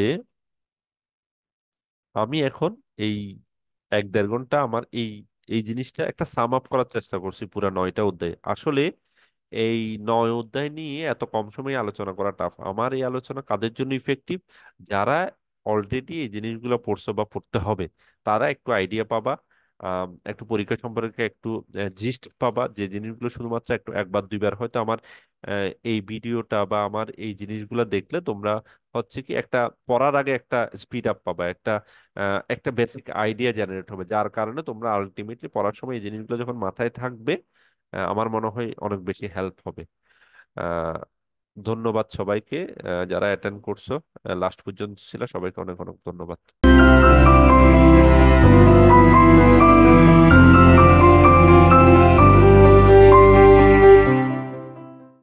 আমি এখন এই 1-1.5 ঘন্টা আমার এই এই জিনিসটা একটা সাম আপ করার চেষ্টা করছি পুরো 9টা অধ্যায়। আসলে এই 9 অধ্যায় নিয়ে এত কম সময়ে আলোচনা করা টাফ। আমার এই আলোচনা কাদের জন্য ইফেক্টিভ? যারা অলরেডি এই জিনিসগুলো পড়ছো বা পড়তে হবে, তারা একটু আইডিয়া পাবা, একটু পরীক্ষা সম্পর্কে একটু জিস্ট পাবা। যে জিনিসগুলো শুধুমাত্র একটু একবার দুইবার হয়তো আমার এই ভিডিওটা বা আমার এই জিনিসগুলো দেখলে তোমরা হচ্ছে কি একটা পড়ার আগে একটা স্পিড আপ পাবা, একটা একটা বেসিক আইডিয়া জেনারেট হবে, যার কারণে তোমরা আলটিমেটলি পড়ার সময় এই জিনিসগুলো যখন মাথায় থাকবে, আমার মনে হয় অনেক বেশি হেল্প হবে। আহ, ধন্যবাদ সবাইকে যারা অ্যাটেন্ড করছো, লাস্ট পর্যন্ত ছিল, সবাইকে অনেক অনেক ধন্যবাদ।